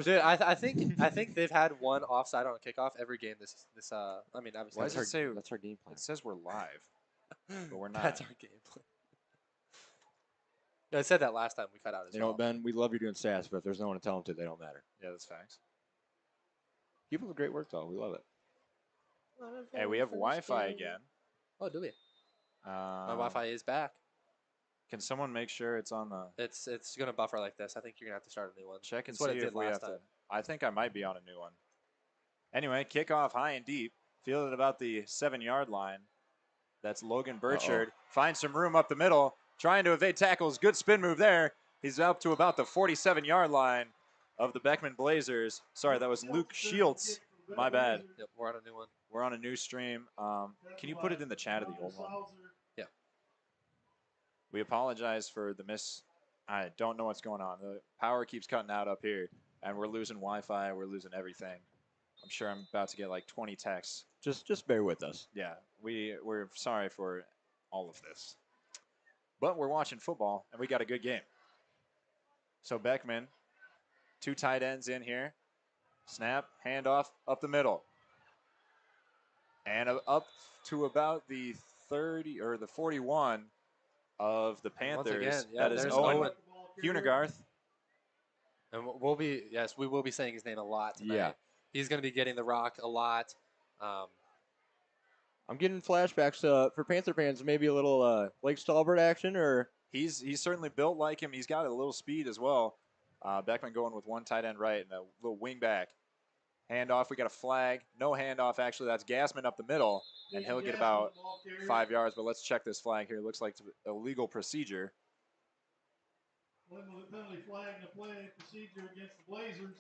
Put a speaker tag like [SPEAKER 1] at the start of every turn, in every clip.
[SPEAKER 1] Dude, I think they've had one offside on a kickoff every game this I mean obviously
[SPEAKER 2] Why does it say
[SPEAKER 3] That's our game plan.
[SPEAKER 2] It says we're live, but we're not.
[SPEAKER 1] that's our game plan. No, I said that last time we cut out as
[SPEAKER 3] You
[SPEAKER 1] well.
[SPEAKER 3] know, Ben, we love you doing stats, but if there's no one to tell them to, they don't matter.
[SPEAKER 2] Yeah, that's facts.
[SPEAKER 3] Keep up the great work, though. We love it.
[SPEAKER 2] Hey, we have Wi-Fi again.
[SPEAKER 1] Oh, do we? My
[SPEAKER 2] My
[SPEAKER 1] Wi-Fi is back.
[SPEAKER 2] Can someone make sure it's on the
[SPEAKER 1] It's gonna buffer like this. I think you're gonna have to start a new one.
[SPEAKER 2] check and
[SPEAKER 1] That's what
[SPEAKER 2] see
[SPEAKER 1] it did
[SPEAKER 2] if we
[SPEAKER 1] last
[SPEAKER 2] have to?
[SPEAKER 1] time.
[SPEAKER 2] I think I might be on a new one. Anyway, kickoff high and deep. Fielded about the 7-yard line. That's Logan Burchard. Finds some room up the middle. Trying to evade tackles. Good spin move there. He's up to about the 47-yard line of the Beckman Blazers. Sorry, that was Luke Shields. My bad.
[SPEAKER 1] Yep, we're on a new one.
[SPEAKER 2] We're on a new stream. Can you put it in the chat of the old one?
[SPEAKER 1] Yeah.
[SPEAKER 2] We apologize for the miss. I don't know what's going on. The power keeps cutting out up here, and we're losing Wi-Fi. We're losing everything. I'm sure I'm about to get like 20 texts.
[SPEAKER 3] Just bear with us.
[SPEAKER 2] Yeah, we're sorry for all of this. But we're watching football, and we got a good game. So Beckman, 2 tight ends in here. Snap, handoff, up the middle. And up to about the 30 or the 41 of the Panthers.
[SPEAKER 1] Again, yeah,
[SPEAKER 2] that is
[SPEAKER 1] there's
[SPEAKER 2] Owen Hunegarth.
[SPEAKER 1] And we will be saying his name a lot tonight.
[SPEAKER 3] Yeah.
[SPEAKER 1] He's going to be getting the rock a lot.
[SPEAKER 3] I'm getting flashbacks for Panther fans, maybe a little Blake Stalbert action, or
[SPEAKER 2] He's certainly built like him. He's got a little speed as well. Beckman going with 1 tight end right and a little wing back. Handoff, we got a flag. No handoff, actually. That's Gassman up the middle, and he'll get about 5 yards. But let's check this flag here. It looks like it's a legal procedure.
[SPEAKER 4] Penalty flag and a play procedure against the Blazers.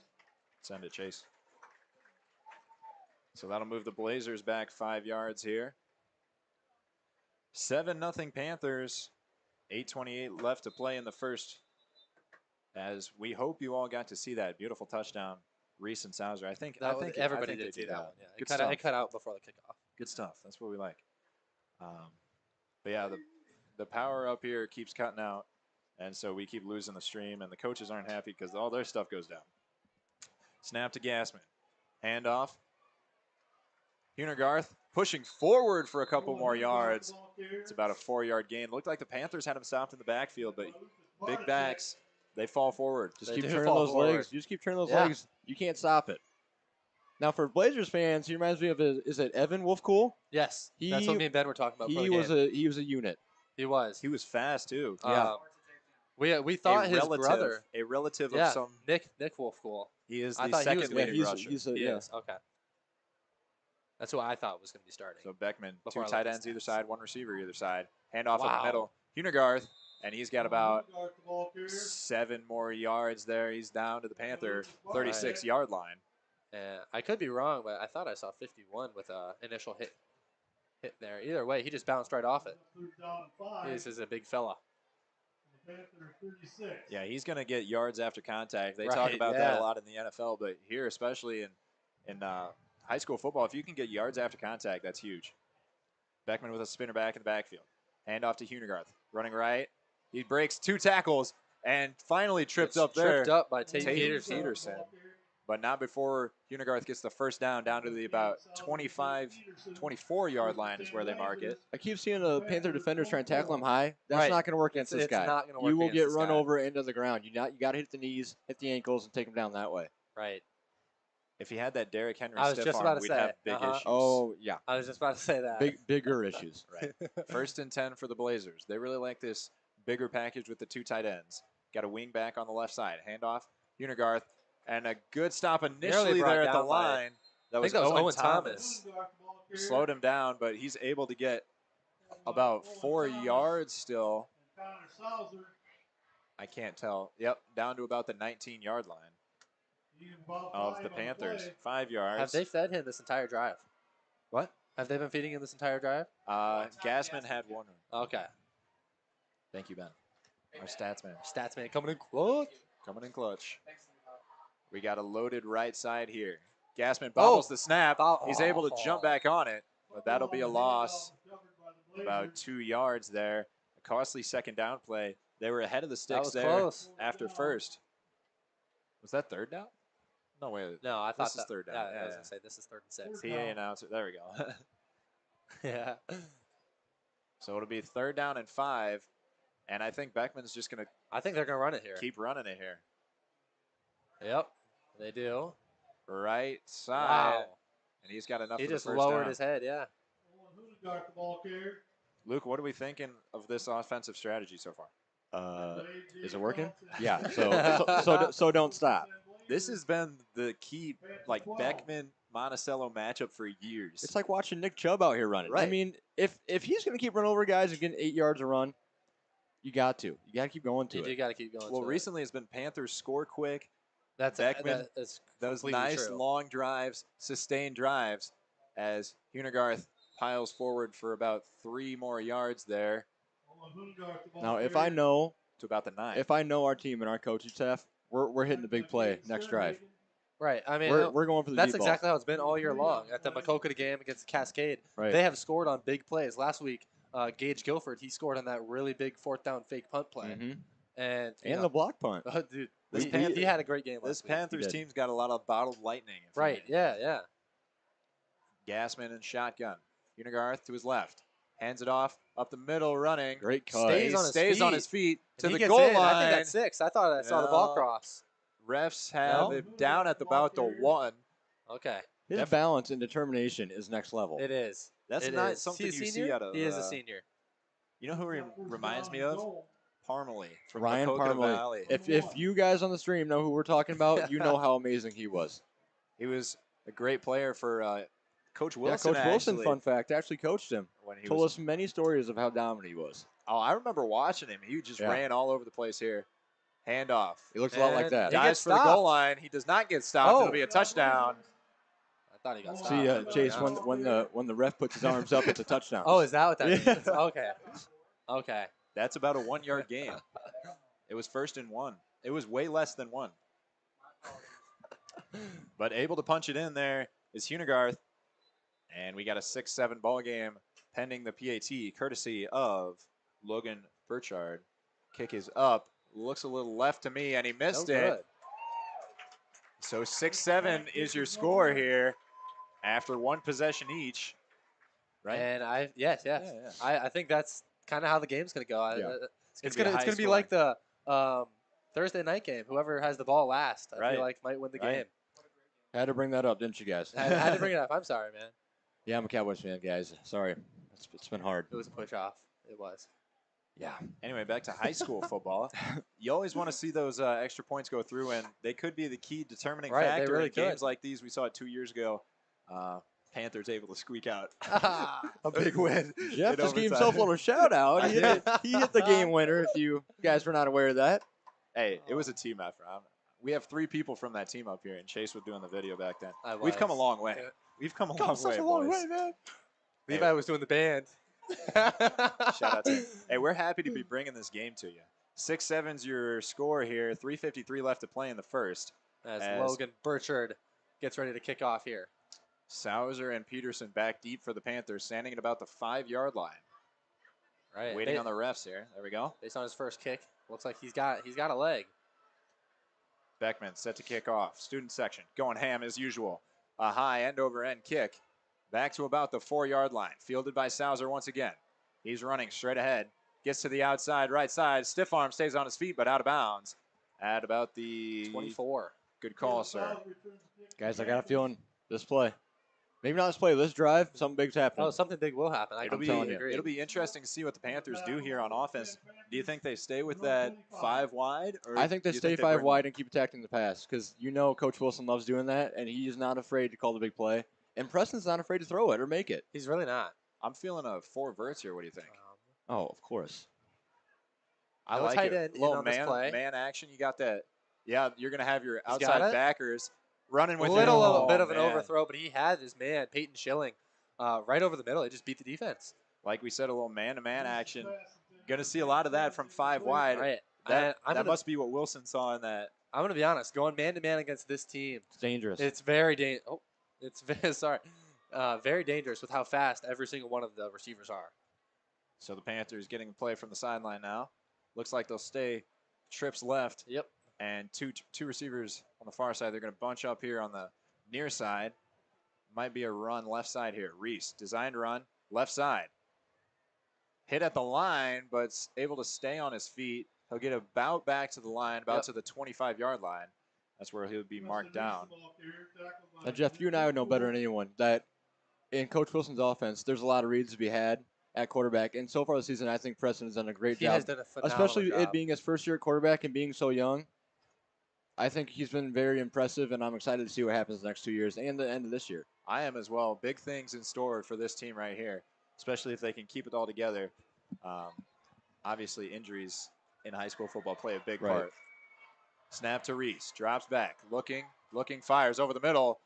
[SPEAKER 2] Send it, Chase. So that'll move the Blazers back 5 yards here. 7-0 Panthers. 8:28 left to play in the first. As we hope you all got to see that beautiful touchdown, Reese and Sauser. I think
[SPEAKER 1] everybody did see that one. Yeah, it cut out before the kickoff.
[SPEAKER 2] Good stuff. That's what we like. But yeah, the power up here keeps cutting out, and so we keep losing the stream, and the coaches aren't happy because all their stuff goes down. Snap to Gassman. Handoff. Hunegarth pushing forward for a couple more yards. It's about a 4-yard gain. Looked like the Panthers had him stopped in the backfield, but big backs, they fall forward.
[SPEAKER 3] just keep turning those legs. You just keep turning those legs. You can't stop it. Now, for Blazers fans, he reminds me of is it Evan Wolfcool?
[SPEAKER 1] Yes, that's what me and Ben were talking about.
[SPEAKER 3] He was a unit.
[SPEAKER 1] He was.
[SPEAKER 2] He was fast too.
[SPEAKER 1] Yeah. We thought his brother,
[SPEAKER 2] a relative of some
[SPEAKER 1] Nick Wolfcool.
[SPEAKER 2] He is
[SPEAKER 1] I
[SPEAKER 2] the
[SPEAKER 1] thought he
[SPEAKER 2] second
[SPEAKER 1] was
[SPEAKER 2] leading rusher.
[SPEAKER 1] He is. Okay. That's who I thought was going to be starting.
[SPEAKER 2] So Beckman,
[SPEAKER 1] Before
[SPEAKER 2] 2
[SPEAKER 1] I
[SPEAKER 2] tight
[SPEAKER 1] looked at
[SPEAKER 2] ends either
[SPEAKER 1] stats.
[SPEAKER 2] side, 1 receiver either side. Handoff
[SPEAKER 1] Wow.
[SPEAKER 2] up the middle. Hunegarth, and he's got about 7 more yards there. He's down to the Panther 36-yard line.
[SPEAKER 1] I could be wrong, but I thought I saw 51 with an initial hit there. Either way, he just bounced right off it. This is a big fella.
[SPEAKER 2] Yeah, he's going to get yards after contact. They
[SPEAKER 1] Right,
[SPEAKER 2] talk about
[SPEAKER 1] yeah.
[SPEAKER 2] that a lot in the NFL, but here, especially in high school football, if you can get yards after contact, that's huge. Beckman with a spinner back in the backfield. Handoff to Hunegarth. Running right. He breaks 2 tackles and finally tripped up there.
[SPEAKER 1] Tripped up by Tate Peterson.
[SPEAKER 2] But not before Hunegarth gets the first down to the about 24-yard line is where they mark it.
[SPEAKER 3] I keep seeing the Panther defenders trying to tackle him high. That's
[SPEAKER 1] Right.
[SPEAKER 3] not going to work against this
[SPEAKER 1] It's
[SPEAKER 3] guy.
[SPEAKER 1] not gonna work
[SPEAKER 3] You will
[SPEAKER 1] against
[SPEAKER 3] get
[SPEAKER 1] this
[SPEAKER 3] run
[SPEAKER 1] guy.
[SPEAKER 3] over into the ground. You got to hit the knees, hit the ankles, and take him down that way.
[SPEAKER 1] Right.
[SPEAKER 2] If he had that Derrick Henry
[SPEAKER 1] I was
[SPEAKER 2] stiff
[SPEAKER 1] just
[SPEAKER 2] arm,
[SPEAKER 1] about to
[SPEAKER 2] we'd
[SPEAKER 1] say
[SPEAKER 2] have
[SPEAKER 1] it.
[SPEAKER 2] big
[SPEAKER 1] Uh-huh.
[SPEAKER 2] issues.
[SPEAKER 3] Oh, yeah.
[SPEAKER 1] I was just about to say that.
[SPEAKER 3] Bigger issues.
[SPEAKER 2] Right. 1st and 10 for the Blazers. They really like this bigger package with the 2 tight ends. Got a wing back on the left side. Handoff, Hunegarth, and a good stop initially
[SPEAKER 1] brought
[SPEAKER 2] there at the
[SPEAKER 1] down by-
[SPEAKER 2] line. That
[SPEAKER 1] I
[SPEAKER 2] was
[SPEAKER 1] think that was
[SPEAKER 2] Owen
[SPEAKER 1] Owen
[SPEAKER 2] Thomas. Slowed him down, but he's able to get about 4 yards still. I can't tell. Yep, down to about the 19-yard line of the Panthers. 5 yards.
[SPEAKER 1] Have they fed him this entire drive?
[SPEAKER 2] What?
[SPEAKER 1] Have they been feeding him this entire drive?
[SPEAKER 2] Gassman had 1.
[SPEAKER 1] Okay.
[SPEAKER 2] Thank you, Ben. Our stats man.
[SPEAKER 1] Stats man coming in close.
[SPEAKER 2] Coming in clutch. We got a loaded right side here. Gassman bobbles the snap. He's able to jump back on it, but that'll be a loss. About 2 yards there. A costly second down play. They were ahead of the sticks there
[SPEAKER 1] close.
[SPEAKER 2] after first. Was that 3rd down? No, wait.
[SPEAKER 1] No, I thought
[SPEAKER 2] This is third down.
[SPEAKER 1] Yeah,
[SPEAKER 2] Yeah,
[SPEAKER 1] I was
[SPEAKER 2] yeah.
[SPEAKER 1] gonna say this is 3rd and 6.
[SPEAKER 2] PA announcer. There we go.
[SPEAKER 1] Yeah.
[SPEAKER 2] So it'll be 3rd down and 5. And I think Beckman's just going to
[SPEAKER 1] I think they're gonna run it here.
[SPEAKER 2] keep running it here.
[SPEAKER 1] Yep, they do.
[SPEAKER 2] Right side.
[SPEAKER 1] Wow.
[SPEAKER 2] And he's got enough
[SPEAKER 1] He
[SPEAKER 2] for the
[SPEAKER 1] just
[SPEAKER 2] first
[SPEAKER 1] lowered
[SPEAKER 2] down.
[SPEAKER 1] his head. Yeah.
[SPEAKER 4] Who got the ball carrier?
[SPEAKER 2] Luke, what are we thinking of this offensive strategy so far?
[SPEAKER 3] Is it working? Yeah. So don't stop.
[SPEAKER 2] This has been the key, like, Beckman Monticello matchup for years.
[SPEAKER 3] It's like watching Nick Chubb out here running. I
[SPEAKER 2] Right.
[SPEAKER 3] mean, if he's going to keep running over guys and getting 8 yards a run, you got to keep going to
[SPEAKER 1] You
[SPEAKER 3] it.
[SPEAKER 1] do got to keep going.
[SPEAKER 2] Well,
[SPEAKER 1] to
[SPEAKER 2] recently it's been Panthers score quick.
[SPEAKER 1] that's
[SPEAKER 2] Beckman,
[SPEAKER 1] that's
[SPEAKER 2] Those
[SPEAKER 1] completely
[SPEAKER 2] nice
[SPEAKER 1] true.
[SPEAKER 2] long drives, sustained drives, as Hunegarth piles forward for about 3 more yards there
[SPEAKER 3] Now, if I know
[SPEAKER 2] to about the 9.
[SPEAKER 3] our team and our coaching staff, we're hitting the big play next drive.
[SPEAKER 1] Right. I mean,
[SPEAKER 3] We're going for the
[SPEAKER 1] that's
[SPEAKER 3] deep ball.
[SPEAKER 1] exactly how it's been all year long. At the Makokata game against Cascade,
[SPEAKER 3] Right.
[SPEAKER 1] they have scored on big plays. Last week, Gage Guilford, he scored on that really big 4th down fake punt play.
[SPEAKER 3] Mhm.
[SPEAKER 1] And you
[SPEAKER 3] And
[SPEAKER 1] know,
[SPEAKER 3] the block punt.
[SPEAKER 1] dude,
[SPEAKER 2] This
[SPEAKER 1] he had a great game
[SPEAKER 2] This
[SPEAKER 1] last week.
[SPEAKER 2] Panthers
[SPEAKER 3] did.
[SPEAKER 2] team's got a lot of bottled lightning. if you
[SPEAKER 1] Right.
[SPEAKER 2] need.
[SPEAKER 1] Yeah.
[SPEAKER 2] Gassman and shotgun. Hunegarth to his left. Hands it off. Up the middle running.
[SPEAKER 3] Great cut.
[SPEAKER 1] Stays on his
[SPEAKER 2] feet to
[SPEAKER 1] And he
[SPEAKER 2] the
[SPEAKER 1] gets
[SPEAKER 2] goal
[SPEAKER 1] in.
[SPEAKER 2] line.
[SPEAKER 1] I think that's 6. I thought I saw the ball
[SPEAKER 2] No.
[SPEAKER 1] cross.
[SPEAKER 2] Refs have
[SPEAKER 1] No?
[SPEAKER 2] him down at about the 1.
[SPEAKER 1] Okay.
[SPEAKER 3] His balance and determination is next level.
[SPEAKER 1] It is.
[SPEAKER 2] That's
[SPEAKER 1] It
[SPEAKER 2] not
[SPEAKER 1] is.
[SPEAKER 2] something
[SPEAKER 1] He's
[SPEAKER 2] you
[SPEAKER 1] a
[SPEAKER 2] see
[SPEAKER 1] senior?
[SPEAKER 2] out of.
[SPEAKER 1] He is a senior.
[SPEAKER 2] You know who he reminds me of? Parmalee from
[SPEAKER 3] Ryan
[SPEAKER 2] Makokata
[SPEAKER 3] Parmalee.
[SPEAKER 2] Valley.
[SPEAKER 3] If you guys on the stream know who we're talking about, you know how amazing he was.
[SPEAKER 2] He was a great player for Coach Wilson.
[SPEAKER 3] Yeah, Coach Wilson,
[SPEAKER 2] actually,
[SPEAKER 3] fun fact, actually coached him.
[SPEAKER 2] when he
[SPEAKER 3] Told
[SPEAKER 2] was,
[SPEAKER 3] us many stories of how dominant he was.
[SPEAKER 2] Oh, I remember watching him. He just
[SPEAKER 3] Yeah.
[SPEAKER 2] ran all over the place here. Handoff.
[SPEAKER 3] He looks a lot like
[SPEAKER 1] And
[SPEAKER 3] that.
[SPEAKER 1] he
[SPEAKER 2] Dives
[SPEAKER 1] gets
[SPEAKER 2] for the goal
[SPEAKER 1] stopped.
[SPEAKER 2] line. He does not get stopped.
[SPEAKER 1] Oh.
[SPEAKER 2] It'll be a touchdown.
[SPEAKER 1] I thought he got stopped.
[SPEAKER 3] See, Chase, when the ref puts his arms up, it's a touchdown.
[SPEAKER 1] Oh, is that what that
[SPEAKER 3] Yeah.
[SPEAKER 1] means? Okay. Okay.
[SPEAKER 2] That's about a 1-yard gain. It was 1st and 1. It was way less than 1. But able to punch it in there is Hunegarth. And we got a 6-7 ball game pending the PAT, courtesy of Logan Burchard. Kick is up. Looks a little left to me, and he missed
[SPEAKER 1] No
[SPEAKER 2] it.
[SPEAKER 1] good.
[SPEAKER 2] So 6-7 is your score here after 1 possession each. Right?
[SPEAKER 1] And yes.
[SPEAKER 2] Yeah.
[SPEAKER 1] I think that's kind of how the game's gonna go.
[SPEAKER 3] Yeah.
[SPEAKER 1] It's
[SPEAKER 2] gonna be
[SPEAKER 1] gonna be
[SPEAKER 2] high
[SPEAKER 1] like the Thursday night game. Whoever has the ball last, I
[SPEAKER 2] Right.
[SPEAKER 1] feel like might win the
[SPEAKER 2] Right.
[SPEAKER 1] game.
[SPEAKER 3] Had to bring that up, didn't you guys?
[SPEAKER 1] I had to bring it up. I'm sorry, man.
[SPEAKER 3] Yeah, I'm a Cowboys fan, guys. Sorry. It's been hard.
[SPEAKER 1] It was a push off. It was.
[SPEAKER 3] Yeah.
[SPEAKER 2] Anyway, back to high school football. You always want to see those extra points go through, and they could be the key determining
[SPEAKER 1] Right, they
[SPEAKER 2] factor
[SPEAKER 1] really
[SPEAKER 2] in games
[SPEAKER 1] could.
[SPEAKER 2] like these. We saw it 2 years ago. Panthers able to squeak out
[SPEAKER 1] Ah.
[SPEAKER 2] a big win.
[SPEAKER 3] Jeff
[SPEAKER 2] in
[SPEAKER 3] just gave
[SPEAKER 2] overtime.
[SPEAKER 3] himself a little shout out. He hit the game winner, if you guys were not aware of that.
[SPEAKER 2] Hey, it was a team effort. We have 3 people from that team up here, and Chase was doing the video back then.
[SPEAKER 1] I
[SPEAKER 2] We've come a
[SPEAKER 1] was.
[SPEAKER 2] long way.
[SPEAKER 1] Yeah.
[SPEAKER 2] We've come a
[SPEAKER 3] Come
[SPEAKER 2] long
[SPEAKER 3] such
[SPEAKER 2] way,
[SPEAKER 3] a long
[SPEAKER 2] boys.
[SPEAKER 3] way, man.
[SPEAKER 1] Levi was doing the band.
[SPEAKER 2] Shout out to him. Hey, we're happy to be bringing this game to you. 6-7's your score here. 3:53 left to play in the first.
[SPEAKER 1] As
[SPEAKER 2] As-
[SPEAKER 1] Logan Burchard gets ready to kick off here.
[SPEAKER 2] Sauser and Peterson back deep for the Panthers, standing at about the 5-yard line.
[SPEAKER 1] Right.
[SPEAKER 2] Waiting on the refs here. There we go.
[SPEAKER 1] Based on his first kick, looks like he's got a leg.
[SPEAKER 2] Beckman set to kick off. Student section going ham as usual. A high end-over-end kick. Back to about the 4-yard line. Fielded by Sauser once again. He's running straight ahead. Gets to the outside, right side. Stiff arm stays on his feet, but out of bounds. At about the
[SPEAKER 1] 24.
[SPEAKER 2] Good call, sir.
[SPEAKER 3] Guys, I got a feeling this play. Maybe not this play, this drive, something big's happening.
[SPEAKER 1] Oh, something big will happen. I
[SPEAKER 2] It'll
[SPEAKER 1] completely
[SPEAKER 2] be,
[SPEAKER 1] agree.
[SPEAKER 2] it'll be interesting to see what the Panthers do here on offense. Do you think they stay with that 5 wide? Or
[SPEAKER 3] I think they
[SPEAKER 2] do you
[SPEAKER 3] stay
[SPEAKER 2] they
[SPEAKER 3] 5
[SPEAKER 2] bring-
[SPEAKER 3] wide and keep attacking the pass because you know Coach Wilson loves doing that, and he is not afraid to call the big play. And Preston's not afraid to throw it or make it.
[SPEAKER 1] He's really not.
[SPEAKER 2] I'm feeling a 4 verts here. What do you think?
[SPEAKER 3] Oh, of course.
[SPEAKER 2] I
[SPEAKER 1] No
[SPEAKER 2] like
[SPEAKER 1] tight
[SPEAKER 2] it.
[SPEAKER 1] end in
[SPEAKER 2] Little
[SPEAKER 1] on this play.
[SPEAKER 2] man action. You got that. Yeah, you're going to have your
[SPEAKER 1] got
[SPEAKER 2] outside
[SPEAKER 1] it?
[SPEAKER 2] backers running with
[SPEAKER 1] A
[SPEAKER 2] you.
[SPEAKER 1] little
[SPEAKER 2] Oh,
[SPEAKER 1] bit of an
[SPEAKER 2] man.
[SPEAKER 1] overthrow, but he had his man, Peyton Schilling, right over the middle. He just beat the defense.
[SPEAKER 2] Like we said, a little man-to-man action. Going to see a lot of that from 5 wide.
[SPEAKER 1] Right.
[SPEAKER 2] That
[SPEAKER 1] I'm
[SPEAKER 2] must be what Wilson saw in that.
[SPEAKER 1] going to be honest. Going man-to-man against this team,
[SPEAKER 3] It's dangerous.
[SPEAKER 1] it's very dangerous. Oh, it's very, sorry. Very dangerous with how fast every single one of the receivers are.
[SPEAKER 2] So the Panthers getting a play from the sideline now. Looks like they'll stay trips left.
[SPEAKER 1] Yep.
[SPEAKER 2] And two receivers on the far side. They're going to bunch up here on the near side. Might be a run left side here. Reese, designed run, left side. Hit at the line, but able to stay on his feet. He'll get about back to the line, about to the 25-yard line. That's where he'll be marked down.
[SPEAKER 3] Now, Jeff, you and I would know better than anyone that in Coach Wilson's offense, there's a lot of reads to be had at quarterback. And so far this season, I think Preston has done a great
[SPEAKER 1] He
[SPEAKER 3] job.
[SPEAKER 1] has done a phenomenal
[SPEAKER 3] Especially
[SPEAKER 1] job.
[SPEAKER 3] it being his first year at quarterback and being so young. I think he's been very impressive, and I'm excited to see what happens the next 2 years and the end of this year.
[SPEAKER 2] I am as well. Big things in store for this team right here, especially if they can keep it all together. Obviously, injuries in high school football play a big part. Snap to Reese, drops back, looking, fires over the middle,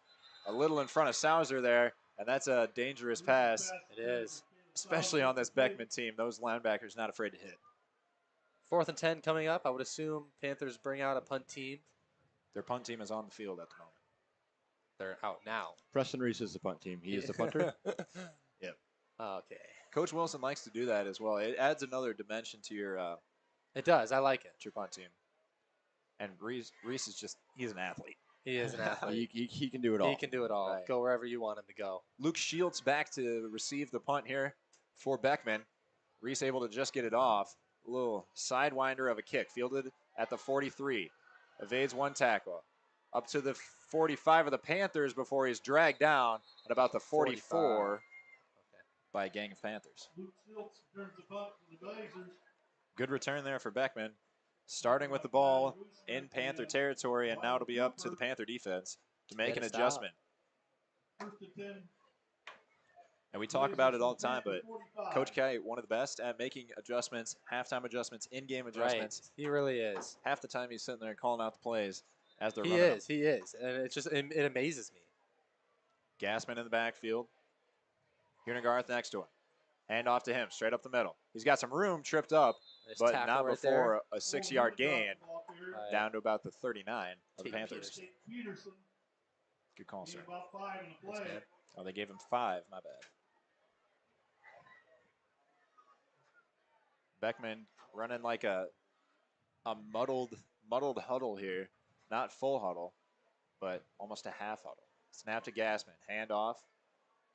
[SPEAKER 2] a little in front of Sauser there, and that's a dangerous pass.
[SPEAKER 1] It is.
[SPEAKER 2] Especially on this Beckman team, those linebackers not afraid to hit.
[SPEAKER 1] 4th and 10 coming up. I would assume Panthers bring out a punt team.
[SPEAKER 2] Their punt team is on the field at the moment.
[SPEAKER 1] They're out now.
[SPEAKER 3] Preston Reese is the punt team. He is the punter.
[SPEAKER 2] Yep.
[SPEAKER 1] Okay.
[SPEAKER 2] Coach Wilson likes to do that as well. It adds another dimension to your
[SPEAKER 1] It does. I like it.
[SPEAKER 2] punt team. And Reese is he's an athlete.
[SPEAKER 1] He is an athlete.
[SPEAKER 3] he can do it all.
[SPEAKER 1] He can do it all.
[SPEAKER 2] Right.
[SPEAKER 1] Go wherever you want him to go.
[SPEAKER 2] Luke Shields back to receive the punt here for Beckman. Reese able to just get it off. A little sidewinder of a kick. Fielded at the 43. Evades one tackle. Up to the 45 of the Panthers before he's dragged down at about the 44 by a gang of Panthers.
[SPEAKER 4] Luke Silks turns the punt to the Blazers.
[SPEAKER 2] Good return there for Beckman. Starting with the ball in Panther territory, and now it'll be up to the Panther defense to make an adjustment.
[SPEAKER 4] 1st and 10.
[SPEAKER 2] And we talk about it all the time, but Coach K, one of the best at making adjustments, halftime adjustments, in-game adjustments.
[SPEAKER 1] Right. He really is.
[SPEAKER 2] Half the time he's sitting there calling out the plays as they're
[SPEAKER 1] He
[SPEAKER 2] running
[SPEAKER 1] is. He is. And it's just, it amazes me.
[SPEAKER 2] Gassman in the backfield. Hunigarth next to him. Hand off to him, straight up the middle. He's got some room, tripped up,
[SPEAKER 1] Nice
[SPEAKER 2] but
[SPEAKER 1] tackle
[SPEAKER 2] not
[SPEAKER 1] right
[SPEAKER 2] before a 6-yard gain
[SPEAKER 1] Right.
[SPEAKER 2] down to about the 39 of the
[SPEAKER 1] Tate
[SPEAKER 2] Panthers.
[SPEAKER 4] Peterson.
[SPEAKER 2] Good call, sir.
[SPEAKER 4] About 5 in the
[SPEAKER 2] Thanks,
[SPEAKER 4] play.
[SPEAKER 2] man. Oh, they gave him 5. My bad. Beckman running like a muddled huddle here. Not full huddle, but almost a half huddle. Snap to Gassman. Hand off.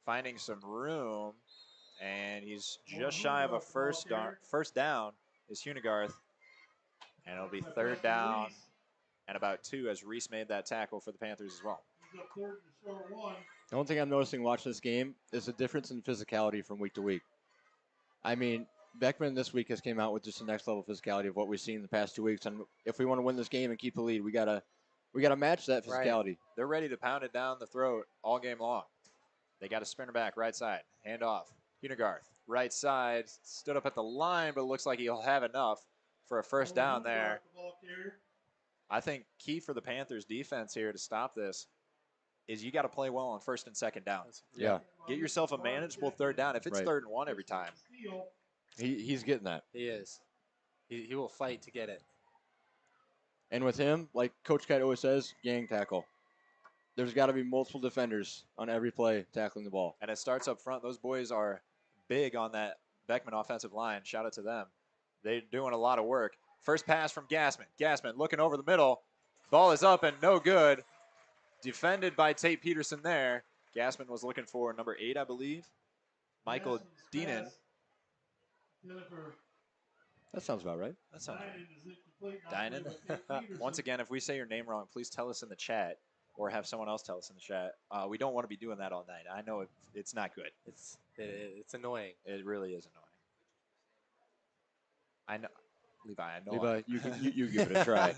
[SPEAKER 2] Finding some room. And he's just shy of a first down is Hunigarth. And it'll be 3rd down and about 2 as Reese made that tackle for the Panthers as well.
[SPEAKER 4] He's up 3rd and short 1.
[SPEAKER 3] The only thing I'm noticing watching this game is the difference in physicality from week to week. I mean, Beckman this week has came out with just the next level of physicality of what we've seen in the past 2 weeks. And if we want to win this game and keep the lead, we gotta match that physicality.
[SPEAKER 1] Right.
[SPEAKER 2] They're ready to pound it down the throat all game long. They got a sprinter back right side. Hand off. Hunigarth, right side, stood up at the line, but it looks like he'll have enough for a first down there. I think key for the Panthers defense here to stop this is you got to play well on 1st and 2nd downs.
[SPEAKER 3] Yeah.
[SPEAKER 2] Get yourself a manageable 3rd down. If it's
[SPEAKER 3] Right.
[SPEAKER 2] 3rd and 1 every time,
[SPEAKER 3] He's getting that.
[SPEAKER 1] He is. He will fight to get it.
[SPEAKER 3] And with him, like Coach Kite always says, gang tackle. There's got to be multiple defenders on every play tackling the ball.
[SPEAKER 2] and it starts up front. Those boys are big on that Beckman offensive line. Shout out to them. They're doing a lot of work. First pass from Gassman. Gassman looking over the middle. Ball is up and no good. Defended by Tate Peterson there. Gassman was looking for number 8, I believe. Michael Deenan.
[SPEAKER 3] That sounds about right.
[SPEAKER 2] That sounds right. Dynan. Once again, if we say your name wrong, please tell us in the chat or have someone else tell us in the chat. We don't want to be doing that all night. I know it's not good.
[SPEAKER 1] It's annoying.
[SPEAKER 2] It really is annoying. I know. Levi, I know.
[SPEAKER 3] Levi, you give it a try.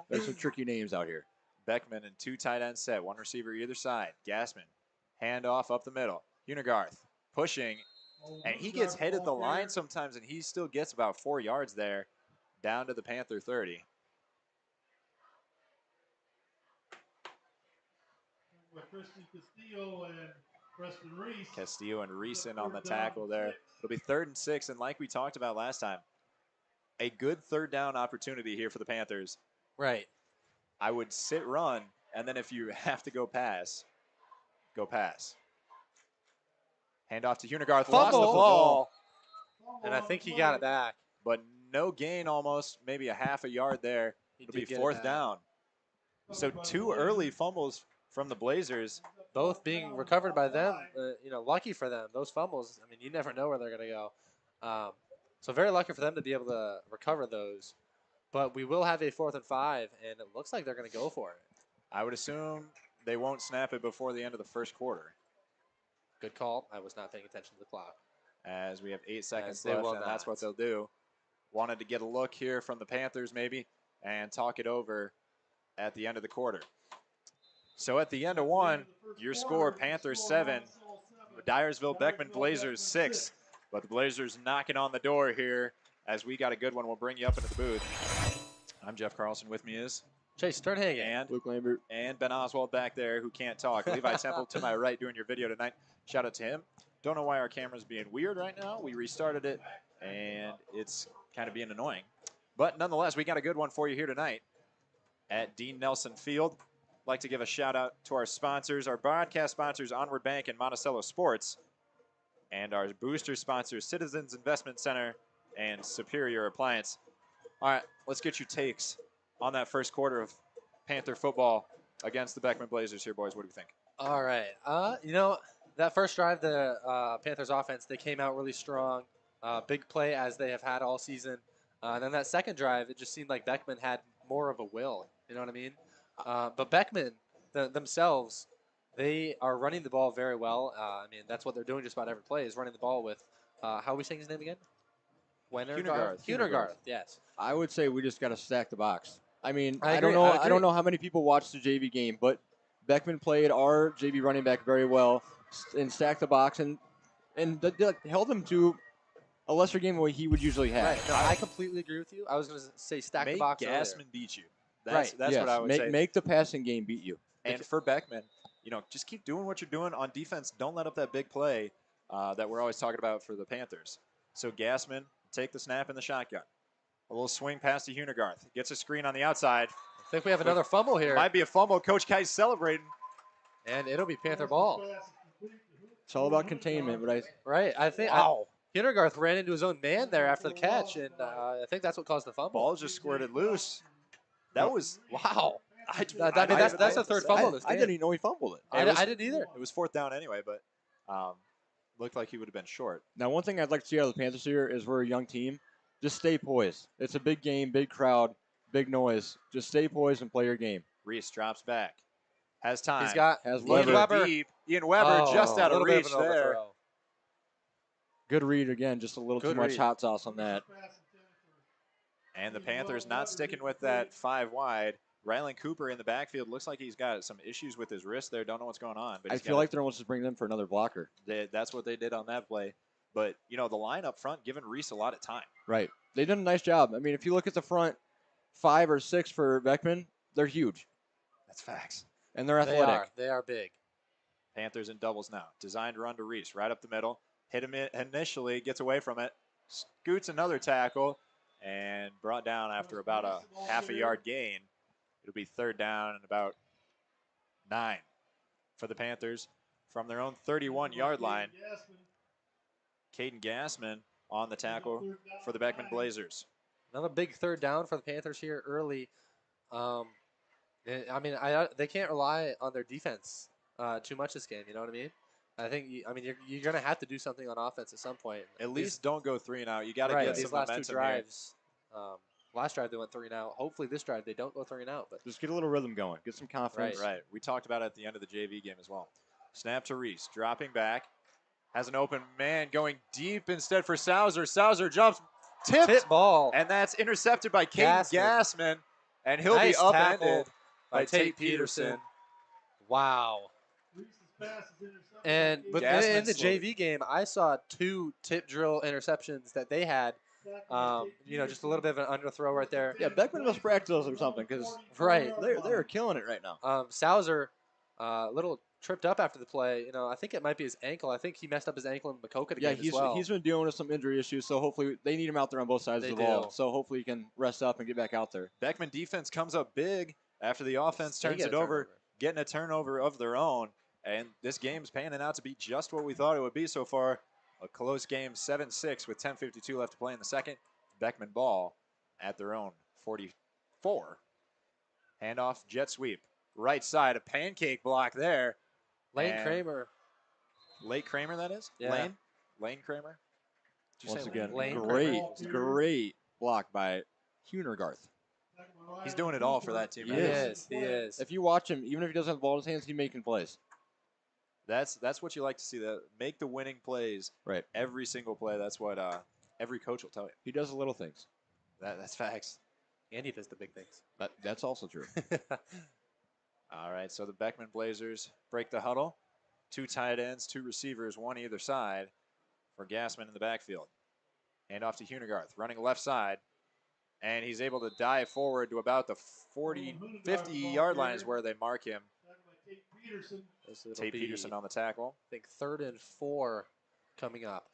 [SPEAKER 3] There's some tricky names out here.
[SPEAKER 2] Beckman and 2 tight ends set. 1 receiver either side. Gassman. Hand off up the middle. Hunigarth pushing. And he gets hit at the line sometimes, and he still gets about 4 yards there down to the Panther 30. Castillo and Reese in on the tackle there. It'll be 3rd and 6, and like we talked about last time, a good 3rd down opportunity here for the Panthers.
[SPEAKER 1] Right.
[SPEAKER 2] I would sit run, and then if you have to go pass, go pass. Hand off to Hunigarth. Lost the ball.
[SPEAKER 1] And I think he got it back.
[SPEAKER 2] But no gain almost, maybe a half a yard there. It'll be fourth down. So 2 early fumbles from the Blazers.
[SPEAKER 1] Both being recovered by them. Lucky for them. Those fumbles, I mean, you never know where they're going to go. So very lucky for them to be able to recover those. But we will have a 4th and 5, and it looks like they're going to go for it.
[SPEAKER 2] I would assume they won't snap it before the end of the first quarter.
[SPEAKER 1] Good call. I was not paying attention to the clock.
[SPEAKER 2] As we have 8 seconds
[SPEAKER 1] They
[SPEAKER 2] left,
[SPEAKER 1] will
[SPEAKER 2] and that's
[SPEAKER 1] not.
[SPEAKER 2] what they'll do. Wanted to get a look here from the Panthers maybe and talk it over at the end of the quarter. So at the end of one, your score, Panthers 7, Dyersville Beckman Blazers 6. But the Blazers knocking on the door here as we got a good one. We'll bring you up into the booth. I'm Jeff Carlson. With me is
[SPEAKER 1] Chase Sternhagen.
[SPEAKER 2] and
[SPEAKER 3] Luke Lambert.
[SPEAKER 2] and Ben Oswald back there who can't talk. Levi Temple to my right doing your video tonight. Shout out to him. Don't know why our camera's being weird right now. We restarted it, and it's kind of being annoying. But nonetheless, we got a good one for you here tonight at Dean Nelson Field. I'd like to give a shout out to our sponsors, our broadcast sponsors, Onward Bank and Monticello Sports, and our booster sponsors, Citizens Investment Center and Superior Appliance. All right, let's get you takes on that first quarter of Panther football against the Beckman Blazers here, boys. What do you think?
[SPEAKER 1] All right. That first drive, the Panthers offense, they came out really strong. Big play as they have had all season. And then that second drive, it just seemed like Beckman had more of a will. You know what I mean? But Beckman themselves, they are running the ball very well. That's what they're doing just about every play is running the ball with, how are we saying his name again? Hunergarth, yes.
[SPEAKER 3] I would say we just got to stack the box. I mean,
[SPEAKER 1] I
[SPEAKER 3] I don't
[SPEAKER 1] agree,
[SPEAKER 3] know.
[SPEAKER 1] I
[SPEAKER 3] I don't
[SPEAKER 1] agree.
[SPEAKER 3] know how many people watched the JV game, but Beckman played our JV running back very well and stacked the box and held him to a lesser game than what he would usually have.
[SPEAKER 1] Right. No, I completely agree with you. I was going to say stack the
[SPEAKER 2] Make
[SPEAKER 1] box
[SPEAKER 2] Gassman
[SPEAKER 1] earlier.
[SPEAKER 2] beat you. That's
[SPEAKER 3] Yes,
[SPEAKER 2] what I would say.
[SPEAKER 3] Make the passing game beat you.
[SPEAKER 2] And for Beckman, just keep doing what you're doing on defense. Don't let up that big play that we're always talking about for the Panthers. So Gassman, take the snap in the shotgun. A little swing pass to Hunergarth. Gets a screen on the outside.
[SPEAKER 1] I think we have another fumble here,
[SPEAKER 2] Might be a fumble. Coach Kai's celebrating.
[SPEAKER 1] and it'll be Panther ball.
[SPEAKER 3] It's all about containment, but
[SPEAKER 1] Right. I think Hunergarth ran into his own man there after the catch, and I think that's what caused the fumble.
[SPEAKER 2] Ball just squirted loose. That was
[SPEAKER 1] Wow. That's the third
[SPEAKER 2] I-
[SPEAKER 1] fumble of this
[SPEAKER 3] I
[SPEAKER 1] game.
[SPEAKER 3] didn't even know he fumbled it.
[SPEAKER 1] I didn't either.
[SPEAKER 2] It was fourth down anyway, but looked like he would have been short.
[SPEAKER 3] Now, one thing I'd like to see out of the Panthers here is we're a young team. Just stay poised. It's a big game, big crowd, big noise. Just stay poised and play your game.
[SPEAKER 2] Reese drops back. Has time.
[SPEAKER 1] He's got
[SPEAKER 3] Has
[SPEAKER 1] Ian Weber.
[SPEAKER 2] Deep. Ian Weber just out of
[SPEAKER 1] a little bit
[SPEAKER 2] reach
[SPEAKER 1] of an
[SPEAKER 2] there.
[SPEAKER 1] overthrow.
[SPEAKER 3] Good read again, just a little
[SPEAKER 1] Good
[SPEAKER 3] too much
[SPEAKER 1] read.
[SPEAKER 3] hot sauce on that.
[SPEAKER 2] And the Panthers not sticking with that 5 wide. Rylan Cooper in the backfield looks like he's got some issues with his wrist there. Don't know what's going on. But
[SPEAKER 3] I
[SPEAKER 2] he's
[SPEAKER 3] feel
[SPEAKER 2] got
[SPEAKER 3] like they're almost just bringing them for another blocker.
[SPEAKER 2] that's what they did on that play. But, the line up front giving Reese a lot of time.
[SPEAKER 3] Right. They did a nice job. I mean, if you look at the front 5 or 6 for Beckman, they're huge.
[SPEAKER 2] That's facts.
[SPEAKER 3] And they're athletic.
[SPEAKER 1] They are big.
[SPEAKER 2] Panthers in doubles now. Designed run to Reese. Right up the middle. Hit him initially. Gets away from it. Scoots another tackle. And brought down after about a half a yard gain. It'll be third down and about 9 for the Panthers from their own 31-yard line. Caden Gassman on the tackle for the Beckman Blazers.
[SPEAKER 1] Another big third down for the Panthers here early. They can't rely on their defense too much this game. You know what I mean? I think you're going to have to do something on offense at some point.
[SPEAKER 2] At least don't go 3 and out. You got to get
[SPEAKER 1] these
[SPEAKER 2] some
[SPEAKER 1] last
[SPEAKER 2] momentum
[SPEAKER 1] two drives. Last drive they went 3 and out. Hopefully this drive they don't go 3 and out. But
[SPEAKER 3] Just get a little rhythm going. Get some confidence.
[SPEAKER 2] Right. We talked about it at the end of the JV game as well. Snap to Reese. Dropping back. Has an open man going deep instead for Sauser. Sauser jumps. Tipped.
[SPEAKER 1] tip ball.
[SPEAKER 2] And that's intercepted by Caden Gassman. And he'll
[SPEAKER 1] Nice
[SPEAKER 2] be upended
[SPEAKER 1] tackle
[SPEAKER 2] by
[SPEAKER 1] by
[SPEAKER 2] Tate
[SPEAKER 1] Tate
[SPEAKER 2] Peterson.
[SPEAKER 1] Peterson. Wow. And but
[SPEAKER 2] Gassman
[SPEAKER 1] in the
[SPEAKER 2] slowed
[SPEAKER 1] JV game, I saw 2 tip drill interceptions that they had. Just a little bit of an underthrow right there.
[SPEAKER 3] Yeah, Beckman must practice those or something because
[SPEAKER 1] Right.
[SPEAKER 3] they're killing it right now.
[SPEAKER 1] Sauser, a little tripped up after the play. I think it might be his ankle. I think he messed up his ankle in the Makoka
[SPEAKER 3] Yeah,
[SPEAKER 1] game as well.
[SPEAKER 3] he's been dealing with some injury issues, so hopefully they need him out there on both sides
[SPEAKER 1] They
[SPEAKER 3] of the ball.
[SPEAKER 1] do.
[SPEAKER 3] So hopefully he can rest up and get back out there.
[SPEAKER 2] Beckman defense comes up big after the offense
[SPEAKER 1] They
[SPEAKER 2] turns
[SPEAKER 1] get
[SPEAKER 2] it
[SPEAKER 1] a
[SPEAKER 2] over,
[SPEAKER 1] turnover.
[SPEAKER 2] getting a turnover of their own. And this game's panning out to be just what we thought it would be so far. A close game, 7-6 with 10:52 left to play in the second. Beckman ball at their own 44. Handoff, jet sweep. Right side, a pancake block there.
[SPEAKER 1] Lane
[SPEAKER 2] And
[SPEAKER 1] Kramer.
[SPEAKER 2] Late Kramer, that is?
[SPEAKER 1] Yeah.
[SPEAKER 2] Lane Kramer? Did you
[SPEAKER 3] Once
[SPEAKER 2] say
[SPEAKER 3] again,
[SPEAKER 1] Lane
[SPEAKER 3] great block by Hunergarth.
[SPEAKER 2] He's doing it all for that team.
[SPEAKER 3] He
[SPEAKER 2] right?
[SPEAKER 3] is.
[SPEAKER 1] He is.
[SPEAKER 3] If you watch him, even if he doesn't have the ball in his hands, he's making plays.
[SPEAKER 2] That's what you like to see. That make the winning plays.
[SPEAKER 3] Right.
[SPEAKER 2] Every single play. That's what every coach will tell you.
[SPEAKER 3] He does the little things.
[SPEAKER 2] That's facts.
[SPEAKER 1] And he does the big things.
[SPEAKER 3] That's also true.
[SPEAKER 2] All right, so the Beckman Blazers break the huddle. 2 tight ends, 2 receivers, 1 either side for Gassman in the backfield. Hand off to Hunegarth, running left side. And he's able to dive forward to about the 40, 50-yard line is where they mark him. Tate Peterson on the tackle.
[SPEAKER 1] I think 3rd and 4 coming up.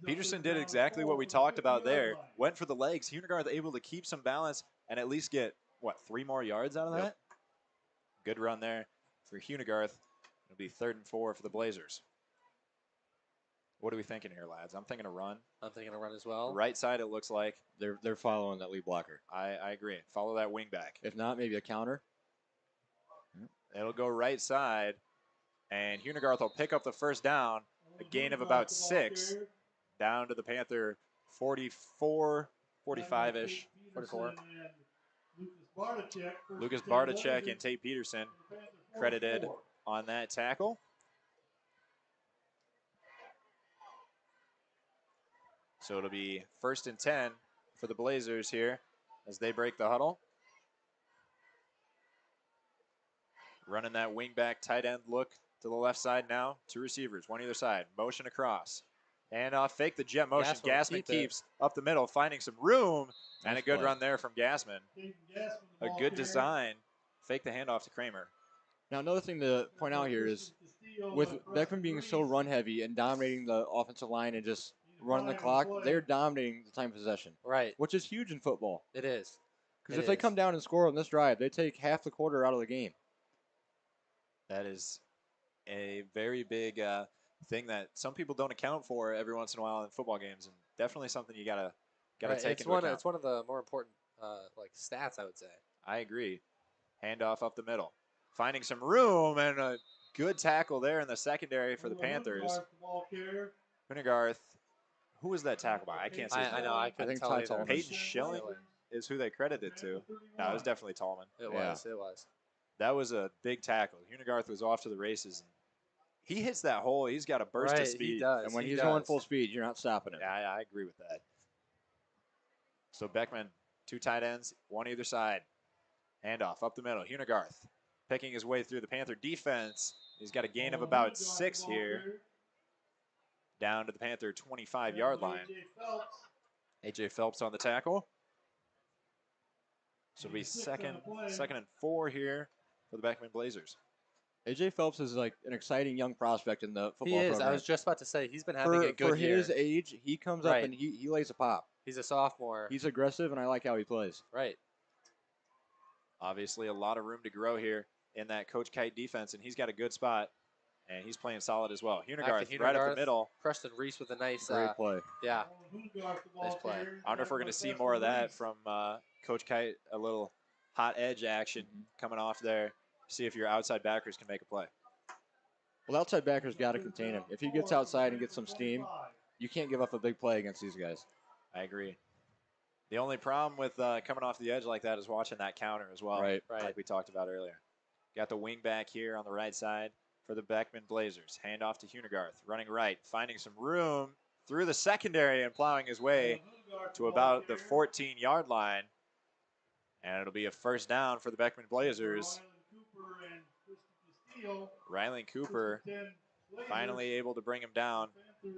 [SPEAKER 2] Peterson did exactly what we talked about there. Went for the legs. Hunegarth able to keep some balance and at least get, 3 more yards out of that? Good run there for Hunegarth. It'll be 3rd and 4 for the Blazers. What are we thinking here, lads? I'm thinking a run.
[SPEAKER 1] I'm thinking a run as well.
[SPEAKER 2] Right side, it looks like.
[SPEAKER 3] They're following that lead blocker.
[SPEAKER 2] I agree. Follow that wing back.
[SPEAKER 3] If not, maybe a counter.
[SPEAKER 2] It'll go right side, and Hunegarth will pick up the first down. A gain of about 6, down to the Panther 44, 45-ish, 44. Lucas Bartachek and Tate Peterson credited on that tackle. So it'll be 1st and 10 for the Blazers here as they break the huddle. Running that wing back tight end look to the left side now. 2 receivers, 1 either side. Motion across. And fake the jet motion. Gassman keeps up the middle, finding some room. And a good run there from Gassman. A good design. Fake the handoff to Kramer.
[SPEAKER 3] Now, another thing to point out here is with Beckman being so run heavy and dominating the offensive line and just running the clock, they're dominating the time of possession.
[SPEAKER 1] Right.
[SPEAKER 3] Which is huge in football.
[SPEAKER 1] It is.
[SPEAKER 3] Because if they come down and score on this drive, they take half the quarter out of the game.
[SPEAKER 2] That is a very big thing that some people don't account for every once in a while in football games, and definitely something you gotta take into account.
[SPEAKER 1] It's one of the more important stats, I would say.
[SPEAKER 2] I agree. Handoff up the middle, finding some room and a good tackle there in the secondary for the Panthers. Hunegarth, who was that tackle by? I can't see.
[SPEAKER 1] I know. I couldn't tell
[SPEAKER 3] Ty
[SPEAKER 1] either.
[SPEAKER 3] Tallman.
[SPEAKER 2] Peyton Schilling is who they credited to. No, it was definitely Tallman.
[SPEAKER 1] It was.
[SPEAKER 2] That was a big tackle. Hunegarth was off to the races. He hits that hole. He's got a burst of speed.
[SPEAKER 1] He does.
[SPEAKER 3] And when he's going full speed, you're not stopping him.
[SPEAKER 2] Yeah, I agree with that. So Beckman, 2 tight ends, 1 either side. Handoff up the middle. Hunegarth picking his way through the Panther defense. He's got a gain of about 6 here. Down to the Panther 25-yard line. A.J. Phelps on the tackle. So it'll be second and 4 here for the Beckman Blazers.
[SPEAKER 3] A.J. Phelps is like an exciting young prospect in the football program.
[SPEAKER 1] I was just about to say, he's been having a good
[SPEAKER 3] for
[SPEAKER 1] year.
[SPEAKER 3] his age, he comes up and he lays a pop.
[SPEAKER 1] He's a sophomore.
[SPEAKER 3] He's aggressive, and I like how he plays.
[SPEAKER 1] Right.
[SPEAKER 2] Obviously, a lot of room to grow here in that Coach Kite defense, and he's got a good spot, and he's playing solid as well. Hunegarth right up the middle.
[SPEAKER 1] Preston Reese with a nice
[SPEAKER 3] great play.
[SPEAKER 1] Yeah, nice play.
[SPEAKER 2] I wonder if we're going to see more of that from Coach Kite, a little hot edge action coming off there. See if your outside backers can make a play.
[SPEAKER 3] Well, outside backers got to contain him. If he gets outside and gets some steam, you can't give up a big play against these guys.
[SPEAKER 2] I agree. The only problem with coming off the edge like that is watching that counter as well,
[SPEAKER 3] right.
[SPEAKER 2] Like we talked about earlier. Got the wing back here on the right side for the Beckman Blazers. Hand off to Hunegarth, running right, finding some room through the secondary and plowing his way to about the 14-yard line. And it'll be a first down for the Beckman Blazers. Rylan Cooper finally able to bring him down,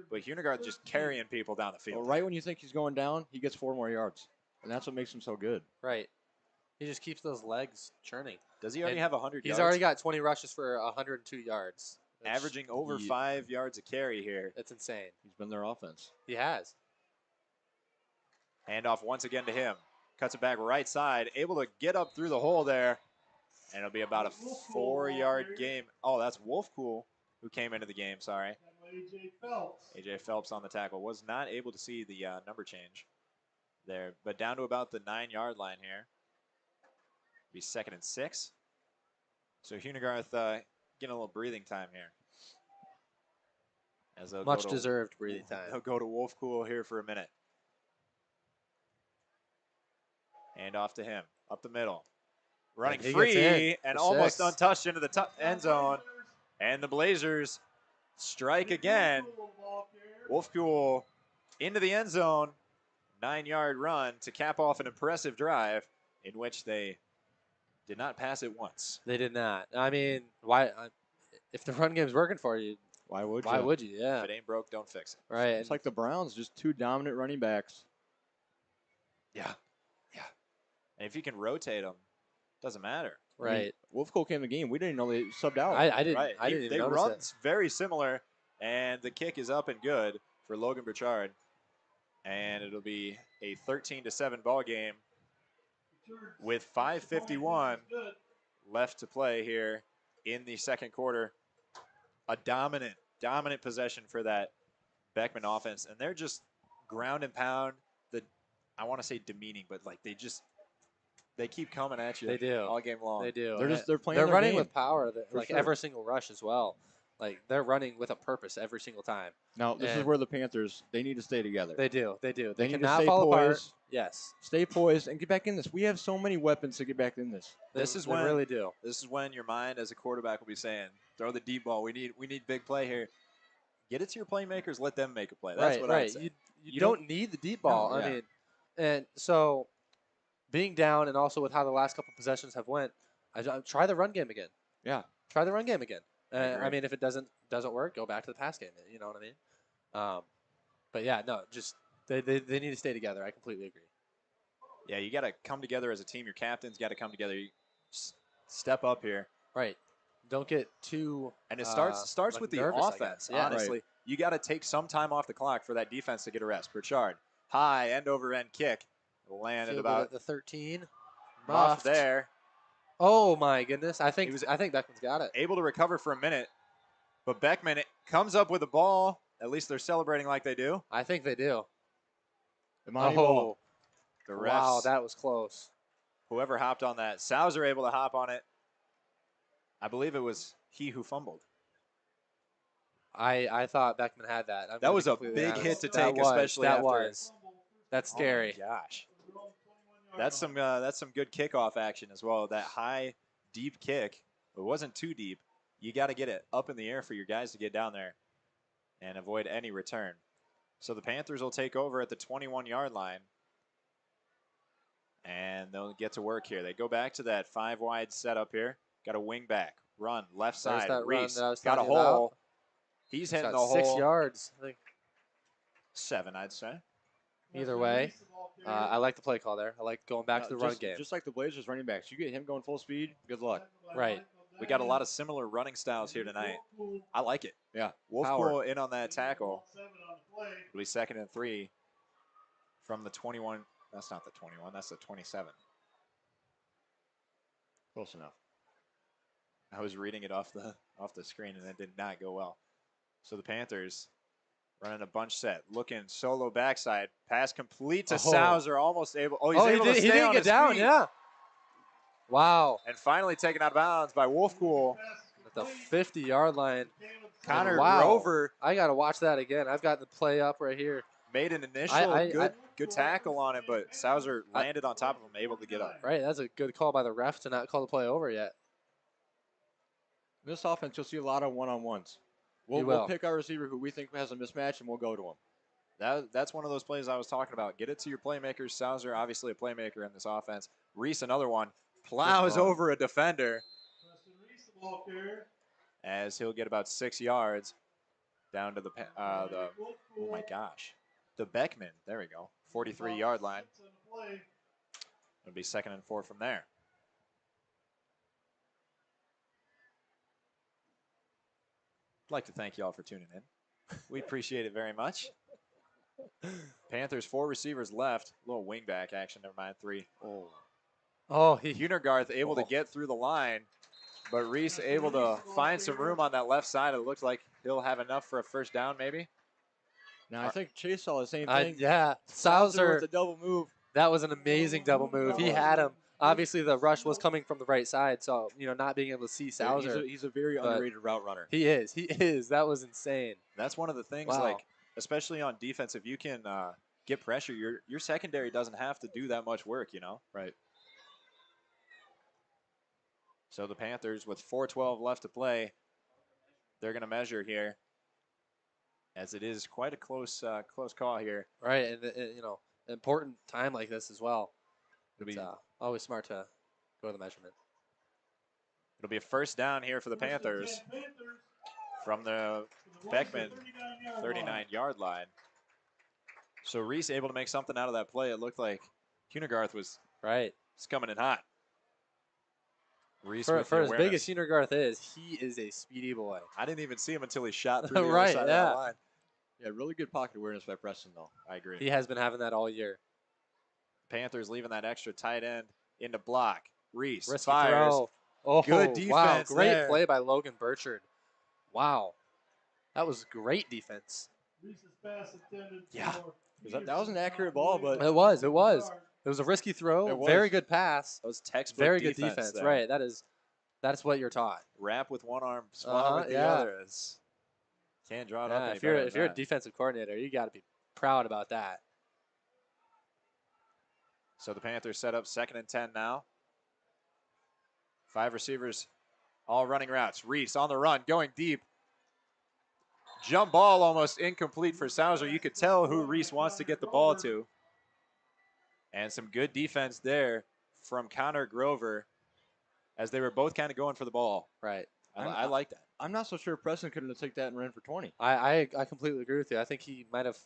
[SPEAKER 2] but Hunegarth just carrying people down the field.
[SPEAKER 3] Well, right when you think he's going down, he gets 4 more yards, and that's what makes him so good.
[SPEAKER 1] Right. He just keeps those legs churning.
[SPEAKER 2] Does he already have 100 yards?
[SPEAKER 1] He's already got 20 rushes for 102 yards.
[SPEAKER 2] Averaging over 5 yards a carry here.
[SPEAKER 1] It's insane.
[SPEAKER 3] He's been their offense.
[SPEAKER 1] He has.
[SPEAKER 2] Handoff once again to him. Cuts it back right side. Able to get up through the hole there. And it'll be about a 4-yard game. Oh, that's Wolfcool who came into the game, sorry. A.J. Phelps on the tackle. Was not able to see the number change there. But down to about the 9-yard line here. Be 2nd and 6. So Hunegarth getting a little breathing time here. As they'll
[SPEAKER 1] Much deserved breathing time.
[SPEAKER 2] They'll go to Wolfcool here for a minute. And off to him, up the middle. Running
[SPEAKER 1] And he
[SPEAKER 2] free
[SPEAKER 1] gets in
[SPEAKER 2] and
[SPEAKER 1] for
[SPEAKER 2] almost
[SPEAKER 1] 6.
[SPEAKER 2] untouched into the top end zone. And the Blazers strike again. Wolfcool into the end zone. 9-yard run to cap off an impressive drive in which they did not pass it once.
[SPEAKER 1] They did not. I mean, why? If the run game's working for you,
[SPEAKER 3] Why would you?
[SPEAKER 1] why would you? Yeah.
[SPEAKER 2] If it ain't broke, don't fix it.
[SPEAKER 1] Right.
[SPEAKER 3] It's like the Browns, just 2 dominant running backs.
[SPEAKER 2] Yeah. And if you can rotate them, doesn't matter.
[SPEAKER 3] I mean,
[SPEAKER 1] right.
[SPEAKER 3] Wolfcool came in the game. We didn't know they subbed out.
[SPEAKER 1] I didn't.
[SPEAKER 2] Right.
[SPEAKER 1] I didn't even
[SPEAKER 2] They
[SPEAKER 1] notice
[SPEAKER 2] run
[SPEAKER 1] that.
[SPEAKER 2] very similar, and the kick is up and good for Logan Burchard. And it'll be a 13-7 ball game with 5:51 left to play here in the second quarter. A dominant possession for that Beckman offense, and they're just ground and pound. I want to say demeaning, but like they keep coming at you.
[SPEAKER 1] They do.
[SPEAKER 2] all game long.
[SPEAKER 1] They do.
[SPEAKER 3] They're playing.
[SPEAKER 1] They're
[SPEAKER 3] their
[SPEAKER 1] running
[SPEAKER 3] game.
[SPEAKER 1] with power. Like
[SPEAKER 3] sure.
[SPEAKER 1] every single rush as well. Like they're running with a purpose every single time.
[SPEAKER 3] Now this is
[SPEAKER 1] and-
[SPEAKER 3] where the Panthers they need to stay together.
[SPEAKER 1] They do. They do.
[SPEAKER 3] They
[SPEAKER 1] They
[SPEAKER 3] need to
[SPEAKER 1] cannot
[SPEAKER 3] stay
[SPEAKER 1] fall apart.
[SPEAKER 3] poised.
[SPEAKER 1] Yes.
[SPEAKER 3] Stay poised and get back in this. We have so many weapons to get back in this.
[SPEAKER 2] This is
[SPEAKER 1] they
[SPEAKER 2] when
[SPEAKER 1] really do.
[SPEAKER 2] This is when your mind as a quarterback will be saying, "Throw the deep ball. We need big play here. Get it to your playmakers. Let them make a play." That's
[SPEAKER 1] right.
[SPEAKER 2] what
[SPEAKER 1] right.
[SPEAKER 2] I'd say.
[SPEAKER 1] You don't need the deep ball.
[SPEAKER 3] No,
[SPEAKER 1] I
[SPEAKER 3] yeah.
[SPEAKER 1] mean, and so being down, and also with how the last couple possessions have went, I try the run game again.
[SPEAKER 3] Yeah.
[SPEAKER 1] Try the run game again.
[SPEAKER 2] agree.
[SPEAKER 1] I mean, if it doesn't work, go back to the pass game. You know what I mean? But yeah, no, just they need to stay together. I completely agree.
[SPEAKER 2] Yeah, you got to come together as a team. Your captains got to come together. You step up here.
[SPEAKER 1] Right. Don't get too.
[SPEAKER 2] And it starts
[SPEAKER 1] like
[SPEAKER 2] with the
[SPEAKER 1] nervous, I guess.
[SPEAKER 2] offense.
[SPEAKER 1] Yeah.
[SPEAKER 2] Honestly, you got to take some time off the clock for that defense to get a rest. Burchard, high end over end kick, landed
[SPEAKER 1] Field
[SPEAKER 2] about
[SPEAKER 1] goal at the 13.
[SPEAKER 2] muffed there.
[SPEAKER 1] Oh my goodness! I think
[SPEAKER 2] was-
[SPEAKER 1] Beckman's got it.
[SPEAKER 2] Able to recover for a minute, but Beckman comes up with the ball. At least they're celebrating like they do.
[SPEAKER 1] I think they do.
[SPEAKER 3] Imani
[SPEAKER 1] Oh,
[SPEAKER 3] Ball.
[SPEAKER 2] The refs,
[SPEAKER 1] wow, that was close.
[SPEAKER 2] whoever hopped on that, Sauser able to hop on it. I believe it was he who fumbled.
[SPEAKER 1] I thought Beckman had that. I'm
[SPEAKER 2] That
[SPEAKER 1] gonna
[SPEAKER 2] was
[SPEAKER 1] be
[SPEAKER 2] a
[SPEAKER 1] completely
[SPEAKER 2] big
[SPEAKER 1] honest.
[SPEAKER 2] hit to
[SPEAKER 1] That
[SPEAKER 2] take,
[SPEAKER 1] was,
[SPEAKER 2] especially
[SPEAKER 1] that
[SPEAKER 2] after.
[SPEAKER 1] was. That's
[SPEAKER 2] Oh my
[SPEAKER 1] scary.
[SPEAKER 2] gosh. That's some good kickoff action as well. That high, deep kick. It wasn't too deep. You got to get it up in the air for your guys to get down there and avoid any return. So the Panthers will take over at the 21-yard line, and they'll get to work here. They go back to that 5-wide setup here. Got a wing back, run left
[SPEAKER 1] There's
[SPEAKER 2] side.
[SPEAKER 1] that run
[SPEAKER 2] Reese
[SPEAKER 1] that I was
[SPEAKER 2] got a
[SPEAKER 1] telling you about.
[SPEAKER 2] hole. He's hitting
[SPEAKER 1] Got
[SPEAKER 2] the
[SPEAKER 1] 6
[SPEAKER 2] hole.
[SPEAKER 1] yards. I think.
[SPEAKER 2] 7, I'd say.
[SPEAKER 1] Either way, I like the play call there. I like going back to the run
[SPEAKER 3] Just-
[SPEAKER 1] game.
[SPEAKER 3] Just like the Blazers running backs. You get him going full speed, good luck.
[SPEAKER 1] Right.
[SPEAKER 2] We got a lot of similar running styles here tonight. I like it.
[SPEAKER 3] Yeah.
[SPEAKER 2] Wolfpool in on that tackle. It'll be 2nd and 3 from the 21. That's not the 21. That's the 27.
[SPEAKER 3] Close enough.
[SPEAKER 2] I was reading it off the screen, and it did not go well. So the Panthers running a bunch set, looking solo backside, pass complete to Sauser, almost able. Oh, he's able to stay
[SPEAKER 1] he didn't
[SPEAKER 2] on
[SPEAKER 1] get
[SPEAKER 2] his
[SPEAKER 1] down.
[SPEAKER 2] feet.
[SPEAKER 1] Yeah. Wow.
[SPEAKER 2] And finally taken out of bounds by Wolfpool.
[SPEAKER 1] At the 50-yard line.
[SPEAKER 2] Connor
[SPEAKER 1] Wow.
[SPEAKER 2] Grover
[SPEAKER 1] I got to watch that again. I've got the play up right here.
[SPEAKER 2] made an initial
[SPEAKER 1] I-
[SPEAKER 2] good tackle on it, but Sauser landed on top of him, able to get up.
[SPEAKER 1] Right. That's a good call by the ref to not call the play over yet.
[SPEAKER 3] In this offense, you'll see a lot of one-on-ones.
[SPEAKER 1] You
[SPEAKER 3] We'll
[SPEAKER 1] will.
[SPEAKER 3] pick our receiver who we think has a mismatch, and we'll go to him.
[SPEAKER 2] That's one of those plays I was talking about. Get it to your playmakers. Sauser, obviously a playmaker in this offense. Reese, another one, plows
[SPEAKER 3] run.
[SPEAKER 2] over a defender as he'll get about 6 yards down to the oh my gosh, the Beckman. There we go, 43-yard line. It'll be 2nd and 4 from there. I'd like to thank you all for tuning in. We appreciate it very much. Panthers 4 receivers left. A little wingback action. Never mind, 3.
[SPEAKER 1] Oh, he
[SPEAKER 2] Hunergarth able to get through the line, but Reese able to find some room on that left side. It looks like he'll have enough for a first down, maybe.
[SPEAKER 3] Now, I think Chase saw the same thing.
[SPEAKER 1] yeah.
[SPEAKER 3] Sauser
[SPEAKER 1] Sauser.
[SPEAKER 3] with a double move.
[SPEAKER 1] That was an amazing double move. He had him Obviously, the rush was coming from the right side, so not being able to see Sauser.
[SPEAKER 3] He's a very
[SPEAKER 1] but
[SPEAKER 3] underrated route runner.
[SPEAKER 1] He is. He is. That was insane.
[SPEAKER 2] That's one of the things,
[SPEAKER 1] Wow.
[SPEAKER 2] like, especially on defense, if you can get pressure, your secondary doesn't have to do that much work,
[SPEAKER 3] Right.
[SPEAKER 2] So the Panthers, with 4:12 left to play, they're going to measure here, as it is quite a close call here.
[SPEAKER 1] Right, and important time like this as well.
[SPEAKER 2] It'll
[SPEAKER 1] It's
[SPEAKER 2] be
[SPEAKER 1] always smart to go to the measurement.
[SPEAKER 2] it'll be a first down here for the Panthers from the Beckman 39-yard line. So Reese able to make something out of that play. It looked like Hunegarth was
[SPEAKER 1] Right.
[SPEAKER 2] coming in hot. Reese
[SPEAKER 1] For
[SPEAKER 2] with the
[SPEAKER 1] as big
[SPEAKER 2] awareness.
[SPEAKER 1] as Hunegarth is, he is a speedy boy.
[SPEAKER 2] I didn't even see him until he shot through the
[SPEAKER 1] Right,
[SPEAKER 2] other side
[SPEAKER 1] yeah.
[SPEAKER 2] of that line.
[SPEAKER 3] Yeah, really good pocket awareness by Preston, though.
[SPEAKER 2] I agree.
[SPEAKER 1] He has been having that all year.
[SPEAKER 2] Panthers leaving that extra tight end into block. Reese
[SPEAKER 1] Risky
[SPEAKER 2] fires.
[SPEAKER 1] throw. Oh,
[SPEAKER 2] Good
[SPEAKER 1] wow.
[SPEAKER 2] defense
[SPEAKER 1] Great
[SPEAKER 2] there.
[SPEAKER 1] play by Logan Burchard. Wow. That was great defense.
[SPEAKER 4] Reese's pass intended
[SPEAKER 2] Yeah.
[SPEAKER 4] for
[SPEAKER 3] That was an accurate ball, but
[SPEAKER 1] It was. It was. It was a risky throw.
[SPEAKER 3] It was.
[SPEAKER 1] Very good pass.
[SPEAKER 2] That was textbook
[SPEAKER 1] Very good
[SPEAKER 2] defense
[SPEAKER 1] defense.
[SPEAKER 2] there.
[SPEAKER 1] Right. That's what you're taught.
[SPEAKER 2] Wrap with one arm, swat with the
[SPEAKER 1] yeah.
[SPEAKER 2] other. Can't draw it up
[SPEAKER 1] Yeah,
[SPEAKER 2] any
[SPEAKER 1] if you're
[SPEAKER 2] better
[SPEAKER 1] if
[SPEAKER 2] than
[SPEAKER 1] you're a
[SPEAKER 2] that.
[SPEAKER 1] defensive coordinator, you got to be proud about that.
[SPEAKER 2] So the Panthers set up 2nd and 10 now. 5 receivers all running routes. Reese on the run, going deep. Jump ball almost incomplete for Sauser. You could tell who Reese wants to get the ball to. And some good defense there from Connor Grover as they were both kind of going for the ball.
[SPEAKER 1] Right.
[SPEAKER 2] I like that.
[SPEAKER 3] I'm not so sure Preston couldn't have taken that and ran for 20.
[SPEAKER 1] I completely agree with you. I think he might have,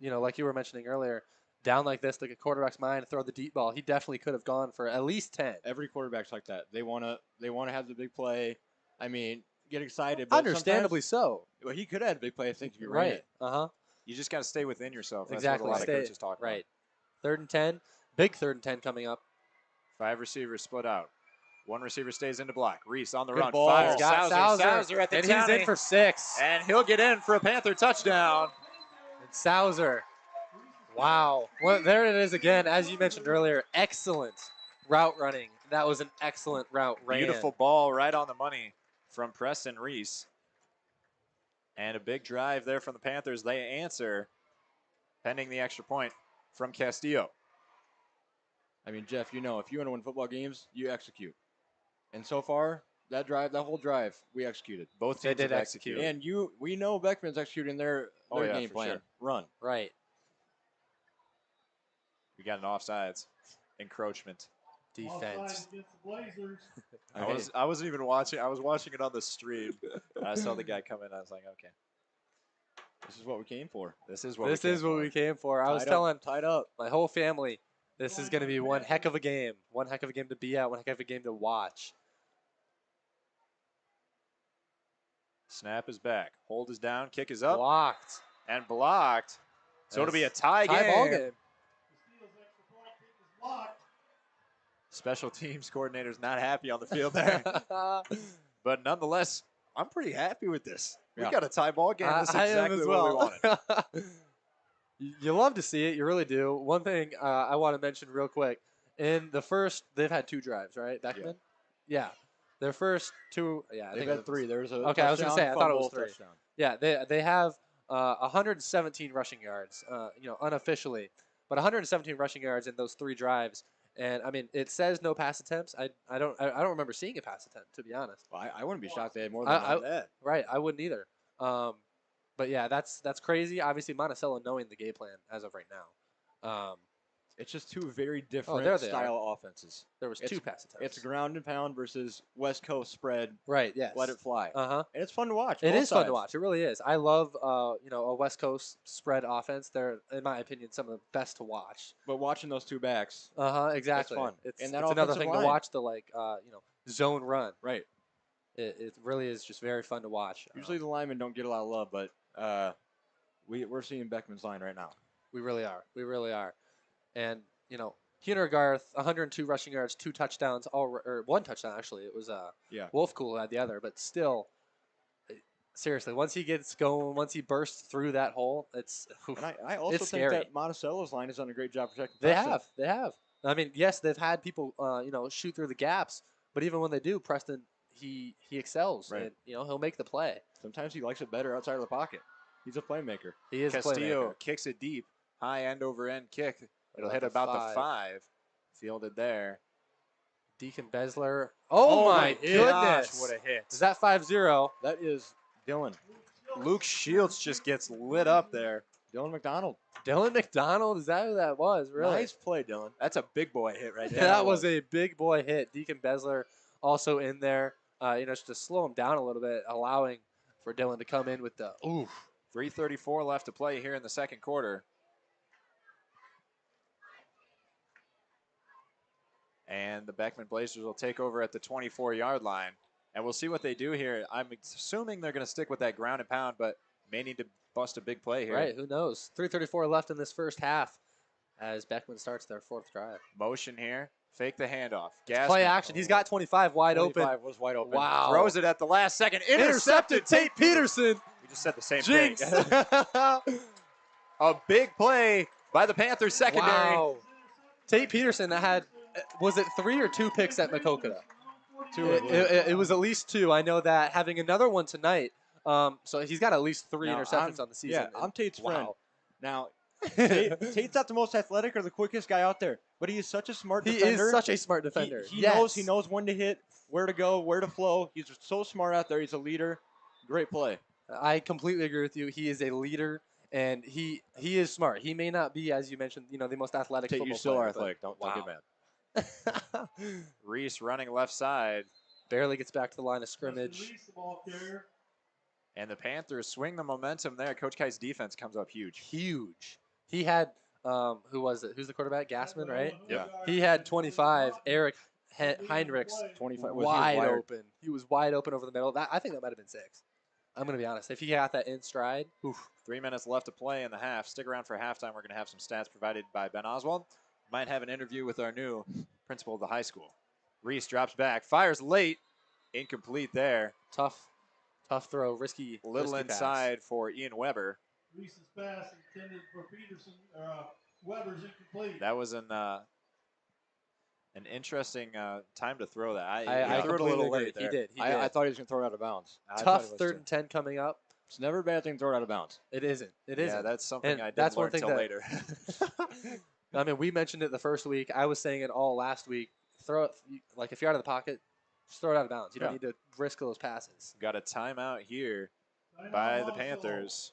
[SPEAKER 1] like you were mentioning earlier, down like this, like a quarterback's mind, throw the deep ball. He definitely could have gone for at least 10.
[SPEAKER 3] Every quarterback's like that. They want to have the big play. I mean, get excited. But
[SPEAKER 1] Understandably so.
[SPEAKER 3] well, he could have had a big play. I think if you ran
[SPEAKER 1] Right.
[SPEAKER 3] it.
[SPEAKER 1] Uh-huh.
[SPEAKER 2] You just got to stay within yourself. That's
[SPEAKER 1] Exactly.
[SPEAKER 2] what a lot of
[SPEAKER 1] Stay-
[SPEAKER 2] coaches talk
[SPEAKER 1] Right. 3rd and 10. Big 3rd and 10 coming up.
[SPEAKER 2] about. 5 receivers split out. 1 receiver stays into block. Reese on the
[SPEAKER 3] Good
[SPEAKER 2] run.
[SPEAKER 3] ball.
[SPEAKER 2] Fires.
[SPEAKER 1] Got
[SPEAKER 2] Sauser at the
[SPEAKER 1] and he's
[SPEAKER 2] townie.
[SPEAKER 1] in for 6.
[SPEAKER 2] And he'll get in for a Panther touchdown.
[SPEAKER 1] And Sauser. Wow. Well, there it is again. As you mentioned earlier, excellent route running. That was an excellent route ran.
[SPEAKER 2] Beautiful ball right on the money from Preston Reese. And a big drive there from the Panthers. They answer pending the extra point from Castillo.
[SPEAKER 3] I mean, Jeff, if you want to win football games, you execute. And so far, that whole drive, we executed.
[SPEAKER 2] Both
[SPEAKER 1] They
[SPEAKER 2] teams
[SPEAKER 1] did
[SPEAKER 2] have
[SPEAKER 1] execute.
[SPEAKER 2] executed.
[SPEAKER 3] And we know Beckman's executing their
[SPEAKER 2] yeah,
[SPEAKER 3] game
[SPEAKER 2] for
[SPEAKER 3] plan.
[SPEAKER 2] sure.
[SPEAKER 3] Run.
[SPEAKER 1] Right.
[SPEAKER 2] We got an offsides encroachment.
[SPEAKER 1] Defense.
[SPEAKER 4] Against the Blazers.
[SPEAKER 2] I wasn't even watching. I was watching it on the stream. And I saw the guy come in. I was like, okay,
[SPEAKER 3] This is what we came for.
[SPEAKER 2] this is what
[SPEAKER 1] This
[SPEAKER 2] we came
[SPEAKER 1] is what
[SPEAKER 2] for.
[SPEAKER 1] we came for. I was
[SPEAKER 3] Tied up,
[SPEAKER 1] telling
[SPEAKER 3] tied up.
[SPEAKER 1] my whole family, this is going to be one heck of a game. One heck of a game to be at. One heck of a game to watch.
[SPEAKER 2] Snap is back. Hold is down. Kick is up
[SPEAKER 1] Blocked.
[SPEAKER 2] and blocked. So it'll be a
[SPEAKER 1] Yes.
[SPEAKER 2] tie game.
[SPEAKER 1] Ball game.
[SPEAKER 4] The Steel's extra point kick is blocked.
[SPEAKER 2] Special teams coordinator's not happy on the field there. But nonetheless, I'm pretty happy with this. We
[SPEAKER 3] Yeah.
[SPEAKER 2] got a tie ball game. This is
[SPEAKER 1] I am
[SPEAKER 2] exactly
[SPEAKER 1] as
[SPEAKER 2] what we
[SPEAKER 1] well.
[SPEAKER 2] wanted.
[SPEAKER 1] You love to see it. You really do. One thing I want to mention real quick. In the first, they've had 2 drives, right, Beckman? Yeah. Their first 2. Yeah, I
[SPEAKER 3] They've
[SPEAKER 1] think
[SPEAKER 3] had
[SPEAKER 1] it was-
[SPEAKER 3] 3. There's a
[SPEAKER 1] Okay, I was gonna
[SPEAKER 3] touchdown,
[SPEAKER 1] say, I thought it was
[SPEAKER 3] fumble,
[SPEAKER 1] 3.
[SPEAKER 3] touchdown.
[SPEAKER 1] Yeah, they have 117 rushing yards, unofficially, but 117 rushing yards in those 3 drives. And I mean, it says no pass attempts. I don't remember seeing a pass attempt, to be honest.
[SPEAKER 3] Well, I wouldn't be shocked they had more than
[SPEAKER 1] I-
[SPEAKER 3] that.
[SPEAKER 1] Right, I wouldn't either. But yeah, that's crazy. Obviously, Monticello knowing the game plan as of right now.
[SPEAKER 3] It's just 2 very different
[SPEAKER 1] there they
[SPEAKER 3] style offenses.
[SPEAKER 1] There was 2 pass attempts.
[SPEAKER 3] It's ground and pound versus West Coast spread.
[SPEAKER 1] Right. Yes.
[SPEAKER 3] Let it fly.
[SPEAKER 1] Uh-huh.
[SPEAKER 3] And it's fun to watch.
[SPEAKER 1] It
[SPEAKER 3] both
[SPEAKER 1] is fun to
[SPEAKER 3] sides.
[SPEAKER 1] watch. It really is. I love, a West Coast spread offense. They're, in my opinion, some of the best to watch.
[SPEAKER 3] But watching those 2 backs,
[SPEAKER 1] Exactly.
[SPEAKER 3] fun.
[SPEAKER 1] It's,
[SPEAKER 3] And that
[SPEAKER 1] it's another
[SPEAKER 3] offensive
[SPEAKER 1] thing
[SPEAKER 3] line.
[SPEAKER 1] to watch. The zone run.
[SPEAKER 3] right?
[SPEAKER 1] It really is just very fun to watch.
[SPEAKER 3] Usually the linemen don't get a lot of love, but we're seeing Beckman's line right now.
[SPEAKER 1] We really are. We really are. And Hunergarth, 102 rushing yards, 2 touchdowns, or 1 touchdown actually. It was
[SPEAKER 3] Yeah.
[SPEAKER 1] Wolfcool had the other, but still, seriously, once he gets going, once he bursts through that hole, it's
[SPEAKER 3] And I also
[SPEAKER 1] It's
[SPEAKER 3] think
[SPEAKER 1] scary.
[SPEAKER 3] that Monticello's line has done a great job protecting.
[SPEAKER 1] they
[SPEAKER 3] Preston.
[SPEAKER 1] have. I mean, yes, they've had people, shoot through the gaps, but even when they do, Preston, he excels.
[SPEAKER 3] Right.
[SPEAKER 1] And, he'll make the play.
[SPEAKER 3] Sometimes he likes it better outside of the pocket. He's a playmaker.
[SPEAKER 1] He is a
[SPEAKER 2] Castillo
[SPEAKER 1] playmaker.
[SPEAKER 2] kicks it deep, high end over end kick. It'll
[SPEAKER 1] About
[SPEAKER 2] hit
[SPEAKER 1] the
[SPEAKER 2] about
[SPEAKER 1] five.
[SPEAKER 2] the 5. Fielded there.
[SPEAKER 1] Deacon Besler. Oh, my goodness.
[SPEAKER 2] Gosh, what a hit.
[SPEAKER 1] Is that 5-0?
[SPEAKER 3] That is Dylan.
[SPEAKER 2] Luke Shields just gets lit up there.
[SPEAKER 3] Dylan McDonald.
[SPEAKER 1] Dylan McDonald? Is that who that was? Really?
[SPEAKER 3] Nice play, Dylan.
[SPEAKER 2] That's a big boy hit right
[SPEAKER 1] Yeah,
[SPEAKER 2] there.
[SPEAKER 1] that was a big boy hit. Deacon Besler also in there, just to slow him down a little bit, allowing for Dylan to come in with the oof.
[SPEAKER 2] 3:34 left to play here in the second quarter. And the Beckman Blazers will take over at the 24-yard line. And we'll see what they do here. I'm assuming they're going to stick with that ground and pound, but may need to bust a big play here.
[SPEAKER 1] Right, who knows? 3:34 left in this first half as Beckman starts their fourth drive.
[SPEAKER 2] Motion here. Fake the handoff.
[SPEAKER 1] Play action. He's got 25 wide
[SPEAKER 3] 25
[SPEAKER 1] open.
[SPEAKER 3] was wide open.
[SPEAKER 1] Wow.
[SPEAKER 2] Throws it at the last second.
[SPEAKER 1] Intercepted Tate Peterson.
[SPEAKER 2] We just said the same
[SPEAKER 1] Jinx.
[SPEAKER 2] thing. A big play by the Panthers secondary.
[SPEAKER 1] Wow. Tate Peterson had, was it 3 or 2 picks at Makokata? It was at least 2. I know that, having another one tonight. So he's got at least 3 interceptions on the season.
[SPEAKER 3] Yeah, I'm Tate's friend.
[SPEAKER 1] Wow.
[SPEAKER 3] Now, Tate's not the most athletic or the quickest guy out there, but he is such a smart
[SPEAKER 1] He
[SPEAKER 3] defender.
[SPEAKER 1] is such a smart defender.
[SPEAKER 3] He
[SPEAKER 1] Yes.
[SPEAKER 3] knows when to hit, where to go, where to flow. He's so smart out there. He's a leader. Great play.
[SPEAKER 1] I completely agree with you. He is a leader, and he is smart. He may not be, as you mentioned, the most athletic
[SPEAKER 3] Tate,
[SPEAKER 1] football
[SPEAKER 3] you still
[SPEAKER 1] player,
[SPEAKER 3] are athletic. Don't get mad.
[SPEAKER 2] Reese running left side.
[SPEAKER 1] Barely gets back to the line of scrimmage.
[SPEAKER 4] Release the ball carrier.
[SPEAKER 2] And the Panthers swing the momentum there. Coach Kai's defense comes up huge.
[SPEAKER 1] Huge. He had, who was it? Who's the quarterback? Gassman, right?
[SPEAKER 2] Yeah.
[SPEAKER 1] He had 25. Eric Heinrichs
[SPEAKER 3] 25
[SPEAKER 1] wide open. He was wide open over the middle. I think that might have been 6. I'm going to be honest. If he got that in stride, oof.
[SPEAKER 2] 3 minutes left to play in the half. Stick around for halftime. We're going to have some stats provided by Ben Oswald. Might have an interview with our new principal of the high school. Reese drops back. Fires late. Incomplete there.
[SPEAKER 1] Tough throw. Risky.
[SPEAKER 2] Little
[SPEAKER 1] risky
[SPEAKER 2] inside for Ian Weber.
[SPEAKER 4] Reese's pass intended for Peterson. Weber's incomplete.
[SPEAKER 2] That was an interesting time to throw that.
[SPEAKER 1] I
[SPEAKER 2] he threw it a little
[SPEAKER 1] completely
[SPEAKER 2] late
[SPEAKER 1] agree.
[SPEAKER 2] there.
[SPEAKER 1] He did. He
[SPEAKER 3] I
[SPEAKER 1] did.
[SPEAKER 3] thought he was going to throw it out of bounds. I thought
[SPEAKER 1] Tough
[SPEAKER 3] it was
[SPEAKER 1] 3rd
[SPEAKER 3] too.
[SPEAKER 1] and 10 coming up.
[SPEAKER 3] It's never a bad thing to throw it out of bounds.
[SPEAKER 1] It isn't. It
[SPEAKER 2] Yeah,
[SPEAKER 1] isn't.
[SPEAKER 2] that's something
[SPEAKER 1] And
[SPEAKER 2] I didn't
[SPEAKER 1] that's one
[SPEAKER 2] learn
[SPEAKER 1] thing
[SPEAKER 2] until
[SPEAKER 1] that-
[SPEAKER 2] later.
[SPEAKER 1] I mean, we mentioned it the first week. I was saying it all last week. Throw it, like if you're out of the pocket, just throw it out of bounds. You don't need to risk those passes.
[SPEAKER 2] Got a timeout here
[SPEAKER 4] Timeout
[SPEAKER 2] by the
[SPEAKER 4] Monticello.
[SPEAKER 2] Panthers.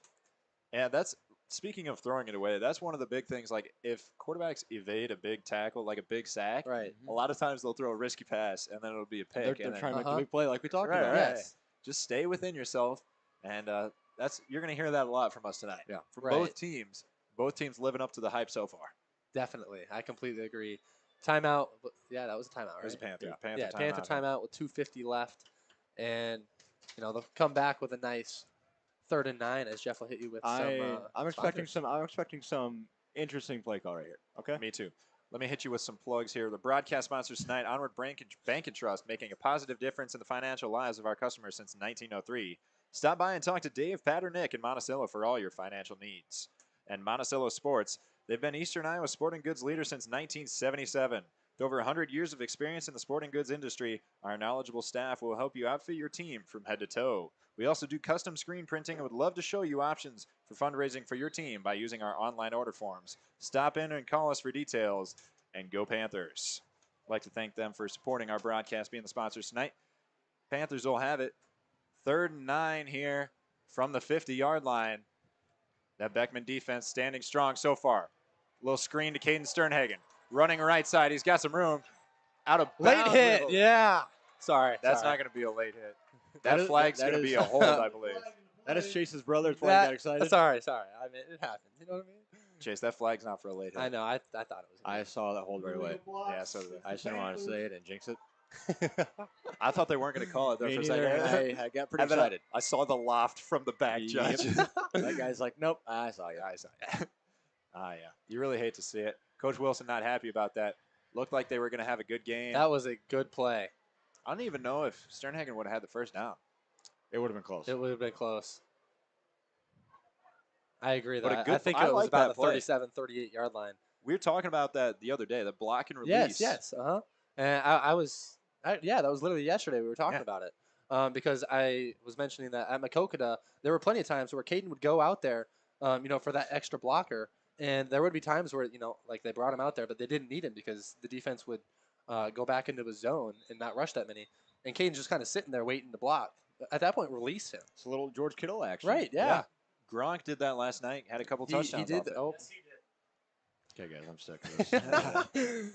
[SPEAKER 2] And that's, speaking of throwing it away, that's one of the big things. Like, if quarterbacks evade a big tackle, like a big sack,
[SPEAKER 1] Right.
[SPEAKER 2] a lot of times they'll throw a risky pass, and then it'll be a pick.
[SPEAKER 3] They're
[SPEAKER 2] and then
[SPEAKER 3] trying to make the
[SPEAKER 1] Uh-huh.
[SPEAKER 3] big play like we talked
[SPEAKER 2] Right,
[SPEAKER 3] about.
[SPEAKER 2] right.
[SPEAKER 1] Yes.
[SPEAKER 2] just stay within yourself, and you're going to hear that a lot from us tonight.
[SPEAKER 3] Yeah.
[SPEAKER 2] From
[SPEAKER 1] Right.
[SPEAKER 2] both teams. Both teams living up to the hype so far.
[SPEAKER 1] Definitely. I completely agree. Timeout. Yeah, that was a timeout, right?
[SPEAKER 2] It was a Panther.
[SPEAKER 3] Yeah.
[SPEAKER 2] Panther
[SPEAKER 1] Yeah,
[SPEAKER 2] timeout.
[SPEAKER 1] Panther timeout with 2:50 left. And, they'll come back with a nice 3rd and 9 as Jeff will hit you with some
[SPEAKER 3] I'm expecting
[SPEAKER 1] sponsors.
[SPEAKER 3] I'm expecting some interesting play call right here. Okay.
[SPEAKER 2] Me too. Let me hit you with some plugs here. The broadcast sponsors tonight, Onward Bank and Trust, making a positive difference in the financial lives of our customers since 1903. Stop by and talk to Dave, Pat, or Nick in Monticello for all your financial needs. And Monticello Sports, they've been Eastern Iowa sporting goods leader since 1977. With over 100 years of experience in the sporting goods industry, our knowledgeable staff will help you outfit your team from head to toe. We also do custom screen printing and would love to show you options for fundraising for your team by using our online order forms. Stop in and call us for details, and go Panthers. I'd like to thank them for supporting our broadcast, being the sponsors tonight. Panthers will have it. 3rd and 9 here from the 50-yard line. That Beckman defense standing strong so far. Little screen to Caden Sternhagen. Running right side. He's got some room. Out of
[SPEAKER 1] Late
[SPEAKER 2] bounds.
[SPEAKER 1] hit. Yeah. Sorry.
[SPEAKER 2] That's
[SPEAKER 1] sorry.
[SPEAKER 2] not going to be a late hit.
[SPEAKER 3] That
[SPEAKER 2] That
[SPEAKER 3] is-
[SPEAKER 2] flag's
[SPEAKER 3] that
[SPEAKER 2] going to
[SPEAKER 3] is-
[SPEAKER 2] be a hold, I believe.
[SPEAKER 3] That is Chase's brother. That's why he got excited.
[SPEAKER 1] Sorry. I mean, it happens. You know what I mean?
[SPEAKER 2] Chase, that flag's not for a late hit.
[SPEAKER 1] I know. I thought it was.
[SPEAKER 3] I saw that hold right away.
[SPEAKER 2] Yeah, so did
[SPEAKER 3] I just didn't want to say it and jinx it.
[SPEAKER 2] I thought they weren't going to call it there
[SPEAKER 3] Me
[SPEAKER 2] for a
[SPEAKER 3] neither,
[SPEAKER 2] second.
[SPEAKER 3] and I got pretty
[SPEAKER 2] And then
[SPEAKER 3] excited.
[SPEAKER 2] I saw the loft from the back
[SPEAKER 3] Yep.
[SPEAKER 2] judge.
[SPEAKER 3] That guy's like, nope, I saw you.
[SPEAKER 2] I saw it. Yeah. You really hate to see it. Coach Wilson not happy about that. Looked like they were going to have a good game.
[SPEAKER 1] That was a good play.
[SPEAKER 2] I don't even know if Sternhagen would have had the first down.
[SPEAKER 3] It would have been close.
[SPEAKER 1] It would have been close. I agree,
[SPEAKER 2] But
[SPEAKER 1] though.
[SPEAKER 2] a good-
[SPEAKER 1] I think
[SPEAKER 2] I
[SPEAKER 1] it was
[SPEAKER 2] like
[SPEAKER 1] about
[SPEAKER 2] that
[SPEAKER 1] the
[SPEAKER 2] play.
[SPEAKER 1] 37, 38-yard line.
[SPEAKER 2] We were talking about that the other day, the block and release.
[SPEAKER 1] Yes. And yeah, that was literally yesterday we were talking about it. Because I was mentioning that at Makokada, there were plenty of times where Caden would go out there, for that extra blocker, and there would be times where, like they brought him out there, but they didn't need him because the defense would go back into his zone and not rush that many, and Caden's just kind of sitting there waiting to block. At that point, release him.
[SPEAKER 3] It's a little George Kittle action.
[SPEAKER 1] Right? Yeah.
[SPEAKER 2] Gronk did that last night. Had a couple
[SPEAKER 1] He
[SPEAKER 2] touchdowns.
[SPEAKER 1] did.
[SPEAKER 2] Off it.
[SPEAKER 1] Oh.
[SPEAKER 3] Okay, guys, I'm sick of this.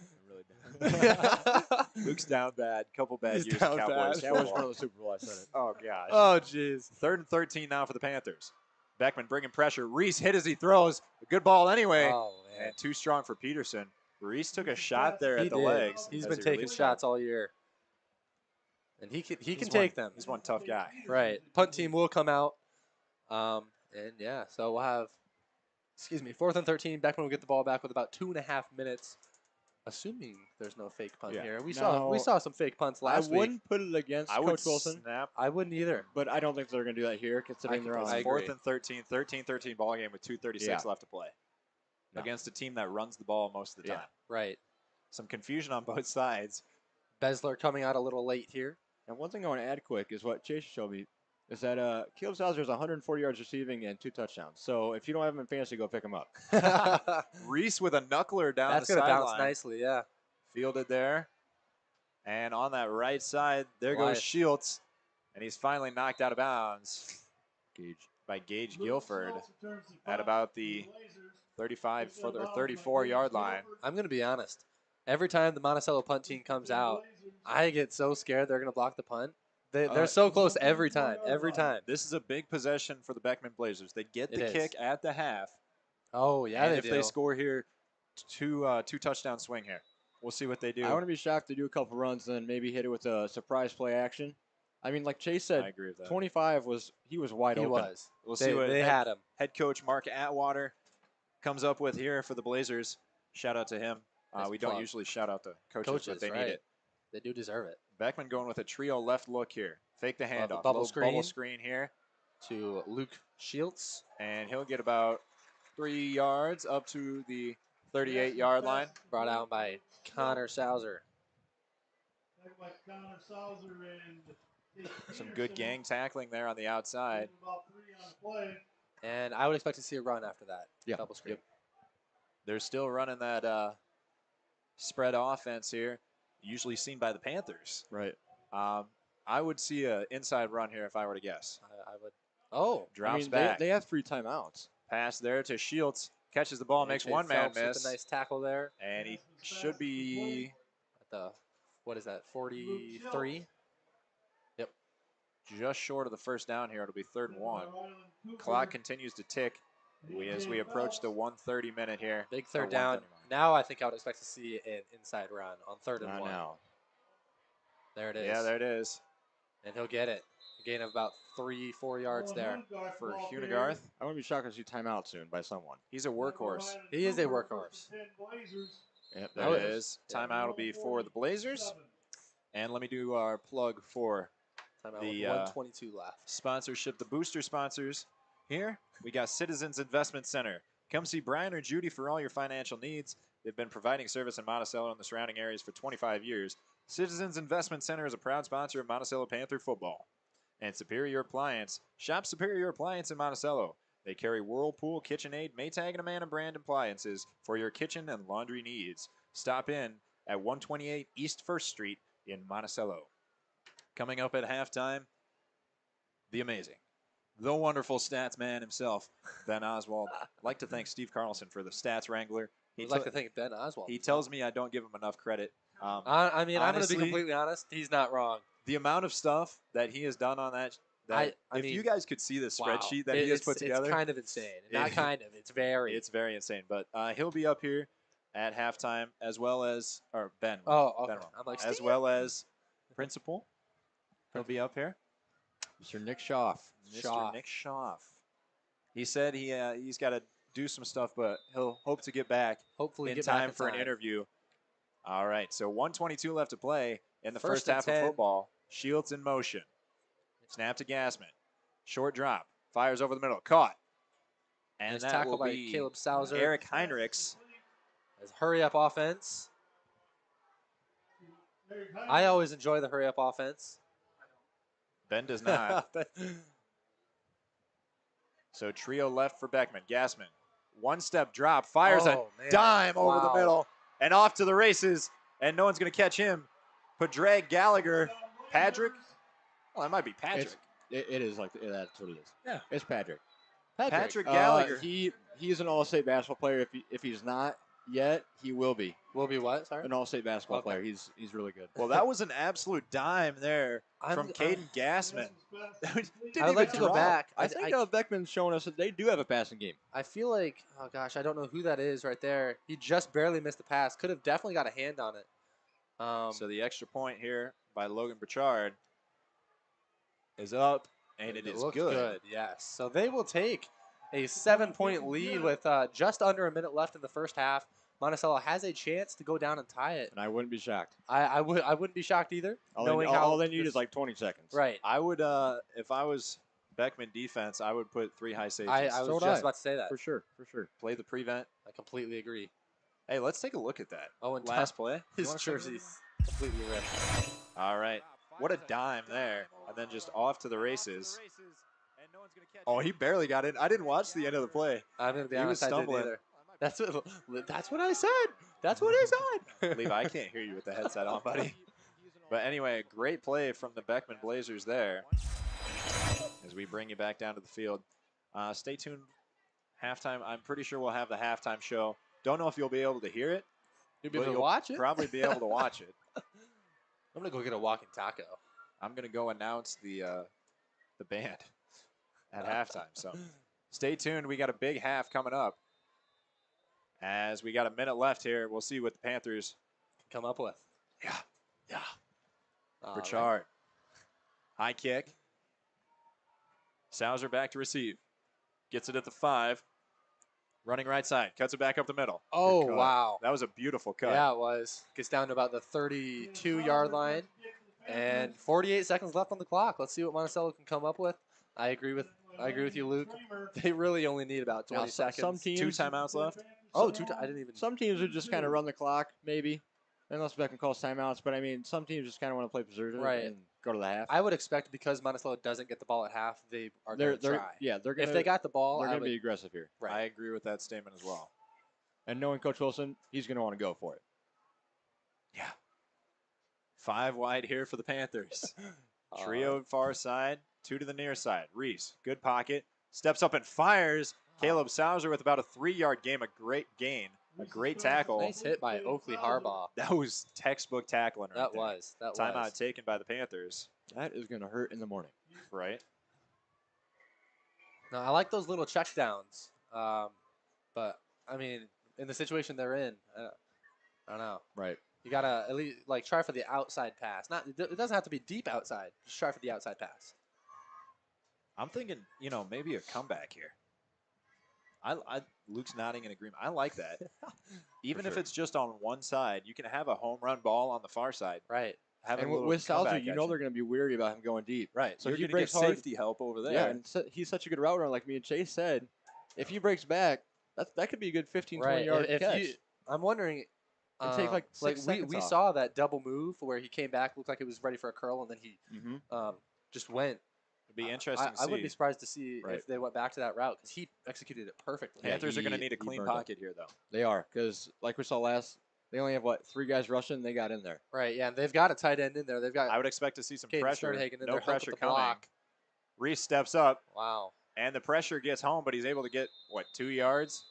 [SPEAKER 2] Luke's down bad. Couple bad
[SPEAKER 1] He's
[SPEAKER 2] years
[SPEAKER 1] down
[SPEAKER 2] of Cowboys.
[SPEAKER 1] bad.
[SPEAKER 3] That was one of the Super Bowl. I said it.
[SPEAKER 2] Oh, gosh.
[SPEAKER 1] Oh, jeez.
[SPEAKER 2] 3rd and 13 now for the Panthers. Beckman bringing pressure. Reese hit as he throws. A good ball anyway.
[SPEAKER 1] Oh, man.
[SPEAKER 2] And too strong for Peterson. Reese took a shot there
[SPEAKER 1] He
[SPEAKER 2] at the
[SPEAKER 1] did.
[SPEAKER 2] legs.
[SPEAKER 1] He's
[SPEAKER 2] as
[SPEAKER 1] been
[SPEAKER 2] he
[SPEAKER 1] taking
[SPEAKER 2] released
[SPEAKER 1] shots all year, and he can
[SPEAKER 2] He's
[SPEAKER 1] take
[SPEAKER 2] one-
[SPEAKER 1] them.
[SPEAKER 2] He's one tough guy.
[SPEAKER 1] Right. Punt team will come out. And yeah, so we'll have, 4th and 13. Beckman will get the ball back with about 2.5 minutes, assuming there's no fake punt
[SPEAKER 2] Yeah.
[SPEAKER 1] here. We
[SPEAKER 3] No.
[SPEAKER 1] saw some fake punts last
[SPEAKER 3] I
[SPEAKER 1] week.
[SPEAKER 3] wouldn't put it against
[SPEAKER 2] I would
[SPEAKER 3] Coach Wilson,
[SPEAKER 2] snap.
[SPEAKER 1] I wouldn't either.
[SPEAKER 3] but I don't think they're going to do that here, considering they're
[SPEAKER 2] It's
[SPEAKER 3] on.
[SPEAKER 1] I
[SPEAKER 2] 4th
[SPEAKER 1] agree.
[SPEAKER 2] and 13. 13-13 ball game with 2:36
[SPEAKER 3] Yeah.
[SPEAKER 2] left to play.
[SPEAKER 3] No.
[SPEAKER 2] Against a team that runs the ball most of the
[SPEAKER 3] Yeah.
[SPEAKER 2] time.
[SPEAKER 1] Right.
[SPEAKER 2] Some confusion on both sides.
[SPEAKER 1] Besler coming out a little late here.
[SPEAKER 3] And one thing I want to add quick is what Chase showed me is that Caleb Sauser has 140 yards receiving and 2 touchdowns. So if you don't have him in fantasy, go pick him up.
[SPEAKER 1] That's
[SPEAKER 2] Reese with a knuckler down the
[SPEAKER 1] going to bounce
[SPEAKER 2] sideline.
[SPEAKER 1] nicely, yeah.
[SPEAKER 2] Fielded there. And on that right side, there
[SPEAKER 1] Goliath.
[SPEAKER 2] goes Shields. And he's finally knocked out of bounds
[SPEAKER 3] Gage.
[SPEAKER 2] by Gage Guilford at about the 35 or 34-yard line.
[SPEAKER 1] I'm going to be honest. Every time the Monticello punt team comes out, I get so scared they're going to block the punt. They're so close every time. Every time.
[SPEAKER 2] This is a big possession for the Beckman Blazers. They get
[SPEAKER 1] It
[SPEAKER 2] the
[SPEAKER 1] is.
[SPEAKER 2] kick at the half.
[SPEAKER 1] Oh, yeah,
[SPEAKER 2] and
[SPEAKER 1] they
[SPEAKER 2] if
[SPEAKER 1] do.
[SPEAKER 2] they score here, two touchdown swing here. We'll see what they do.
[SPEAKER 3] I wouldn't be shocked to do a couple runs and then maybe hit it with a surprise play action. I mean, like Chase
[SPEAKER 2] I
[SPEAKER 3] said,
[SPEAKER 2] agree with that.
[SPEAKER 3] 25 he was wide
[SPEAKER 1] He
[SPEAKER 3] open.
[SPEAKER 1] was.
[SPEAKER 2] We'll see what
[SPEAKER 1] They had him.
[SPEAKER 2] head coach Mark Atwater comes up with here for the Blazers. Shout out to him.
[SPEAKER 1] Nice
[SPEAKER 2] We don't
[SPEAKER 1] plug.
[SPEAKER 2] usually shout out to coaches, but they
[SPEAKER 1] right.
[SPEAKER 2] need it.
[SPEAKER 1] They do deserve it.
[SPEAKER 2] Beckman going with a trio left look here. Fake the
[SPEAKER 1] the
[SPEAKER 2] handoff.
[SPEAKER 1] bubble
[SPEAKER 2] Little
[SPEAKER 1] screen.
[SPEAKER 2] Bubble screen here.
[SPEAKER 1] To Luke Shields.
[SPEAKER 2] And he'll get about 3 yards up to the 38-yard line.
[SPEAKER 1] Brought out by Connor Sauser.
[SPEAKER 2] Some good gang tackling there on the outside.
[SPEAKER 1] And I would expect to see a run after that.
[SPEAKER 3] Yeah.
[SPEAKER 1] Double screen.
[SPEAKER 2] They're still running that spread offense here, usually seen by the Panthers.
[SPEAKER 3] Right.
[SPEAKER 2] I would see an inside run here if I were to guess.
[SPEAKER 1] I would. Oh.
[SPEAKER 2] Drops
[SPEAKER 3] I mean,
[SPEAKER 2] back.
[SPEAKER 3] They have 3 timeouts.
[SPEAKER 2] Pass there to Shields. Catches the ball, makes
[SPEAKER 1] AJ
[SPEAKER 2] one man
[SPEAKER 1] Phelps with
[SPEAKER 2] miss.
[SPEAKER 1] a nice tackle there.
[SPEAKER 2] And he should be
[SPEAKER 1] At the, what is that, 43?
[SPEAKER 2] just short of the first down here. It'll be 3rd and 1. Clock continues to tick as we approach the 1:30 minute here.
[SPEAKER 1] Big
[SPEAKER 2] Or
[SPEAKER 1] third down.
[SPEAKER 2] 1:31.
[SPEAKER 1] Now I think I would expect to see an inside run on 3rd and
[SPEAKER 3] Not
[SPEAKER 1] 1.
[SPEAKER 3] now.
[SPEAKER 1] There it is.
[SPEAKER 2] Yeah, there it is.
[SPEAKER 1] And he'll get it. A gain of about 3-4 yards there.
[SPEAKER 2] For Hunegarth.
[SPEAKER 3] I wouldn't be shocked to see timeout soon by someone.
[SPEAKER 2] He's a workhorse.
[SPEAKER 1] He is a workhorse.
[SPEAKER 3] Yep,
[SPEAKER 2] There it is. Timeout will be for the Blazers. And let me do our plug for
[SPEAKER 1] Timeout
[SPEAKER 2] The,
[SPEAKER 1] with 122 left.
[SPEAKER 2] sponsorship, the booster sponsors here. We got Citizens Investment Center. Come see Brian or Judy for all your financial needs. They've been providing service in Monticello and the surrounding areas for 25 years. Citizens Investment Center is a proud sponsor of Monticello Panther football. And Superior Appliance. Shop Superior Appliance in Monticello. They carry Whirlpool, KitchenAid, Maytag, and Amana brand appliances for your kitchen and laundry needs. Stop in at 128 East 1st Street in Monticello. Coming up at halftime, the amazing, the wonderful stats man himself, Ben Oswald. I'd like to thank Steve Carlson for the stats wrangler.
[SPEAKER 1] I'd like to thank Ben Oswald.
[SPEAKER 2] He tells me I don't give him enough credit.
[SPEAKER 1] I mean, I'm going to
[SPEAKER 2] honestly,
[SPEAKER 1] be completely honest. He's not wrong.
[SPEAKER 2] The amount of stuff that he has done on that,
[SPEAKER 1] I
[SPEAKER 2] if
[SPEAKER 1] mean,
[SPEAKER 2] you guys could see the
[SPEAKER 1] Wow.
[SPEAKER 2] spreadsheet that he has put together,
[SPEAKER 1] It's kind of insane. Not kind of. It's very.
[SPEAKER 2] it's very insane. But he'll be up here at halftime as well as, or Ben.
[SPEAKER 1] Oh, okay.
[SPEAKER 2] Ben will.
[SPEAKER 1] I'm like,
[SPEAKER 2] as
[SPEAKER 1] Steve.
[SPEAKER 2] well as Principal. He'll be up here.
[SPEAKER 3] Mr. Nick Schaff.
[SPEAKER 2] Mr. Nick Schaff. He said he's got to do some stuff, but he'll hope to get back
[SPEAKER 1] Hopefully
[SPEAKER 2] in
[SPEAKER 1] get back
[SPEAKER 2] time for an
[SPEAKER 1] time.
[SPEAKER 2] interview. All right, so 1:22 left to play in the
[SPEAKER 1] First
[SPEAKER 2] first
[SPEAKER 1] and
[SPEAKER 2] half
[SPEAKER 1] 10.
[SPEAKER 2] of football. Shields in motion. Snap to Gassman. Short drop. Fires over the middle. Caught. And
[SPEAKER 1] Nice
[SPEAKER 2] that
[SPEAKER 1] tackle
[SPEAKER 2] will
[SPEAKER 1] by
[SPEAKER 2] be
[SPEAKER 1] Caleb Sauser.
[SPEAKER 2] Eric Heinrichs.
[SPEAKER 1] It's hurry-up offense. I always enjoy the hurry-up offense.
[SPEAKER 2] Ben does not. So trio left for Beckman. Gassman, one-step drop, fires a
[SPEAKER 1] Oh, man.
[SPEAKER 2] dime over the
[SPEAKER 1] Wow.
[SPEAKER 2] middle, and off to the races, and no one's going to catch him. Padraig Gallagher, Patrick. Well, that might be Patrick.
[SPEAKER 3] It is like that's what it is.
[SPEAKER 2] Yeah.
[SPEAKER 3] It's Patrick.
[SPEAKER 2] Patrick Gallagher.
[SPEAKER 3] He's an all-state basketball player. If he's not yet, he will be
[SPEAKER 1] Will be what? Sorry.
[SPEAKER 3] an all-state basketball
[SPEAKER 1] Okay.
[SPEAKER 3] player. He's really good.
[SPEAKER 2] Well, that was an absolute dime there from Caden Gassman.
[SPEAKER 1] I would like to go back.
[SPEAKER 3] I think Beckman's showing us that they do have a passing game.
[SPEAKER 1] I feel like, oh gosh, I don't know who that is right there. He just barely missed the pass. Could have definitely got a hand on it.
[SPEAKER 2] So the extra point here by Logan Burchard is up, and it is
[SPEAKER 1] looks
[SPEAKER 2] good.
[SPEAKER 1] Yes. So they will take a 7-point lead with just under a minute left in the first half. Monticello has a chance to go down and tie it.
[SPEAKER 3] And I wouldn't be shocked.
[SPEAKER 1] I wouldn't be shocked either.
[SPEAKER 3] All they need is like 20 seconds.
[SPEAKER 1] Right.
[SPEAKER 2] I would, if I was Beckman defense, I would put 3 high safeties.
[SPEAKER 1] I was just about to say that.
[SPEAKER 3] For sure.
[SPEAKER 2] Play the prevent.
[SPEAKER 1] I completely agree.
[SPEAKER 2] Hey, let's take a look at that.
[SPEAKER 1] Oh, and
[SPEAKER 2] Last play.
[SPEAKER 1] his jersey's completely ripped.
[SPEAKER 2] All right. What a dime there. And then just off to the races. Oh, he barely got in. I didn't watch the end of the play.
[SPEAKER 1] I'm gonna be
[SPEAKER 2] He was
[SPEAKER 1] honest, I didn't
[SPEAKER 2] stumbling.
[SPEAKER 1] either. That's what I said. That's what I said.
[SPEAKER 2] Levi, I can't hear you with the headset on, buddy. But anyway, great play from the Beckman Blazers there as we bring you back down to the field. Stay tuned. Halftime. I'm pretty sure we'll have the halftime show. Don't know if you'll be able to hear it.
[SPEAKER 1] You'll be
[SPEAKER 2] but
[SPEAKER 1] able to
[SPEAKER 2] you'll
[SPEAKER 1] watch it.
[SPEAKER 2] Probably be able to watch it.
[SPEAKER 1] I'm gonna go get a walking taco.
[SPEAKER 2] I'm gonna go announce the band at halftime. So stay tuned. We got a big half coming up. As we got a minute left here, we'll see what the Panthers
[SPEAKER 1] Come up with.
[SPEAKER 2] Yeah.
[SPEAKER 1] All
[SPEAKER 2] Burchard. High kick. Sauser back to receive. Gets it at the 5. Running right side. Cuts it back up the middle.
[SPEAKER 1] Oh,
[SPEAKER 2] Good cut.
[SPEAKER 1] wow.
[SPEAKER 2] That was a beautiful cut.
[SPEAKER 1] Yeah, it was. Gets down to about the 32-yard line. And 48 seconds left on the clock. Let's see what Monticello can come up with. I agree with you, Luke. They really only need about 20
[SPEAKER 3] Now,
[SPEAKER 1] seconds.
[SPEAKER 3] some teams,
[SPEAKER 2] 2 timeouts left.
[SPEAKER 1] Oh, I didn't even.
[SPEAKER 3] Some teams would just kind of run the clock, maybe, unless Beckman calls timeouts. But I mean, some teams just kind of want to play preservative
[SPEAKER 1] Right.
[SPEAKER 3] and go to the half.
[SPEAKER 1] I would expect because Monticello doesn't get the ball at half, they are going to try.
[SPEAKER 3] Yeah, they're gonna.
[SPEAKER 1] If they got the ball,
[SPEAKER 3] they're
[SPEAKER 1] I
[SPEAKER 3] going to
[SPEAKER 1] would.
[SPEAKER 3] be aggressive here.
[SPEAKER 1] Right.
[SPEAKER 2] I agree with that statement as well.
[SPEAKER 3] And knowing Coach Wilson, he's going to want to go for it.
[SPEAKER 2] Yeah. 5 wide here for the Panthers.
[SPEAKER 1] All
[SPEAKER 2] Trio
[SPEAKER 1] right.
[SPEAKER 2] far side, 2 to the near side. Reese, good pocket, steps up and fires. Caleb Sauser with about a 3-yard gain, a great gain, a great tackle.
[SPEAKER 1] Nice hit by Oakley Harbaugh.
[SPEAKER 2] That was textbook tackling right
[SPEAKER 1] That
[SPEAKER 2] there.
[SPEAKER 1] was.
[SPEAKER 2] Timeout taken by the Panthers,
[SPEAKER 3] That is going to hurt in the morning.
[SPEAKER 2] right?
[SPEAKER 1] No, I like those little check downs. But, I mean, in the situation they're in, I don't know.
[SPEAKER 3] Right.
[SPEAKER 1] You got to at least try for the outside pass. It doesn't have to be deep outside. Just try for the outside pass.
[SPEAKER 2] I'm thinking, maybe a comeback here. Luke's nodding in agreement. I like that. Even if
[SPEAKER 3] sure.
[SPEAKER 2] it's just on one side, you can have a home run ball on the far side.
[SPEAKER 1] Right.
[SPEAKER 2] Have
[SPEAKER 3] And
[SPEAKER 2] a little
[SPEAKER 3] with Sauser,
[SPEAKER 2] comeback
[SPEAKER 3] you know
[SPEAKER 2] action.
[SPEAKER 3] they're going to be weary about him going deep.
[SPEAKER 2] Right.
[SPEAKER 3] So
[SPEAKER 2] You're
[SPEAKER 3] if he
[SPEAKER 2] going to get
[SPEAKER 3] breaks hard-
[SPEAKER 2] safety help over there.
[SPEAKER 3] Yeah, and he's such a good route runner, like me and Chase said. If he breaks back, that could be a good 15, 20-yard catch.
[SPEAKER 1] I'm wondering.
[SPEAKER 3] It'd take like 6
[SPEAKER 1] we
[SPEAKER 3] seconds off.
[SPEAKER 1] saw that double move where he came back, looked like he was ready for a curl, and then he just went.
[SPEAKER 2] It'd be interesting to see.
[SPEAKER 1] I wouldn't be surprised to see
[SPEAKER 3] Right.
[SPEAKER 1] if they went back to that route because he executed it perfectly.
[SPEAKER 3] Yeah,
[SPEAKER 2] Panthers are going to
[SPEAKER 3] he-
[SPEAKER 2] need a
[SPEAKER 3] he
[SPEAKER 2] clean
[SPEAKER 3] burned up.
[SPEAKER 2] pocket here, though.
[SPEAKER 3] They are, because like we saw last, they only have, 3 guys rushing, they got in there.
[SPEAKER 1] Right, yeah, and they've got a tight end in there. They've got
[SPEAKER 2] I would expect to see some
[SPEAKER 1] Caden
[SPEAKER 2] pressure.
[SPEAKER 1] Sternhagen in
[SPEAKER 2] No
[SPEAKER 1] there, help
[SPEAKER 2] pressure
[SPEAKER 1] with the
[SPEAKER 2] coming.
[SPEAKER 1] block.
[SPEAKER 2] Reese steps up,
[SPEAKER 1] Wow.
[SPEAKER 2] and the pressure gets home, but he's able to get, 2 yards?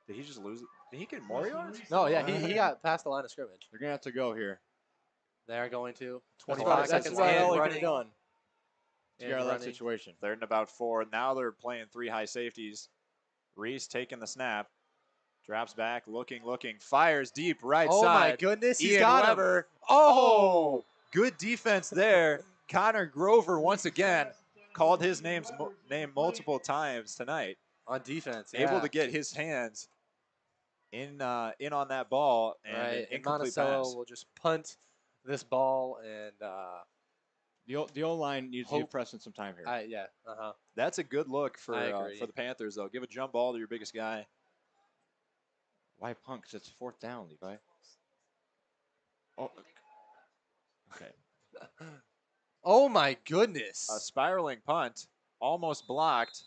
[SPEAKER 2] Did he just lose it? Did he get more yards?
[SPEAKER 1] No, yeah, he got past the line of scrimmage.
[SPEAKER 3] They're going to have to go here.
[SPEAKER 1] They're going to
[SPEAKER 3] That's
[SPEAKER 1] 25
[SPEAKER 3] about,
[SPEAKER 1] seconds
[SPEAKER 3] that's about
[SPEAKER 1] in,
[SPEAKER 3] all he could
[SPEAKER 1] running.
[SPEAKER 3] have done to
[SPEAKER 1] and
[SPEAKER 3] get out of that
[SPEAKER 1] running.
[SPEAKER 3] situation.
[SPEAKER 2] 3rd and about 4. Now they're playing 3 high safeties. Reese taking the snap. Drops back, looking, fires deep right
[SPEAKER 1] Oh
[SPEAKER 2] side.
[SPEAKER 1] my goodness, he's
[SPEAKER 2] Ian
[SPEAKER 1] got him.
[SPEAKER 2] Weber.
[SPEAKER 1] Oh,
[SPEAKER 2] Good defense there. Connor Grover once again called his name multiple times tonight.
[SPEAKER 1] on defense,
[SPEAKER 2] Able
[SPEAKER 1] yeah.
[SPEAKER 2] to get his hands in on that ball and
[SPEAKER 1] right.
[SPEAKER 2] an
[SPEAKER 1] And
[SPEAKER 2] incomplete
[SPEAKER 1] Monticello
[SPEAKER 2] pass.
[SPEAKER 1] will just punt this ball and
[SPEAKER 3] The O-line needs to be pressing some time here.
[SPEAKER 2] That's a good look for
[SPEAKER 1] I agree.
[SPEAKER 2] the Panthers though. Give a jump ball to your biggest guy.
[SPEAKER 3] Why punt? 'Cause it's 4th down, Levi. Oh, okay.
[SPEAKER 1] Oh my goodness!
[SPEAKER 2] A spiraling punt, almost blocked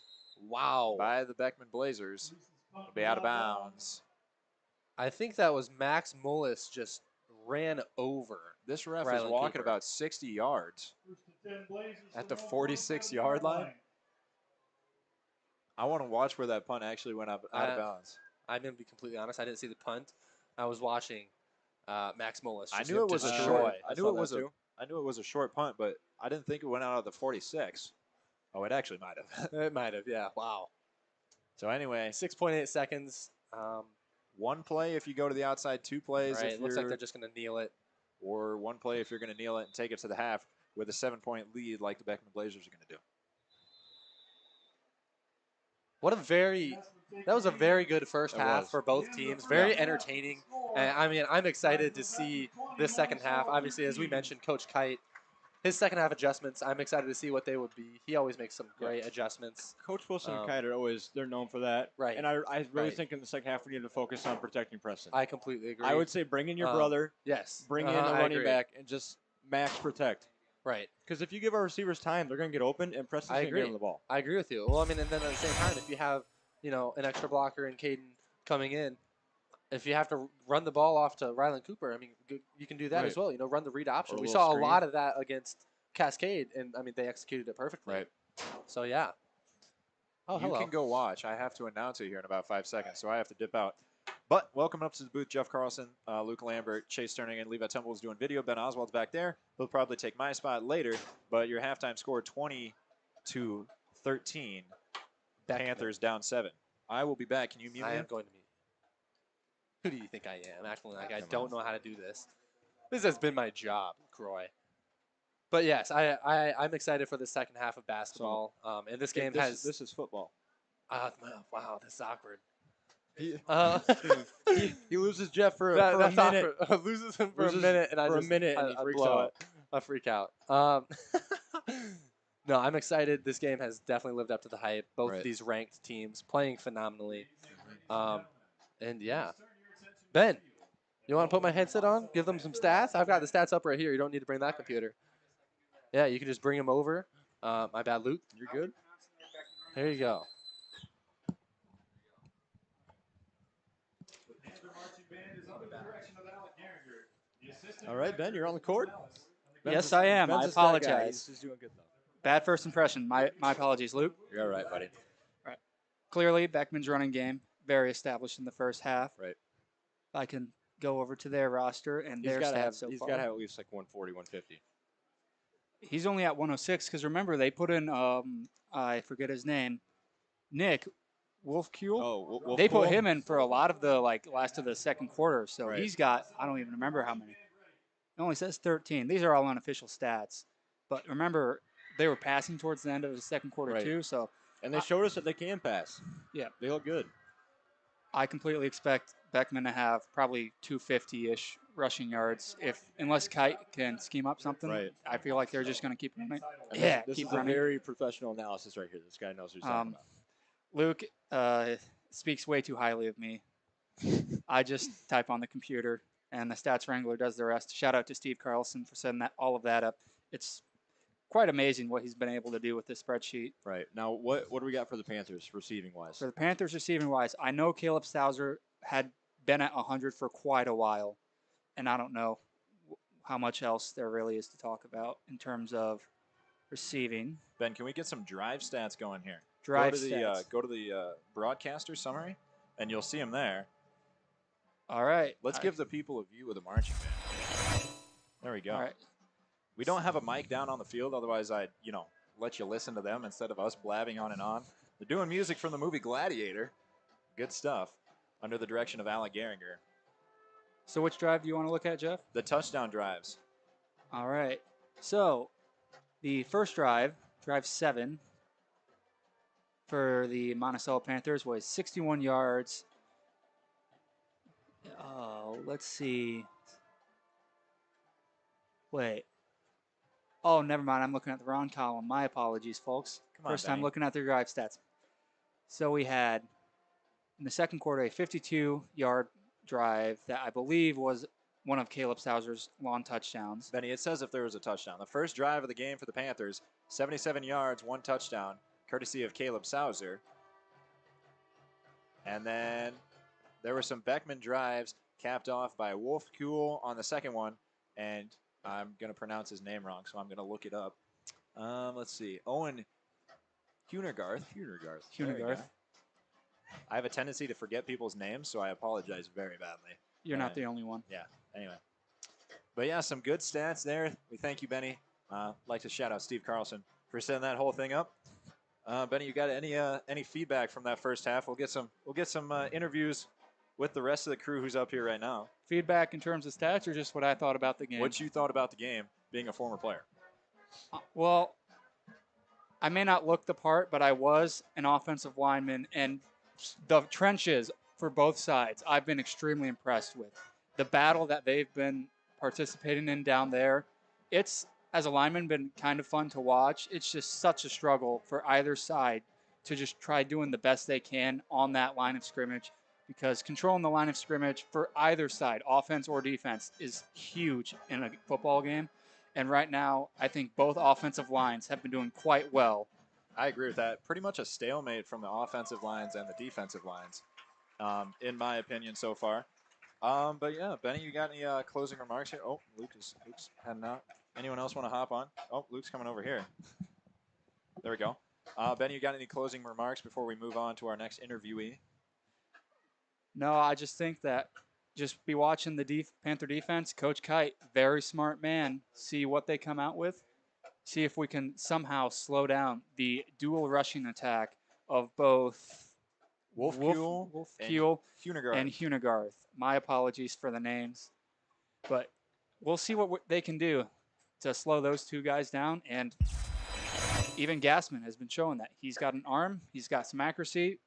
[SPEAKER 1] Wow.
[SPEAKER 2] by the Beckman Blazers. It'll be out of bounds.
[SPEAKER 1] I think that was Max Mullis just ran over.
[SPEAKER 2] This ref is
[SPEAKER 1] Rylan
[SPEAKER 2] walking
[SPEAKER 1] Cooper.
[SPEAKER 2] about 60 yards.
[SPEAKER 4] First and 10 Blazers
[SPEAKER 2] At the
[SPEAKER 4] from
[SPEAKER 2] 46-yard line? I want to watch where that punt actually went out of bounds.
[SPEAKER 1] I'm going to be completely honest. I didn't see the punt. I was watching Max Mullis.
[SPEAKER 2] I
[SPEAKER 1] just
[SPEAKER 2] knew it was a
[SPEAKER 1] destroy.
[SPEAKER 2] short.
[SPEAKER 3] I
[SPEAKER 2] I knew
[SPEAKER 3] saw
[SPEAKER 2] it was
[SPEAKER 3] that
[SPEAKER 2] a.
[SPEAKER 3] too.
[SPEAKER 2] I knew it was a short punt, but I didn't think it went out of the 46. Oh, it actually might have.
[SPEAKER 1] It might have, yeah. Wow.
[SPEAKER 2] So anyway,
[SPEAKER 1] 6.8 seconds.
[SPEAKER 2] one play if you go to the outside, 2 plays
[SPEAKER 1] Right.
[SPEAKER 2] if
[SPEAKER 1] It
[SPEAKER 2] you're,
[SPEAKER 1] looks like they're just going to kneel it.
[SPEAKER 2] or 1 play if you're going to kneel it and take it to the half with a 7-point lead like the Beckman Blazers are going to do.
[SPEAKER 1] That was a very good first
[SPEAKER 3] It
[SPEAKER 1] half
[SPEAKER 3] was.
[SPEAKER 1] for both teams. Very entertaining. And I mean, I'm excited to see this second half. Obviously, as we mentioned, Coach Kite, his second half adjustments, I'm excited to see what they would be. He always makes some great adjustments.
[SPEAKER 3] Coach Wilson and Kite are always, they're known for that.
[SPEAKER 1] Right.
[SPEAKER 3] And I really
[SPEAKER 1] Right.
[SPEAKER 3] think in the second half we need to focus on protecting Preston.
[SPEAKER 1] I completely agree.
[SPEAKER 3] I would say bring in your brother,
[SPEAKER 1] Yes.
[SPEAKER 3] bring in a
[SPEAKER 1] I
[SPEAKER 3] running
[SPEAKER 1] agree.
[SPEAKER 3] back, and just max protect.
[SPEAKER 1] Right.
[SPEAKER 3] Because if you give our receivers time, they're going to get open, and Preston's
[SPEAKER 1] I
[SPEAKER 3] going to get
[SPEAKER 1] agree.
[SPEAKER 3] them the ball.
[SPEAKER 1] I agree with you. Well, I mean, and then at the same time, if you have, an extra blocker and Caden coming in, if you have to run the ball off to Rylan Cooper, I mean, you can do that as well. Run the read option.
[SPEAKER 3] Or a
[SPEAKER 1] We
[SPEAKER 3] little
[SPEAKER 1] saw
[SPEAKER 3] screen.
[SPEAKER 1] a lot of that against Cascade, and I mean, they executed it perfectly.
[SPEAKER 3] Right.
[SPEAKER 1] So yeah. Oh,
[SPEAKER 2] You
[SPEAKER 1] hello.
[SPEAKER 2] can go watch. I have to announce it here in about 5 seconds, so I have to dip out. But welcome up to the booth, Jeff Carlson, Luke Lambert, Chase Sterning, and Levi Temple is doing video. Ben Oswald's back there. He'll probably take my spot later, but your halftime score 20-13. Panthers down 7. I will be back. Can you mute
[SPEAKER 1] I
[SPEAKER 2] me?
[SPEAKER 1] am going to meet. Who do you think I am? Acting like I don't know how to do this. This has been my job, Croy. But yes, I'm excited for the second half of basketball. And this game has.
[SPEAKER 3] This is football.
[SPEAKER 1] Wow, this is awkward.
[SPEAKER 3] He loses Jeff for a
[SPEAKER 1] That's
[SPEAKER 3] minute.
[SPEAKER 1] awkward. Loses him for a
[SPEAKER 3] Loses
[SPEAKER 1] minute, and
[SPEAKER 3] for a minute, and he freaks
[SPEAKER 1] blow
[SPEAKER 3] out.
[SPEAKER 1] it. I freak out. No, I'm excited. This game has definitely lived up to the hype. Both of these ranked teams playing phenomenally. And yeah, Ben, you want to put my headset on? Give them some stats. I've got the stats up right here. You don't need to bring that computer. Yeah, you can just bring them over. My bad, Luke. You're good. There you go.
[SPEAKER 3] All right, Ben, you're on the court.
[SPEAKER 5] Yes, I am. I
[SPEAKER 3] Ben's a stat guy.
[SPEAKER 5] apologize.
[SPEAKER 3] He's doing good, though.
[SPEAKER 5] Bad first impression. My apologies, Luke.
[SPEAKER 3] You're all right, buddy.
[SPEAKER 5] Clearly, Beckman's running game, very established in the first half.
[SPEAKER 3] Right.
[SPEAKER 5] I can go over to their roster and their stats so
[SPEAKER 3] He's
[SPEAKER 5] far.
[SPEAKER 3] got to have at least like 140, 150.
[SPEAKER 5] He's only at 106 because remember, they put in, I forget his name, Nick Wolfkuhl.
[SPEAKER 3] Oh, Wolf
[SPEAKER 5] They put
[SPEAKER 3] Poole?
[SPEAKER 5] him in for a lot of the last of the second quarter, so
[SPEAKER 3] Right.
[SPEAKER 5] he's got, I don't even remember how many. It only says 13. These are all unofficial stats. But remember, they were passing towards the end of the second quarter
[SPEAKER 3] Right.
[SPEAKER 5] too, so
[SPEAKER 3] And they showed us that they can pass.
[SPEAKER 5] Yeah.
[SPEAKER 3] They look good.
[SPEAKER 5] I completely expect Beckman to have probably 250-ish rushing yards unless Kite can scheme up something.
[SPEAKER 3] Right.
[SPEAKER 5] I feel like they're just going to keep running.
[SPEAKER 3] And
[SPEAKER 5] Yeah,
[SPEAKER 3] this
[SPEAKER 5] keep
[SPEAKER 3] is
[SPEAKER 5] running.
[SPEAKER 3] a very professional analysis right here. This guy knows what he's talking about.
[SPEAKER 5] Luke speaks way too highly of me. I just type on the computer, and the Stats Wrangler does the rest. Shout out to Steve Carlson for setting all of that up. It's quite amazing what he's been able to do with this spreadsheet.
[SPEAKER 3] Right. Now, what do we got for the Panthers receiving-wise?
[SPEAKER 5] For the Panthers receiving-wise, I know Caleb Stouser had been at 100 for quite a while, and I don't know how much else there really is to talk about in terms of receiving.
[SPEAKER 2] Ben, can we get some drive stats going here?
[SPEAKER 5] Drive
[SPEAKER 2] go to
[SPEAKER 5] stats.
[SPEAKER 2] The, go to the broadcaster summary, and you'll see them there.
[SPEAKER 5] All right.
[SPEAKER 2] Let's give the people a view of the marching band. There we go.
[SPEAKER 5] All right.
[SPEAKER 2] We don't have a mic down on the field, otherwise I'd, let you listen to them instead of us blabbing on and on. They're doing music from the movie Gladiator. Good stuff. Under the direction of Alec Gehringer.
[SPEAKER 5] So which drive do you want to look at, Jeff?
[SPEAKER 2] The touchdown drives.
[SPEAKER 5] All right. So the first drive, drive 7, for the Monticello Panthers was 61 yards. Let's see. Wait. Oh, never mind. I'm looking at the wrong column. My apologies, folks.
[SPEAKER 2] Come on,
[SPEAKER 5] First time
[SPEAKER 2] Benny.
[SPEAKER 5] looking at their drive stats. So we had, in the second quarter, a 52-yard drive that I believe was one of Caleb Sauser's long touchdowns.
[SPEAKER 2] Benny, it says if there was a touchdown. The first drive of the game for the Panthers, 77 yards, 1 touchdown, courtesy of Caleb Sauser. And then there were some Beckman drives capped off by Wolf Kuhl on the second one. And I'm going to pronounce his name wrong, so I'm going to look it up. Let's see. Owen Hunergarth. There we go.
[SPEAKER 5] Hunergarth.
[SPEAKER 2] I have a tendency to forget people's names, so I apologize very badly.
[SPEAKER 5] You're not the only one.
[SPEAKER 2] Yeah, anyway. But yeah, some good stats there. We thank you, Benny. Like to shout out Steve Carlson for setting that whole thing up. Benny, you got any feedback from that first half? We'll get some interviews with the rest of the crew who's up here right now.
[SPEAKER 5] Feedback in terms of stats or just what I thought about the game?
[SPEAKER 2] What you thought about the game, being a former player?
[SPEAKER 5] Well, I may not look the part, but I was an offensive lineman, and the trenches for both sides I've been extremely impressed with. The battle that they've been participating in down there, it's, as a lineman, been kind of fun to watch. It's just such a struggle for either side to just try doing the best they can on that line of scrimmage, because controlling the line of scrimmage for either side, offense or defense, is huge in a football game. And right now, I think both offensive lines have been doing quite well.
[SPEAKER 2] I agree with that. Pretty much a stalemate from the offensive lines and the defensive lines, in my opinion so far. But yeah, Benny, you got any closing remarks here? Oh, Luke's heading out. Anyone else want to hop on? Oh, Luke's coming over here. There we go. Benny, you got any closing remarks before we move on to our next interviewee?
[SPEAKER 5] No, I just think that just be watching the Panther defense. Coach Kite, very smart man. See what they come out with. See if we can somehow slow down the dual rushing attack of both Wolf Kuhl and Hunegarth. My apologies for the names. But we'll see what they can do to slow those two guys down. And even Gassman has been showing that. He's got an arm. He's got some accuracy.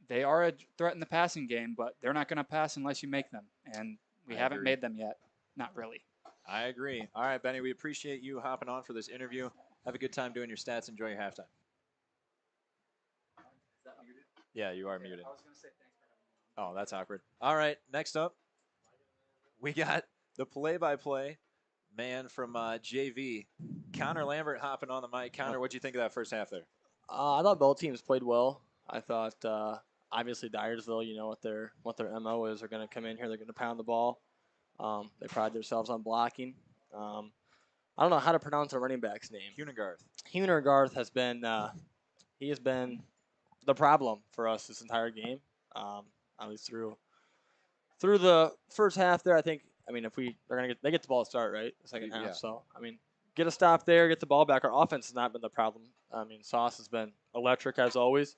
[SPEAKER 5] They are a threat in the passing game, but they're not going to pass unless you make them. And we haven't made them yet. Not really.
[SPEAKER 2] I agree. All right, Benny, we appreciate you hopping on for this interview. Have a good time doing your stats. Enjoy your halftime.
[SPEAKER 5] Is that muted?
[SPEAKER 2] Yeah, you are muted.
[SPEAKER 5] I was going to say thanks for having me on.
[SPEAKER 2] Oh, that's awkward. All right, next up, we got the play-by-play man from JV, Connor Lambert, hopping on the mic. Connor, what'd you think of that first half there?
[SPEAKER 6] I thought both teams played well. I thought obviously Dyersville, you know what their MO is. They're going to come in here. They're going to pound the ball. They pride themselves on blocking. I don't know how to pronounce the running back's name. Hunergarth has been he has been the problem for us this entire game. At least through the first half there. I mean, if they get the ball to start, right? The second half.
[SPEAKER 2] Yeah.
[SPEAKER 6] So I mean, get a stop there, get the ball back. Our offense has not been the problem. I mean, Sauce has been electric as always.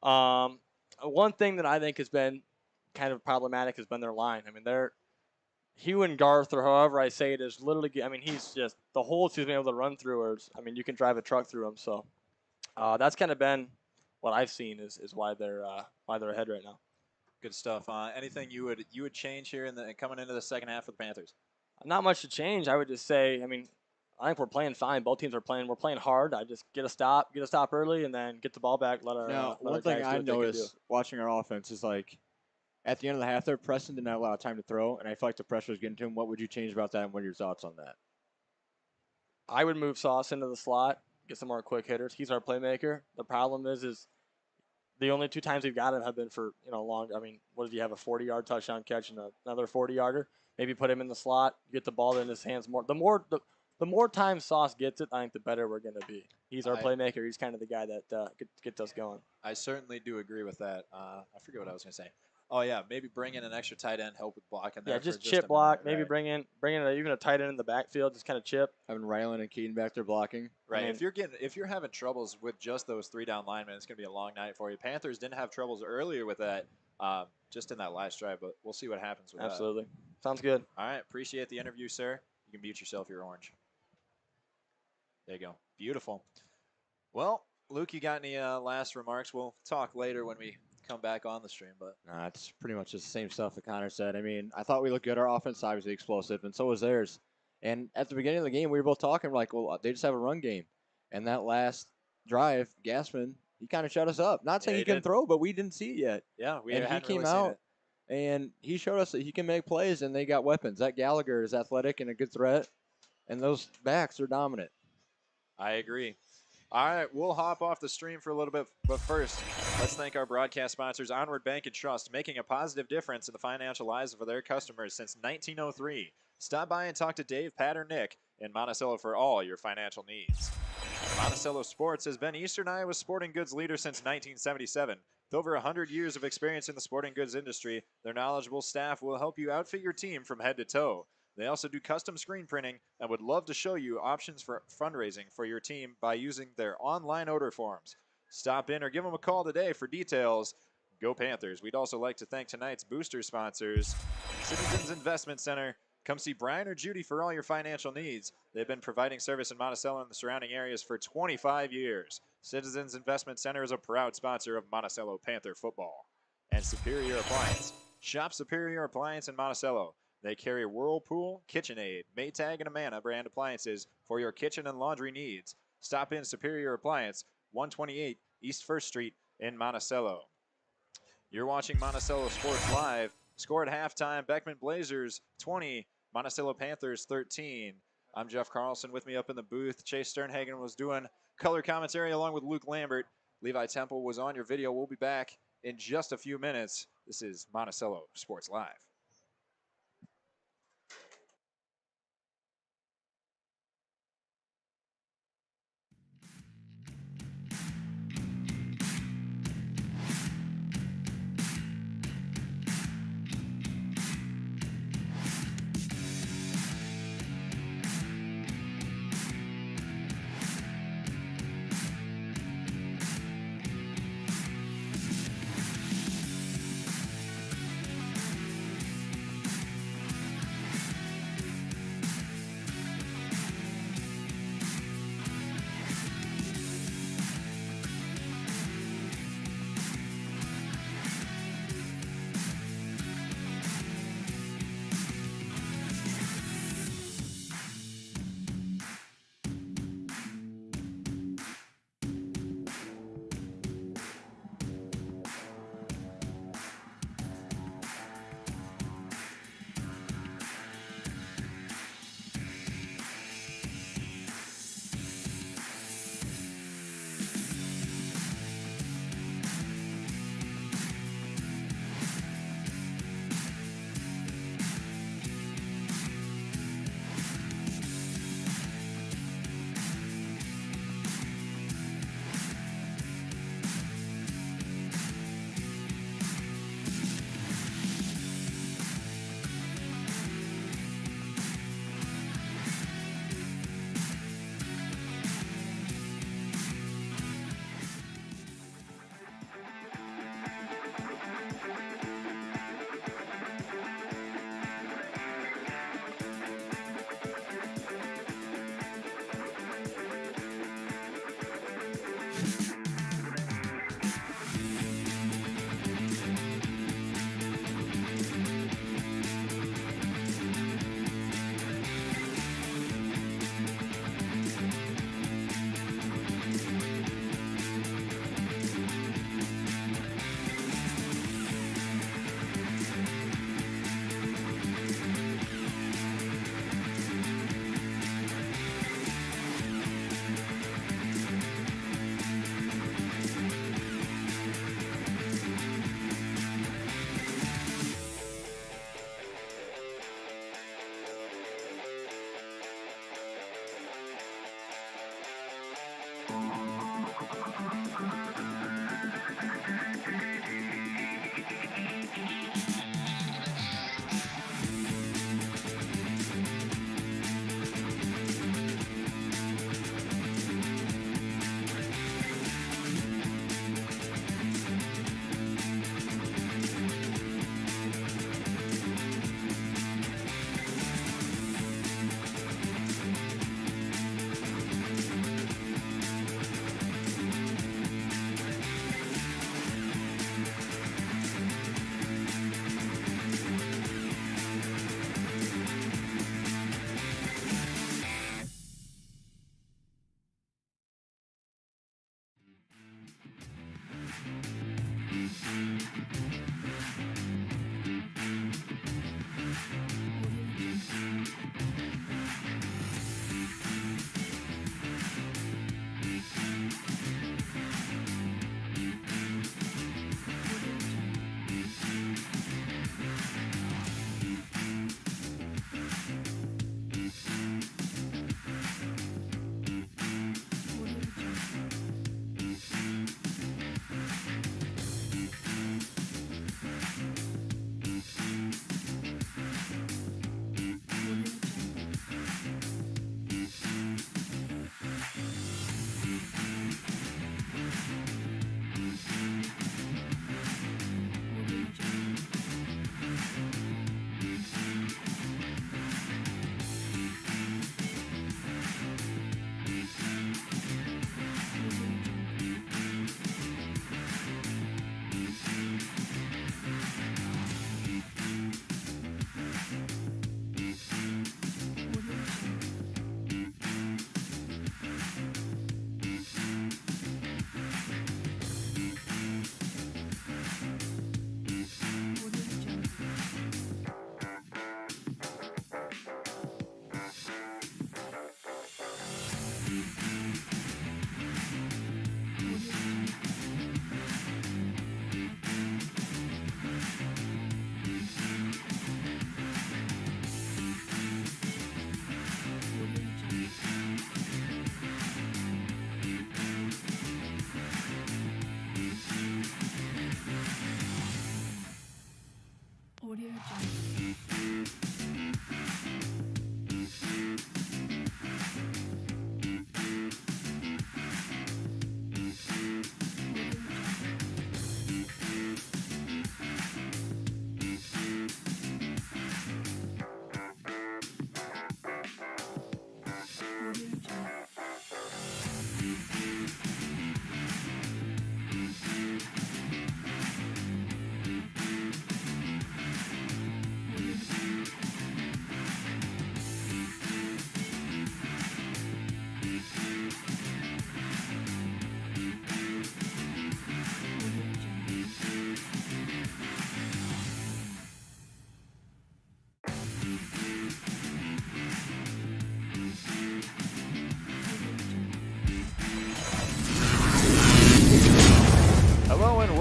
[SPEAKER 6] One thing that I think has been kind of problematic has been their line. I mean, Hugh and Garth, or however I say it, is literally. I mean, he's just the holes he's been able to run through. You can drive a truck through them. So that's kind of been what I've seen is why they're ahead right now.
[SPEAKER 2] Good stuff. Anything you would change here coming into the second half for the Panthers?
[SPEAKER 6] Not much to change. I would just say, I mean, I think we're playing fine. Both teams are playing. We're playing hard. I just get a stop early, and then get the ball back.
[SPEAKER 3] One thing I noticed watching our offense is like at the end of the half, there, Preston didn't have a lot of time to throw, and I feel like the pressure was getting to him. What would you change about that, and what are your thoughts on that?
[SPEAKER 6] I would move Sauce into the slot, get some more quick hitters. He's our playmaker. The problem is the only two times we've got him have been for long. I mean, what did he have, a 40-yard touchdown catch and another 40-yarder? Maybe put him in the slot, get the ball in his hands more. The more time Sauce gets it, I think the better we're going to be. He's our playmaker. He's kind of the guy that gets us going.
[SPEAKER 2] I certainly do agree with that. I forget what I was going to say. Oh, yeah, maybe bring in an extra tight end, help with blocking there.
[SPEAKER 6] Yeah, just chip block. Maybe bring in even a tight end in the backfield, just kind of chip.
[SPEAKER 3] Having Rylan and Keaton back there blocking.
[SPEAKER 2] Right. I mean, if you're having troubles with just those 3 down linemen, it's going to be a long night for you. Panthers didn't have troubles earlier with that, just in that last drive, but we'll see what happens with
[SPEAKER 6] Absolutely.
[SPEAKER 2] that.
[SPEAKER 6] Sounds good.
[SPEAKER 2] All right. Appreciate the interview, sir. You can mute yourself. You're orange. There you go. Beautiful. Well, Luke, you got any last remarks? We'll talk later when we come back on the stream, but
[SPEAKER 3] it's pretty much just the same stuff that Connor said. I mean, I thought we looked good. Our offense obviously explosive, and so was theirs. And at the beginning of the game, we were both talking like, well, they just have a run game. And that last drive, Gassman, he kind of shut us up. Not saying he couldn't throw, but we didn't see it yet.
[SPEAKER 2] Yeah,
[SPEAKER 3] he came out. And he showed us that he can make plays, and they got weapons. That Gallagher is athletic and a good threat, and those backs are dominant.
[SPEAKER 2] I agree. All right, we'll hop off the stream for a little bit, but first, let's thank our broadcast sponsors, Onward Bank and Trust, making a positive difference in the financial lives of their customers since 1903. Stop by and talk to Dave, Pat, or Nick in Monticello for all your financial needs. Monticello Sports has been Eastern Iowa's sporting goods leader since 1977. With over 100 years of experience in the sporting goods industry, their knowledgeable staff will help you outfit your team from head to toe. They also do custom screen printing and would love to show you options for fundraising for your team by using their online order forms. Stop in or give them a call today for details. Go Panthers. We'd also like to thank tonight's booster sponsors, Citizens Investment Center. Come see Brian or Judy for all your financial needs. They've been providing service in Monticello and the surrounding areas for 25 years. Citizens Investment Center is a proud sponsor of Monticello Panther football. And Superior Appliance. Shop Superior Appliance in Monticello. They carry Whirlpool, KitchenAid, Maytag, and Amana brand appliances for your kitchen and laundry needs. Stop in Superior Appliance, 128 East 1st Street in Monticello. You're watching Monticello Sports Live. Score at halftime, Beckman Blazers 20, Monticello Panthers 13. I'm Jeff Carlson. With me up in the booth, Chase Sternhagen was doing color commentary along with Luke Lambert. Levi Temple was on your video. We'll be back in just a few minutes. This is Monticello Sports Live.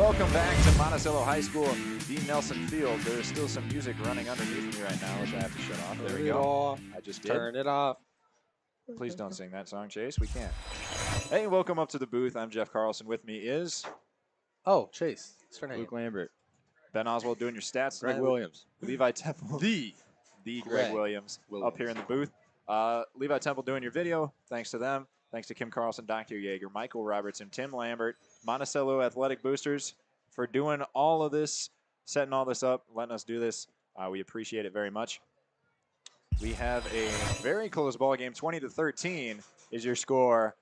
[SPEAKER 2] Welcome back to Monticello High School, the Nelson Field. There is still some music running underneath me right now, which I have to shut off. There we go. I just did.
[SPEAKER 1] Turn it off.
[SPEAKER 2] Please don't sing that song, Chase. We can't. Hey, welcome up to the booth. I'm Jeff Carlson. With me is
[SPEAKER 1] Oh, Chase. What's your name?
[SPEAKER 3] Luke Lambert.
[SPEAKER 2] Ben Oswald doing your stats
[SPEAKER 3] Greg
[SPEAKER 2] tonight.
[SPEAKER 3] Williams.
[SPEAKER 2] Levi Temple. The Greg Williams up here in the booth. Levi Temple doing your video. Thanks to them. Thanks to Kim Carlson, Dr. Yeager, Michael Robertson, Tim Lambert, Monticello Athletic Boosters for doing all of this, setting all this up, letting us do this. We appreciate it very much. We have a very close ball game. 20-13 is your score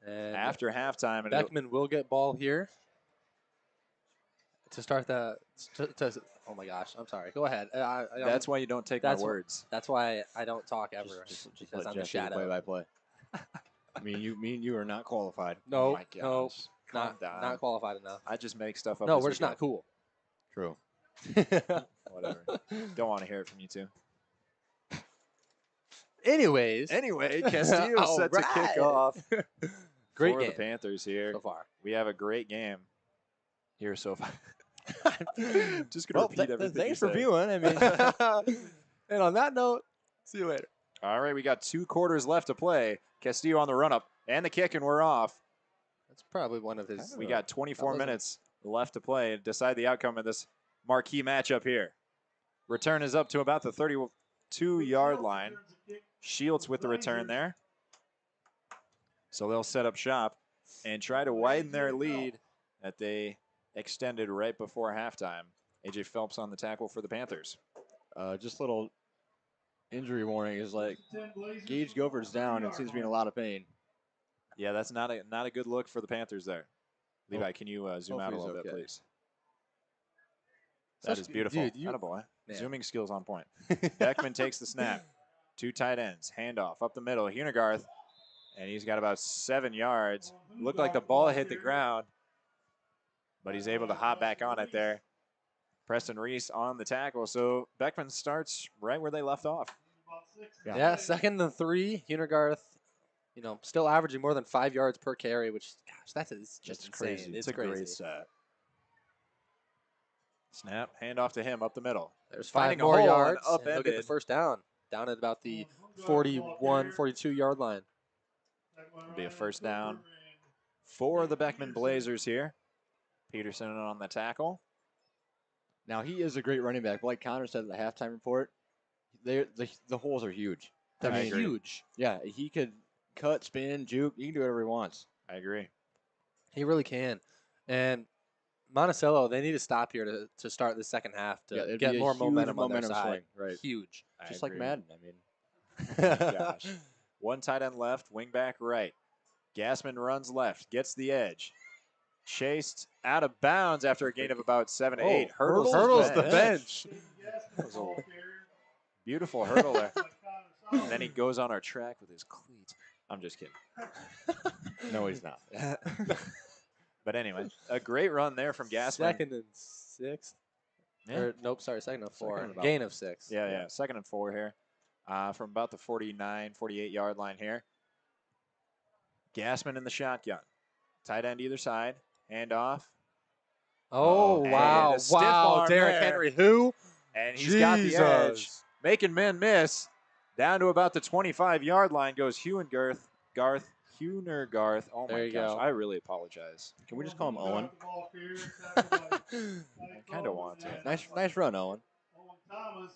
[SPEAKER 1] And
[SPEAKER 2] after halftime. And
[SPEAKER 1] Beckman will get ball here to start the. Oh my gosh! I'm sorry. Go ahead.
[SPEAKER 2] that's why you don't take my words.
[SPEAKER 1] That's why I don't talk ever.
[SPEAKER 3] Just
[SPEAKER 1] because
[SPEAKER 3] let
[SPEAKER 1] I'm the
[SPEAKER 3] Jeff do the
[SPEAKER 1] shadow.
[SPEAKER 3] play-by-play. Me and you are not qualified.
[SPEAKER 1] No,
[SPEAKER 2] Oh my
[SPEAKER 1] no,
[SPEAKER 2] gosh. Calm down.
[SPEAKER 1] not qualified enough.
[SPEAKER 2] I just make stuff up.
[SPEAKER 1] No,
[SPEAKER 2] as
[SPEAKER 1] we're
[SPEAKER 2] we
[SPEAKER 1] just
[SPEAKER 2] go.
[SPEAKER 1] not cool.
[SPEAKER 3] True.
[SPEAKER 2] Whatever. Don't want to hear it from you two.
[SPEAKER 1] Anyways,
[SPEAKER 2] Anyway, Castillo set to kick off.
[SPEAKER 1] Great
[SPEAKER 2] for
[SPEAKER 1] game
[SPEAKER 2] the Panthers here.
[SPEAKER 1] so far.
[SPEAKER 2] We have a great game here so far. Just
[SPEAKER 3] Well,
[SPEAKER 2] gonna repeat everything.
[SPEAKER 3] thanks
[SPEAKER 2] you
[SPEAKER 3] for
[SPEAKER 2] said.
[SPEAKER 3] viewing. I mean,
[SPEAKER 1] And on that note, see you later.
[SPEAKER 2] All right, we got 2 quarters left to play. Castillo on the run up and the kick, and we're off.
[SPEAKER 1] That's probably one of his.
[SPEAKER 2] We got 24
[SPEAKER 1] wasn't-
[SPEAKER 2] minutes left to play and decide the outcome of this marquee matchup here. Return is up to about the 32-yard line. Shields with the return there. So they'll set up shop and try to widen their lead that they extended right before halftime. AJ Phelps on the tackle for the Panthers.
[SPEAKER 3] just a little injury warning is like Gage Gophers down and seems to be in a lot of pain.
[SPEAKER 2] Yeah, that's not a good look for the Panthers there. Levi, can you zoom out a
[SPEAKER 3] hopefully
[SPEAKER 2] little
[SPEAKER 3] he's
[SPEAKER 2] bit,
[SPEAKER 3] okay.
[SPEAKER 2] please? That is beautiful.
[SPEAKER 1] Dude,
[SPEAKER 2] Attaboy.
[SPEAKER 1] Man.
[SPEAKER 2] Zooming skills on point. Beckman takes the snap. 2 tight ends. Handoff up the middle. Hunegarth. And he's got about 7 yards. Looked like the ball hit the ground. But he's able to hop back on it there. Preston Reese on the tackle. So Beckman starts right where they left off.
[SPEAKER 1] Yeah, 2nd and 3. Hunegarth, still averaging more than 5 yards per carry, which, gosh, that's just insane.
[SPEAKER 2] Crazy.
[SPEAKER 1] It's
[SPEAKER 2] a
[SPEAKER 1] crazy.
[SPEAKER 2] great stat. Snap. Handoff to him up the middle.
[SPEAKER 1] There's 5
[SPEAKER 2] Finding a
[SPEAKER 1] more
[SPEAKER 2] hole and
[SPEAKER 1] yards. And he'll get
[SPEAKER 2] upended.
[SPEAKER 1] the first down at about the 41, 42-yard line.
[SPEAKER 2] It'll be a first down for the Beckman Blazers here. Peterson on the tackle.
[SPEAKER 3] Now he is a great running back. Like Connor said at the halftime report, the holes are huge.
[SPEAKER 1] They're
[SPEAKER 2] I agree.
[SPEAKER 1] huge.
[SPEAKER 3] Yeah, he could cut, spin, juke. He can do whatever he wants.
[SPEAKER 2] I agree.
[SPEAKER 1] He really can. And Monticello, they need to stop here to start the second half to
[SPEAKER 3] it'd
[SPEAKER 1] get
[SPEAKER 3] be a
[SPEAKER 1] more
[SPEAKER 3] huge
[SPEAKER 1] momentum on their
[SPEAKER 3] momentum
[SPEAKER 1] side.
[SPEAKER 3] swing, right.
[SPEAKER 1] Huge.
[SPEAKER 2] I
[SPEAKER 3] Just like
[SPEAKER 2] agree.
[SPEAKER 3] Madden. I mean,
[SPEAKER 2] Gosh. 1 tight end left, wing back right. Gassman runs left, gets the edge. Chased out of bounds after a gain of about 7 to 8.
[SPEAKER 1] Hurdles the bench.
[SPEAKER 2] That was a beautiful hurdle there. And then he goes on our track with his cleats. I'm just kidding.
[SPEAKER 3] no, he's not.
[SPEAKER 2] But anyway, a great run there from Gassman.
[SPEAKER 1] 2nd and 6.
[SPEAKER 2] Yeah.
[SPEAKER 1] Or, nope, sorry, 2nd and 4.
[SPEAKER 3] Second and about-
[SPEAKER 1] Gain of 6.
[SPEAKER 2] Yeah. 2nd and 4 here. From about the 49, 48-yard line here. Gassman in the shotgun. Tight end either side. Hand off.
[SPEAKER 1] Oh,
[SPEAKER 2] And
[SPEAKER 1] wow.
[SPEAKER 2] a stiff
[SPEAKER 1] Wow.
[SPEAKER 2] arm
[SPEAKER 1] Derrick
[SPEAKER 2] there.
[SPEAKER 1] Henry, who?
[SPEAKER 2] And he's got the edge.
[SPEAKER 1] Jesus.
[SPEAKER 2] Making men miss. Down to about the 25-yard line goes Hunegarth. Oh,
[SPEAKER 1] There
[SPEAKER 2] my
[SPEAKER 1] you
[SPEAKER 2] gosh.
[SPEAKER 1] go.
[SPEAKER 2] I really apologize.
[SPEAKER 3] Can we just call him Owen?
[SPEAKER 2] I kind of want to.
[SPEAKER 3] Nice run, Owen.
[SPEAKER 4] Owen Thomas,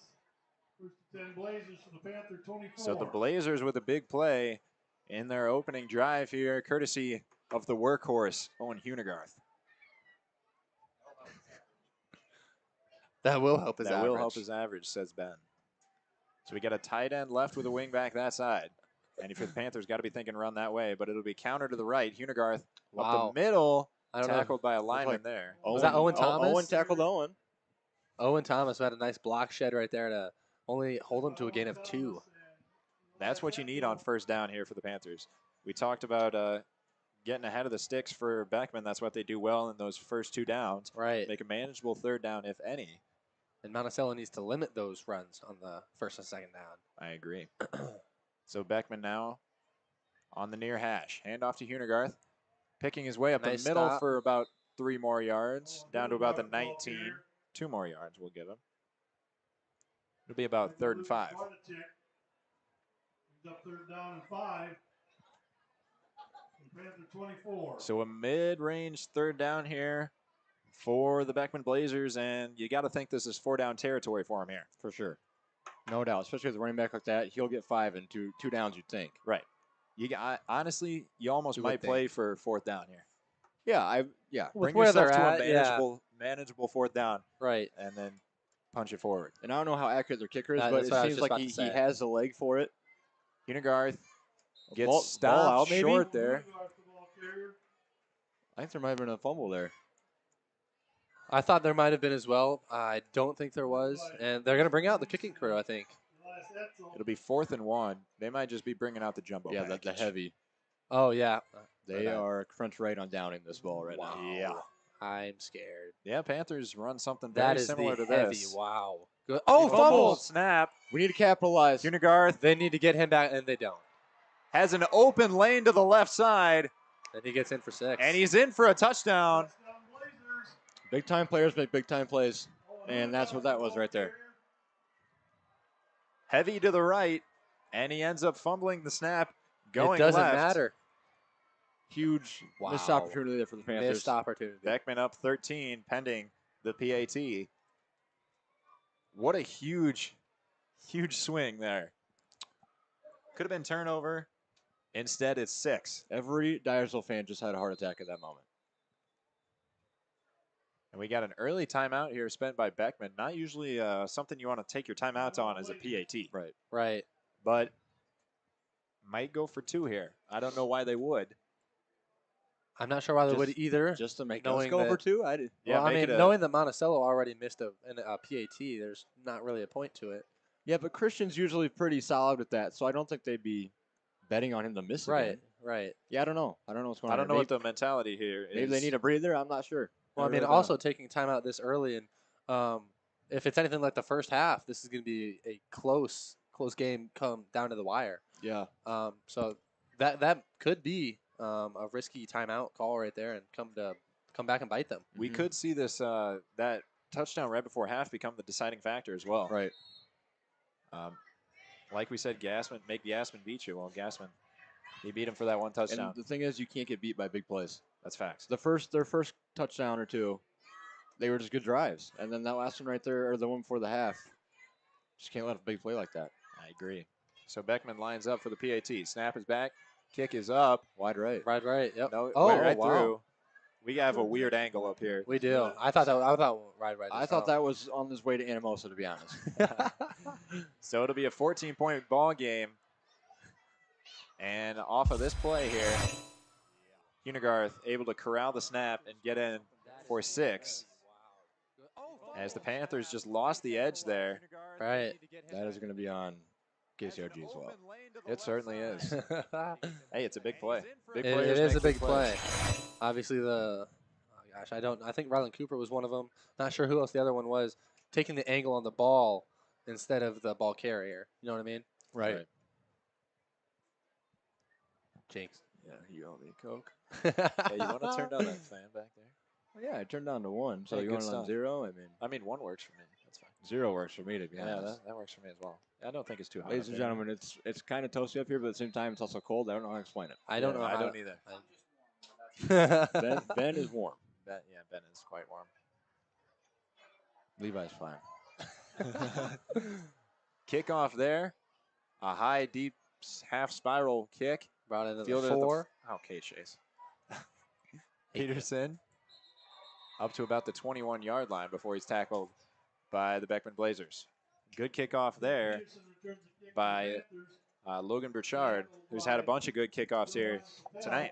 [SPEAKER 4] first and 10 Blazers for the Panther 24.
[SPEAKER 2] So the Blazers with a big play in their opening drive here, courtesy of the workhorse, Owen Hunegarth.
[SPEAKER 1] That will help his
[SPEAKER 2] That
[SPEAKER 1] average.
[SPEAKER 2] will help his average, says Ben. So we got a tight end left with a wing back that side. And if you're the Panthers, got to be thinking run that way, but it'll be counter to the right. Hunegarth
[SPEAKER 1] Wow.
[SPEAKER 2] up the middle,
[SPEAKER 1] I don't know.
[SPEAKER 2] tackled by a lineman
[SPEAKER 3] like-
[SPEAKER 2] there.
[SPEAKER 1] Was that Owen Thomas?
[SPEAKER 3] Owen tackled Owen.
[SPEAKER 1] Owen Thomas had a nice block shed right there to only hold him to a gain of 2.
[SPEAKER 2] That's what you need on first down here for the Panthers. We talked about getting ahead of the sticks for Beckman. That's what they do well in those first 2 downs.
[SPEAKER 1] Right.
[SPEAKER 2] Make a manageable third down, if any.
[SPEAKER 1] And Monticello needs to limit those runs on the 1st and 2nd down.
[SPEAKER 2] I agree. So Beckman now on the near hash. Hand off to Hunegarth. Picking his way up
[SPEAKER 1] Nice
[SPEAKER 2] the middle
[SPEAKER 1] stop.
[SPEAKER 2] for about 3 more yards, down to about the 19. 2 more yards we'll give him. It'll be about 3rd and 5.
[SPEAKER 4] Up 3rd down and 5. Panther 24.
[SPEAKER 2] So a mid-range 3rd down here for the Beckman Blazers, and you got to think this is 4-down territory for him here.
[SPEAKER 3] For sure. No doubt. Especially with a running back like that, he'll get 5 and two downs, you'd think.
[SPEAKER 2] Right. Honestly, you almost
[SPEAKER 3] You would
[SPEAKER 2] might play for 4th down here.
[SPEAKER 3] Yeah.
[SPEAKER 1] With
[SPEAKER 2] Bring
[SPEAKER 1] where
[SPEAKER 2] yourself
[SPEAKER 1] they're
[SPEAKER 2] to
[SPEAKER 1] at,
[SPEAKER 2] a manageable 4th down,
[SPEAKER 1] Right.
[SPEAKER 2] and then punch it forward.
[SPEAKER 3] And I don't know how accurate their kicker is, but
[SPEAKER 1] That's
[SPEAKER 3] it
[SPEAKER 1] what I was
[SPEAKER 3] seems
[SPEAKER 1] just
[SPEAKER 3] like
[SPEAKER 1] about
[SPEAKER 3] he
[SPEAKER 1] to say.
[SPEAKER 3] has the leg for it.
[SPEAKER 2] Unigarth gets
[SPEAKER 3] Ball
[SPEAKER 2] stopped
[SPEAKER 3] out, maybe?
[SPEAKER 2] short there.
[SPEAKER 3] I think there might have been a fumble there.
[SPEAKER 1] I thought there might have been as well. I don't think there was. And they're going to bring out the kicking crew, I think.
[SPEAKER 2] It'll be 4th and 1. They might just be bringing out the jumbo
[SPEAKER 3] Yeah, the
[SPEAKER 2] package.
[SPEAKER 3] heavy.
[SPEAKER 1] Oh, yeah.
[SPEAKER 3] They are crunch right on downing this ball right now.
[SPEAKER 2] Yeah.
[SPEAKER 1] I'm scared.
[SPEAKER 2] Yeah, Panthers run something
[SPEAKER 1] That
[SPEAKER 2] very
[SPEAKER 1] is
[SPEAKER 2] similar
[SPEAKER 1] the
[SPEAKER 2] to
[SPEAKER 1] heavy.
[SPEAKER 2] this.
[SPEAKER 1] Wow. Good. Oh,
[SPEAKER 2] Fumble,
[SPEAKER 1] fumble.
[SPEAKER 2] snap.
[SPEAKER 3] We need to capitalize.
[SPEAKER 2] Unigarth
[SPEAKER 1] They need to get him back, and they don't.
[SPEAKER 2] has an open lane to the left side,
[SPEAKER 1] And he gets in for 6.
[SPEAKER 2] and he's in for a touchdown.
[SPEAKER 3] Big time players make big time plays. And that's what that was right there.
[SPEAKER 2] Heavy to the right, and he ends up fumbling the snap, going
[SPEAKER 1] It doesn't
[SPEAKER 2] left.
[SPEAKER 1] matter.
[SPEAKER 3] Huge missed
[SPEAKER 1] Wow.
[SPEAKER 3] opportunity there for the Panthers.
[SPEAKER 1] Missed opportunity.
[SPEAKER 2] Beckman up 13, pending the PAT. What a huge swing there. Could have been turnover. Instead, it's 6.
[SPEAKER 3] Every Dyersville fan just had a heart attack at that moment.
[SPEAKER 2] And we got an early timeout here spent by Beckman. Not usually something you want to take your timeouts on as a PAT.
[SPEAKER 3] Right.
[SPEAKER 1] Right.
[SPEAKER 2] But might go for 2 here. I don't know why they would.
[SPEAKER 1] I'm not sure why they
[SPEAKER 3] Just-
[SPEAKER 1] would either.
[SPEAKER 3] Just to make us
[SPEAKER 1] Knowing
[SPEAKER 3] go
[SPEAKER 1] that-
[SPEAKER 3] for 2? I did.
[SPEAKER 2] Yeah,
[SPEAKER 1] well, I
[SPEAKER 2] make
[SPEAKER 1] mean,
[SPEAKER 2] it a-
[SPEAKER 1] knowing that Monticello already missed a PAT, there's not really a point to it.
[SPEAKER 3] Yeah, but Christian's usually pretty solid with that, so I don't think they'd be betting on him to miss
[SPEAKER 1] Right.
[SPEAKER 3] again.
[SPEAKER 1] Right.
[SPEAKER 3] Yeah, I don't know. I don't know what's going
[SPEAKER 2] I
[SPEAKER 3] on.
[SPEAKER 2] don't know
[SPEAKER 3] Maybe,
[SPEAKER 2] what the mentality here is.
[SPEAKER 3] maybe they need a breather. I'm not sure.
[SPEAKER 1] Well, I mean,
[SPEAKER 3] really don't
[SPEAKER 1] also
[SPEAKER 3] know.
[SPEAKER 1] taking time out this early, and if it's anything like the first half, this is going to be a close game come down to the wire.
[SPEAKER 3] Yeah.
[SPEAKER 1] So that could be a risky timeout call right there, and come back and bite them.
[SPEAKER 2] We could see this that touchdown right before half become the deciding factor as well.
[SPEAKER 3] Right.
[SPEAKER 2] Like we said, make Gassman beat you. Well, Gassman, he beat him for that one touchdown.
[SPEAKER 3] And the thing is, you can't get beat by big plays.
[SPEAKER 2] That's facts.
[SPEAKER 3] Their first touchdown or two, they were just good drives, and then that last one right there, or the one before the half, just can't let a big play like that.
[SPEAKER 2] I agree. So Beckman lines up for the PAT. Snap is back. Kick is up.
[SPEAKER 3] Wide right.
[SPEAKER 1] Right. Yep.
[SPEAKER 2] No,
[SPEAKER 1] Oh,
[SPEAKER 2] went right
[SPEAKER 1] wow.
[SPEAKER 2] through. We have a weird angle up here.
[SPEAKER 1] We do. I thought right.
[SPEAKER 3] I thought that was on his way to Anamosa, to be honest.
[SPEAKER 2] So it'll be a 14-point ball game. And off of this play here, Unigarth able to corral the snap and get in for 6. As the Panthers just lost the edge there.
[SPEAKER 1] Right.
[SPEAKER 3] That is going to be on KCRG as well.
[SPEAKER 2] It certainly is. Hey, it's a big play. Big
[SPEAKER 1] It
[SPEAKER 2] players
[SPEAKER 1] is a
[SPEAKER 2] make
[SPEAKER 1] big
[SPEAKER 2] big
[SPEAKER 1] play.
[SPEAKER 2] plays.
[SPEAKER 1] Obviously, I think Rylan Cooper was one of them. Not sure who else the other one was. Taking the angle on the ball instead of the ball carrier. You know what I mean?
[SPEAKER 3] Right.
[SPEAKER 1] Jinx.
[SPEAKER 3] Yeah, you owe me a Coke.
[SPEAKER 2] Hey, you want to turn down that fan back there?
[SPEAKER 3] Well, yeah, I turned down to 1, so
[SPEAKER 2] Hey,
[SPEAKER 3] you
[SPEAKER 2] good
[SPEAKER 3] want it on
[SPEAKER 2] stuff.
[SPEAKER 3] 0? I mean,
[SPEAKER 2] 1 works for me. That's fine.
[SPEAKER 3] 0 works for me, to be
[SPEAKER 2] Yeah,
[SPEAKER 3] honest.
[SPEAKER 2] that works for me as well. I don't think it's too hot.
[SPEAKER 3] Ladies
[SPEAKER 2] up
[SPEAKER 3] and
[SPEAKER 2] there.
[SPEAKER 3] gentlemen, it's kind of toasty up here, but at the same time, it's also cold. I don't know how to explain it.
[SPEAKER 1] I don't know.
[SPEAKER 2] I
[SPEAKER 1] how
[SPEAKER 2] don't
[SPEAKER 1] to-
[SPEAKER 2] either.
[SPEAKER 3] Ben is warm.
[SPEAKER 2] Ben is quite warm.
[SPEAKER 3] Levi's fine.
[SPEAKER 2] Kickoff there. A high, deep, half spiral kick.
[SPEAKER 1] Brought into the
[SPEAKER 2] Fielded at the
[SPEAKER 1] 4.
[SPEAKER 2] Okay, Chase. Peterson up to about the 21-yard line before he's tackled by the Beckman Blazers. Good kickoff there by Logan Burchard, who's had a bunch of good kickoffs here tonight.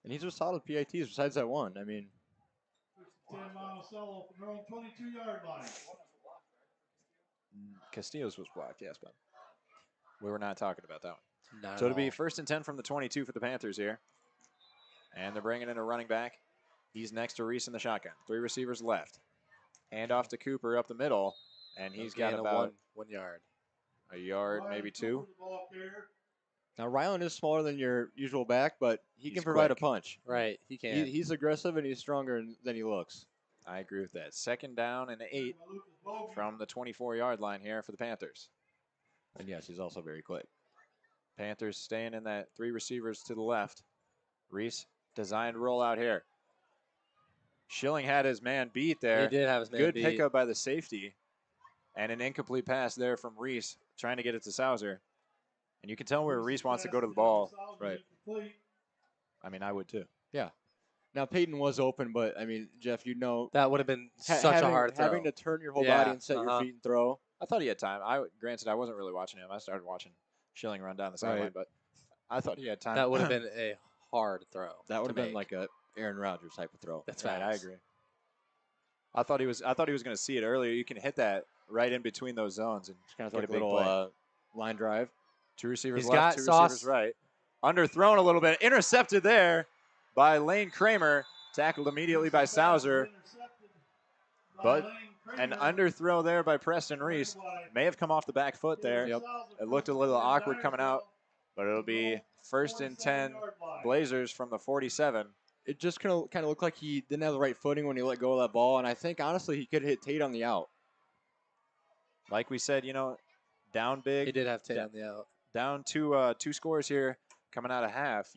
[SPEAKER 3] And he's a solid PATs besides that one. I mean,
[SPEAKER 4] 10 Monticello from their own 22-yard line.
[SPEAKER 2] Castillo's was blocked, yes, but we were not talking about that one.
[SPEAKER 1] Not
[SPEAKER 2] So
[SPEAKER 1] at
[SPEAKER 2] it'll be
[SPEAKER 1] all.
[SPEAKER 2] 1st and 10 from the 22 for the Panthers here. And they're bringing in a running back. He's next to Reese in the shotgun. 3 receivers left. Hand off to Cooper up the middle. And he's got
[SPEAKER 1] Gain of
[SPEAKER 2] about
[SPEAKER 1] 1 yard.
[SPEAKER 2] a yard, maybe 2.
[SPEAKER 3] Now, Rylan is smaller than your usual back, but he
[SPEAKER 2] He's
[SPEAKER 3] can provide a
[SPEAKER 2] quick.
[SPEAKER 3] punch.
[SPEAKER 1] Right, he can.
[SPEAKER 3] He's aggressive and he's stronger than he looks.
[SPEAKER 2] I agree with that. 2nd down and 8 from the 24-yard line here for the Panthers.
[SPEAKER 3] And yes, he's also very quick.
[SPEAKER 2] Panthers staying in that 3 receivers to the left. Reese designed rollout here. Schilling had his man beat there.
[SPEAKER 1] He did have his man
[SPEAKER 2] Good
[SPEAKER 1] beat.
[SPEAKER 2] pickup by the safety. And an incomplete pass there from Reese, trying to get it to Sauser. And you can tell where Reese wants to go to the ball.
[SPEAKER 3] Right.
[SPEAKER 2] I mean, I would too.
[SPEAKER 3] Yeah. Now, Peyton was open, but, I mean, Jeff, you know.
[SPEAKER 1] That would have been such a hard throw.
[SPEAKER 3] Having to turn your whole
[SPEAKER 1] Yeah,
[SPEAKER 3] body and set your feet and throw.
[SPEAKER 2] I thought he had time. Granted, I wasn't really watching him. I started watching Schilling run down the sideline,
[SPEAKER 3] Right.
[SPEAKER 2] but I thought he had time.
[SPEAKER 1] That would have been a hard throw.
[SPEAKER 3] That would have
[SPEAKER 1] to
[SPEAKER 3] been
[SPEAKER 1] make.
[SPEAKER 3] like a Aaron Rodgers type of throw.
[SPEAKER 1] That's
[SPEAKER 2] right.
[SPEAKER 1] right.
[SPEAKER 2] I agree. I thought he was going to see it earlier. You can hit that right in between those zones and
[SPEAKER 3] Just kind of
[SPEAKER 2] get
[SPEAKER 3] like
[SPEAKER 2] a
[SPEAKER 3] a
[SPEAKER 2] big
[SPEAKER 3] little
[SPEAKER 2] play.
[SPEAKER 3] line drive.
[SPEAKER 2] 2 receivers
[SPEAKER 1] He's
[SPEAKER 2] left,
[SPEAKER 1] got
[SPEAKER 2] 2
[SPEAKER 1] sauce.
[SPEAKER 2] receivers right. Underthrown a little bit. Intercepted there by Lane Kramer. Tackled immediately by Sauser. But an underthrow there by Preston Reese. May have come off the back foot there.
[SPEAKER 3] Yep.
[SPEAKER 2] It looked a little awkward coming out, but it'll be 1st and 10 Blazers from the 47.
[SPEAKER 3] It just kind of looked like he didn't have the right footing when he let go of that ball, and I think, honestly, he could hit Tate on the out.
[SPEAKER 2] Like we said, down big.
[SPEAKER 1] He did have Tate on the out.
[SPEAKER 2] Down 2 scores here coming out of half,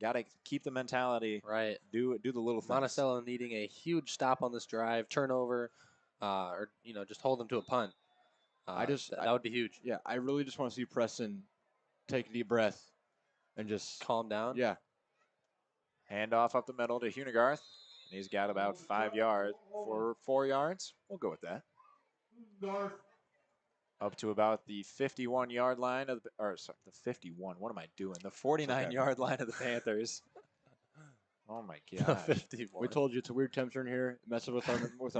[SPEAKER 2] got to keep the mentality.
[SPEAKER 1] Right.
[SPEAKER 2] Do the little things.
[SPEAKER 1] Monticello needing a huge stop on this drive, turnover, or just hold them to a punt. That would be huge.
[SPEAKER 3] Yeah, I really just want to see Preston take a deep breath and just
[SPEAKER 1] Calm down.
[SPEAKER 3] Yeah.
[SPEAKER 2] Handoff up the middle to Hunigarth. And he's got about 5 yards, 4 yards. We'll go with that. Up to about the 51-yard line of the 51. What am I doing? The 49-yard line of the Panthers. Oh my God.
[SPEAKER 1] 51.
[SPEAKER 3] We told you it's a weird temperature in here. It messes with our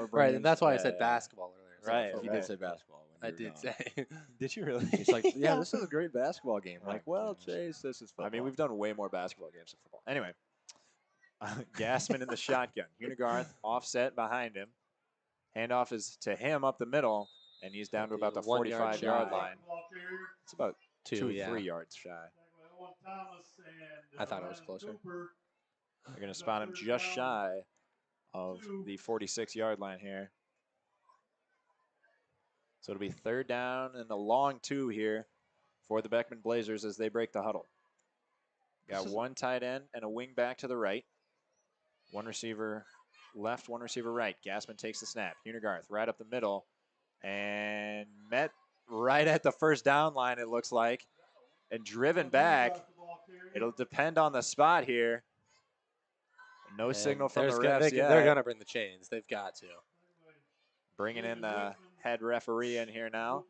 [SPEAKER 3] brains.
[SPEAKER 1] Right, and that's why I
[SPEAKER 2] Yeah,
[SPEAKER 1] said
[SPEAKER 2] yeah.
[SPEAKER 1] basketball earlier. instead of
[SPEAKER 2] Right,
[SPEAKER 1] football.
[SPEAKER 3] He did say basketball. when
[SPEAKER 1] I
[SPEAKER 3] we were
[SPEAKER 1] did
[SPEAKER 3] gone.
[SPEAKER 1] say.
[SPEAKER 2] Did you really?
[SPEAKER 3] He's like, yeah, this is a great basketball game. I'm like,
[SPEAKER 2] Oh,
[SPEAKER 3] well,
[SPEAKER 2] goodness.
[SPEAKER 3] Chase, this is football.
[SPEAKER 2] I mean, we've done way more basketball games than football. Anyway, Gassman in the shotgun. Hunigarth offset behind him. Handoff is to him up the middle, and he's down to about the
[SPEAKER 1] 1 yard
[SPEAKER 2] 45-yard
[SPEAKER 1] shy.
[SPEAKER 2] line. It's about 2
[SPEAKER 1] yeah.
[SPEAKER 2] 3 yards shy.
[SPEAKER 1] I thought it was closer.
[SPEAKER 2] They're going to spot him just shy of the 46-yard line here. So it'll be 3rd down and a long 2 here for the Beckman Blazers as they break the huddle. Got 1 tight end and a wing back to the right. 1 receiver left, 1 receiver right. Gassman takes the snap. Hunigarth right up the middle and met right at the 1st down line, it looks like, and driven back. It'll depend on the spot here. No
[SPEAKER 1] And
[SPEAKER 2] signal from the
[SPEAKER 1] there's
[SPEAKER 2] refs
[SPEAKER 1] They're
[SPEAKER 2] yet.
[SPEAKER 1] going to bring the chains. They've got to.
[SPEAKER 2] Bringing in the head referee in here now,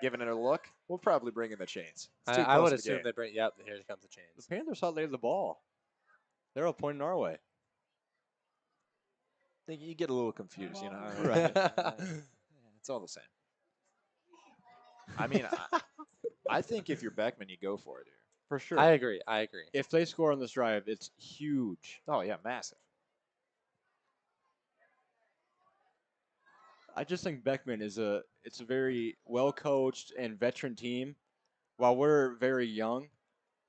[SPEAKER 2] giving it a look. We'll probably bring in the chains. It's too
[SPEAKER 1] I
[SPEAKER 2] close
[SPEAKER 1] would
[SPEAKER 2] to the
[SPEAKER 1] assume
[SPEAKER 2] game.
[SPEAKER 1] they bring. Yep, here comes the
[SPEAKER 3] The
[SPEAKER 1] chains.
[SPEAKER 3] Panthers thought they had the ball. They're all pointing our way.
[SPEAKER 2] Think you get a little confused, you know.
[SPEAKER 3] Right.
[SPEAKER 2] It's all the same. I mean, I think if you're Beckman, you go for it here.
[SPEAKER 3] For sure.
[SPEAKER 1] I agree.
[SPEAKER 3] If they score on this drive, it's huge.
[SPEAKER 2] Oh yeah, massive.
[SPEAKER 3] I just think Beckman it's a very well coached and veteran team. While we're very young,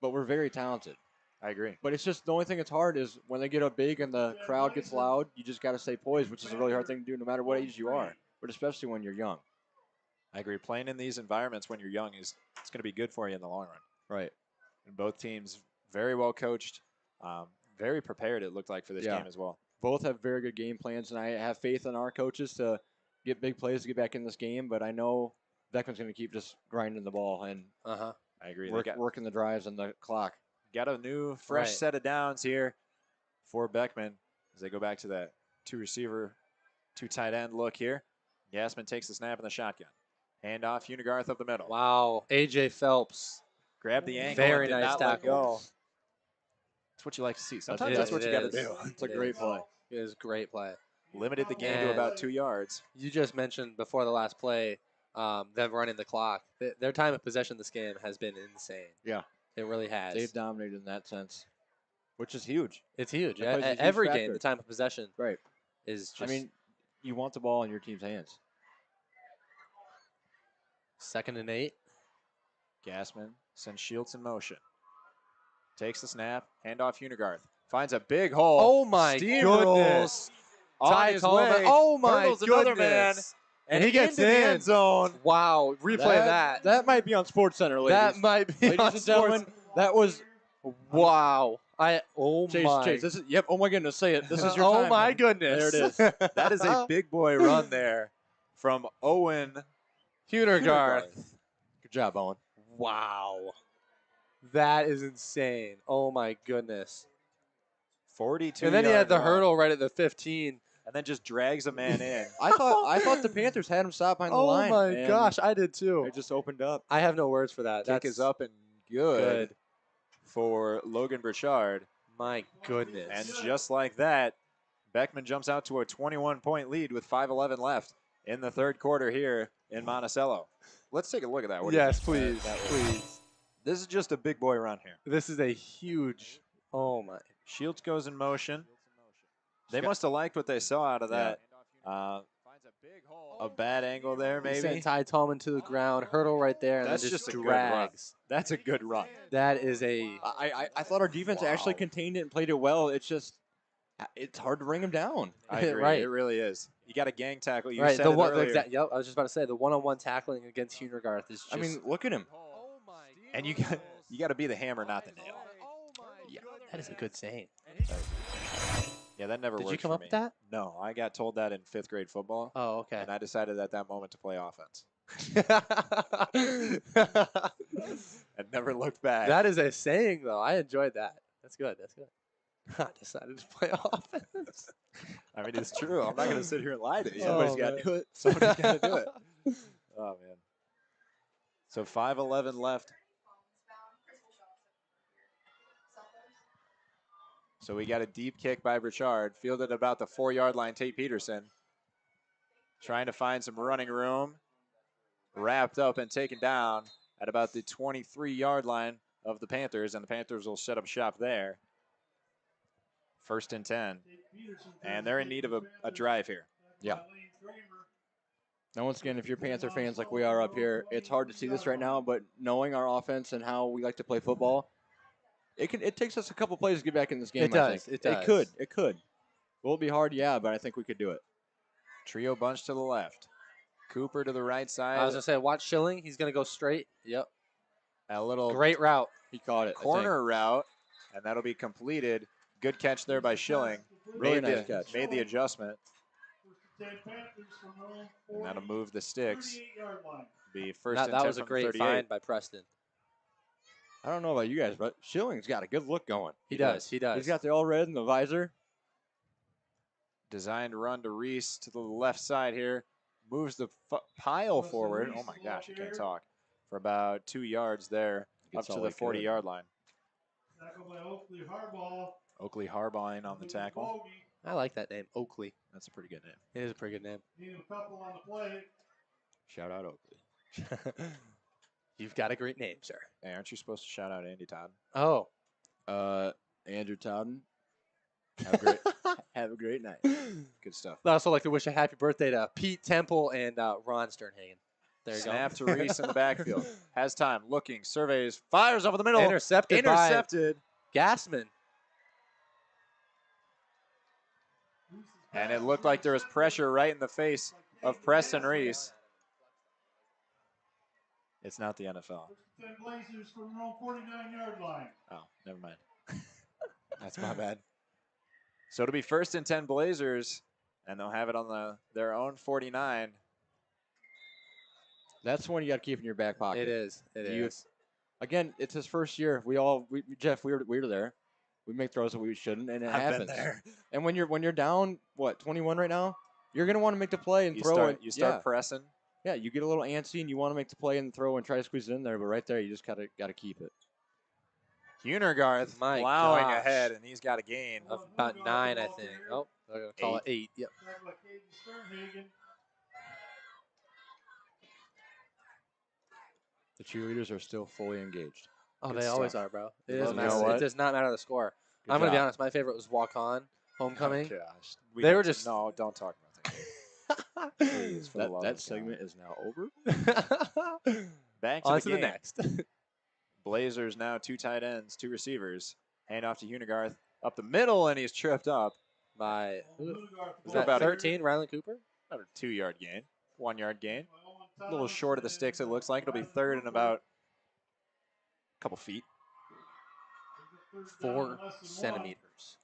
[SPEAKER 3] but we're very talented.
[SPEAKER 2] I agree.
[SPEAKER 3] But it's just the only thing that's hard is when they get up big and the crowd gets loud, you just got to stay poised, which is a really hard thing to do no matter what age you are, but especially when you're young.
[SPEAKER 2] I agree. Playing in these environments when you're young it's going to be good for you in the long run.
[SPEAKER 3] Right.
[SPEAKER 2] And both teams very well coached, very prepared. It looked like for this
[SPEAKER 3] Yeah.
[SPEAKER 2] game as well.
[SPEAKER 3] Both have very good game plans, and I have faith in our coaches to get big plays to get back in this game. But I know Beckman's going to keep just grinding the ball and
[SPEAKER 1] I
[SPEAKER 2] agree.
[SPEAKER 3] working the drives and the clock.
[SPEAKER 2] Got a new, fresh
[SPEAKER 1] Right.
[SPEAKER 2] set of downs here for Beckman as they go back to that 2 receiver, 2 tight end look here. Gassman takes the snap in the shotgun. Handoff, Hunigarth up the middle.
[SPEAKER 1] Wow, AJ Phelps.
[SPEAKER 2] Grab the angle.
[SPEAKER 1] Very
[SPEAKER 2] and did
[SPEAKER 1] nice
[SPEAKER 2] not let
[SPEAKER 1] tackle.
[SPEAKER 2] go. That's what you like to see. Sometimes
[SPEAKER 1] is,
[SPEAKER 2] that's what
[SPEAKER 1] it
[SPEAKER 2] you got to
[SPEAKER 1] is.
[SPEAKER 2] do.
[SPEAKER 3] It's a
[SPEAKER 1] It
[SPEAKER 3] great
[SPEAKER 1] is.
[SPEAKER 3] play.
[SPEAKER 1] It was a great play.
[SPEAKER 2] Limited the game to
[SPEAKER 1] And-
[SPEAKER 2] about 2 yards.
[SPEAKER 1] You just mentioned before the last play, them running the clock. Their time of possession this game has been insane.
[SPEAKER 3] Yeah.
[SPEAKER 1] It really has.
[SPEAKER 3] They've dominated in that sense, which is huge.
[SPEAKER 1] It's huge.
[SPEAKER 3] That plays a huge
[SPEAKER 1] Every game,
[SPEAKER 3] factor.
[SPEAKER 1] the time of possession
[SPEAKER 3] Right.
[SPEAKER 1] is just.
[SPEAKER 3] I mean, you want the ball in your team's hands.
[SPEAKER 1] 2nd and 8.
[SPEAKER 2] Gassman Sends Shields in motion. Takes the snap. Handoff Unigarth. Finds a big hole.
[SPEAKER 1] Oh my
[SPEAKER 2] Steamrolls
[SPEAKER 1] goodness.
[SPEAKER 2] on
[SPEAKER 1] Ty
[SPEAKER 2] his
[SPEAKER 1] Tolman.
[SPEAKER 2] way.
[SPEAKER 1] Oh my
[SPEAKER 2] Hurdles
[SPEAKER 1] goodness.
[SPEAKER 2] another man.
[SPEAKER 1] And he gets
[SPEAKER 2] into the
[SPEAKER 1] in.
[SPEAKER 2] end zone.
[SPEAKER 1] Wow. Replay that.
[SPEAKER 3] That might be on Sports Center, ladies.
[SPEAKER 1] That might be
[SPEAKER 3] Ladies
[SPEAKER 1] on
[SPEAKER 3] and gentlemen,
[SPEAKER 1] Sports-
[SPEAKER 3] that was
[SPEAKER 1] Wow.
[SPEAKER 3] Chase. This is oh my goodness, say it. This is your
[SPEAKER 1] oh
[SPEAKER 3] time.
[SPEAKER 1] my
[SPEAKER 3] man.
[SPEAKER 1] goodness.
[SPEAKER 3] There it is.
[SPEAKER 2] That is a big boy run there from Owen
[SPEAKER 1] Hunergarth.
[SPEAKER 3] Good job, Owen.
[SPEAKER 1] Wow. That is insane. Oh my goodness.
[SPEAKER 2] 42.
[SPEAKER 1] And then he had the
[SPEAKER 2] run,
[SPEAKER 1] hurdle right at the 15.
[SPEAKER 2] and then just drags a man in.
[SPEAKER 3] I thought the Panthers had him stop behind the
[SPEAKER 1] Oh
[SPEAKER 3] line.
[SPEAKER 1] my
[SPEAKER 3] and
[SPEAKER 1] gosh, I did too.
[SPEAKER 3] It just opened up.
[SPEAKER 1] I have no words for that.
[SPEAKER 2] Kick is up and good,
[SPEAKER 1] good.
[SPEAKER 2] for Logan Burchard.
[SPEAKER 1] My goodness.
[SPEAKER 2] And just like that, Beckman jumps out to a 21-point lead with 5:11 left in the third quarter here in Monticello. Let's take a look at that. What do you
[SPEAKER 1] yes,
[SPEAKER 2] think?
[SPEAKER 1] please, please.
[SPEAKER 2] This is just a big boy run here.
[SPEAKER 1] This is a huge. Oh my.
[SPEAKER 2] Shields goes in motion. They must have liked what they saw out of that. A bad angle there,
[SPEAKER 1] He sent
[SPEAKER 2] maybe.
[SPEAKER 1] Ty Tolman to the ground, hurdle right there, and
[SPEAKER 2] That's
[SPEAKER 1] then just
[SPEAKER 2] just a good run.
[SPEAKER 1] drags.
[SPEAKER 2] That's a good run.
[SPEAKER 1] That is a.
[SPEAKER 3] I thought our defense actually
[SPEAKER 2] Wow.
[SPEAKER 3] contained it and played it well. It's just it's hard to bring him down.
[SPEAKER 2] I agree.
[SPEAKER 1] Right.
[SPEAKER 2] It really is. You got a gang tackle. You
[SPEAKER 1] right.
[SPEAKER 2] said
[SPEAKER 1] The
[SPEAKER 2] it
[SPEAKER 1] one.
[SPEAKER 2] earlier.
[SPEAKER 1] Yep. I was just about to say the one-on-one tackling against Hunergarth is just.
[SPEAKER 3] I mean, look at him.
[SPEAKER 2] And you got to be the hammer, not the nail.
[SPEAKER 1] yeah, that is a good saying.
[SPEAKER 2] Yeah, that never
[SPEAKER 1] Did
[SPEAKER 2] worked
[SPEAKER 1] you come
[SPEAKER 2] for
[SPEAKER 1] up
[SPEAKER 2] me.
[SPEAKER 1] with that?
[SPEAKER 2] No, I got told that in 5th grade football,
[SPEAKER 1] Oh, okay.
[SPEAKER 2] and I decided at that moment to play offense. And never looked back.
[SPEAKER 1] That is a saying, though. I enjoyed that. That's good. That's good. I decided to play offense.
[SPEAKER 2] I mean, it's true. I'm not going to sit here and lie to you.
[SPEAKER 1] Somebody's
[SPEAKER 3] got to do it.
[SPEAKER 2] Somebody's got to do it. Oh, man. So 5:11 left. So we got a deep kick by Richard, fielded about the 4-yard line. Tate Peterson trying to find some running room. Wrapped up and taken down at about the 23-yard line of the Panthers, and the Panthers will set up shop there. 1st and 10. And they're in need of a drive here.
[SPEAKER 3] Yeah. Now, once again, if you're Panther fans like we are up here, it's hard to see this right now, but knowing our offense and how we like to play football, it takes us a couple plays to get back in this game.
[SPEAKER 1] It
[SPEAKER 3] I
[SPEAKER 1] does,
[SPEAKER 3] think.
[SPEAKER 1] it does.
[SPEAKER 3] It could. Will it be hard? Yeah, but I think we could do it.
[SPEAKER 2] Trio bunch to the left. Cooper to the right side.
[SPEAKER 1] I was going to say, watch Schilling. He's going to go straight. Yep.
[SPEAKER 2] A little
[SPEAKER 1] Great route.
[SPEAKER 3] He caught it. I think.
[SPEAKER 2] corner route, and that'll be completed. Good catch there by Schilling.
[SPEAKER 3] Really
[SPEAKER 2] Made
[SPEAKER 3] nice catch.
[SPEAKER 2] Made the adjustment,
[SPEAKER 4] 10 Panthers from their own
[SPEAKER 2] and that'll move the sticks.
[SPEAKER 4] 38-yard line.
[SPEAKER 2] Be first
[SPEAKER 1] That,
[SPEAKER 2] and
[SPEAKER 1] that
[SPEAKER 2] 10
[SPEAKER 1] was a
[SPEAKER 2] from
[SPEAKER 1] great
[SPEAKER 2] 38.
[SPEAKER 1] find by Preston.
[SPEAKER 3] I don't know about you guys, but Schilling's got a good look going.
[SPEAKER 1] He does. He does.
[SPEAKER 3] He's got the all red and the visor.
[SPEAKER 2] Designed run to Reese to the left side here. Moves the pile forward. Oh my gosh, I can't talk. For about 2 yards there,
[SPEAKER 3] Gets
[SPEAKER 2] up to
[SPEAKER 3] all
[SPEAKER 2] the
[SPEAKER 3] he could.
[SPEAKER 2] 40-yard line.
[SPEAKER 4] Tackle by Oakley Harbaugh.
[SPEAKER 2] Oakley Harbine on the tackle.
[SPEAKER 4] Bogey.
[SPEAKER 1] I like that name, Oakley.
[SPEAKER 2] That's a pretty good name.
[SPEAKER 1] It is a pretty good name.
[SPEAKER 4] Need a couple on the play.
[SPEAKER 3] Shout out Oakley.
[SPEAKER 1] You've got a great name, sir.
[SPEAKER 2] Hey, aren't you supposed to shout out Andy Todd?
[SPEAKER 1] Oh.
[SPEAKER 3] Andrew Towden. Have a great, have a great night.
[SPEAKER 2] Good stuff.
[SPEAKER 1] I'd also like to wish a happy birthday to Pete Temple and Ron Sternhagen. There you
[SPEAKER 2] Snap
[SPEAKER 1] go.
[SPEAKER 2] to Reese in the backfield. Has time. Looking. Surveys. Fires over the middle.
[SPEAKER 1] Intercepted
[SPEAKER 2] Intercepted.
[SPEAKER 1] by Gassman.
[SPEAKER 2] And it looked like there was pressure right in the face of Preston Reese. It's not the NFL.
[SPEAKER 4] 10 Blazers from their own 49-yard line.
[SPEAKER 2] Oh, never mind. That's my bad. So it'll be 1st and 10 Blazers, and they'll have it on their own 49.
[SPEAKER 3] That's one you got to keep in your back pocket.
[SPEAKER 1] It is. It
[SPEAKER 3] You-
[SPEAKER 1] is.
[SPEAKER 3] Again, it's his first year. Jeff, we were there. We make throws that we shouldn't, and it
[SPEAKER 2] I've
[SPEAKER 3] happens.
[SPEAKER 2] been there.
[SPEAKER 3] And when you're down, 21 right now, you're gonna want to make the play and
[SPEAKER 2] You
[SPEAKER 3] throw
[SPEAKER 2] start,
[SPEAKER 3] it.
[SPEAKER 2] you start pressing.
[SPEAKER 3] Yeah, you get a little antsy and you want to make the play and throw and try to squeeze it in there, but right there you just gotta keep it.
[SPEAKER 2] Hunergarth
[SPEAKER 1] My
[SPEAKER 2] plowing
[SPEAKER 1] gosh.
[SPEAKER 2] ahead, and he's got a gain.
[SPEAKER 1] Of about 9, I think. Oh, they're going to call it 8. Yep.
[SPEAKER 4] Tackle by Caden Sternhagen.
[SPEAKER 3] The cheerleaders are still fully engaged.
[SPEAKER 1] Oh,
[SPEAKER 2] Good
[SPEAKER 1] they always
[SPEAKER 2] stuff.
[SPEAKER 1] are, bro. It
[SPEAKER 3] You
[SPEAKER 1] doesn't
[SPEAKER 3] know
[SPEAKER 1] matter.
[SPEAKER 3] what?
[SPEAKER 1] It does not matter the score.
[SPEAKER 3] Good
[SPEAKER 1] I'm going to be
[SPEAKER 3] job.
[SPEAKER 1] honest. My favorite was Walk On, Homecoming.
[SPEAKER 2] Oh, gosh.
[SPEAKER 1] They were
[SPEAKER 2] need to-
[SPEAKER 1] just-
[SPEAKER 2] No, don't talk about that. Please, for the love
[SPEAKER 3] That
[SPEAKER 2] of
[SPEAKER 3] segment is now over.
[SPEAKER 2] God. Back to
[SPEAKER 1] On
[SPEAKER 2] the
[SPEAKER 1] to
[SPEAKER 2] game.
[SPEAKER 1] the next.
[SPEAKER 2] Blazers now 2 tight ends, 2 receivers. Hand off to Unigarth up the middle, and he's tripped up.
[SPEAKER 1] By was
[SPEAKER 2] For
[SPEAKER 1] that
[SPEAKER 2] about
[SPEAKER 1] 13? Rylan Cooper.
[SPEAKER 2] About a 2-yard gain, 1-yard gain. A little short of the sticks, it looks like. It'll be third and about a couple feet.
[SPEAKER 1] 4 centimeters.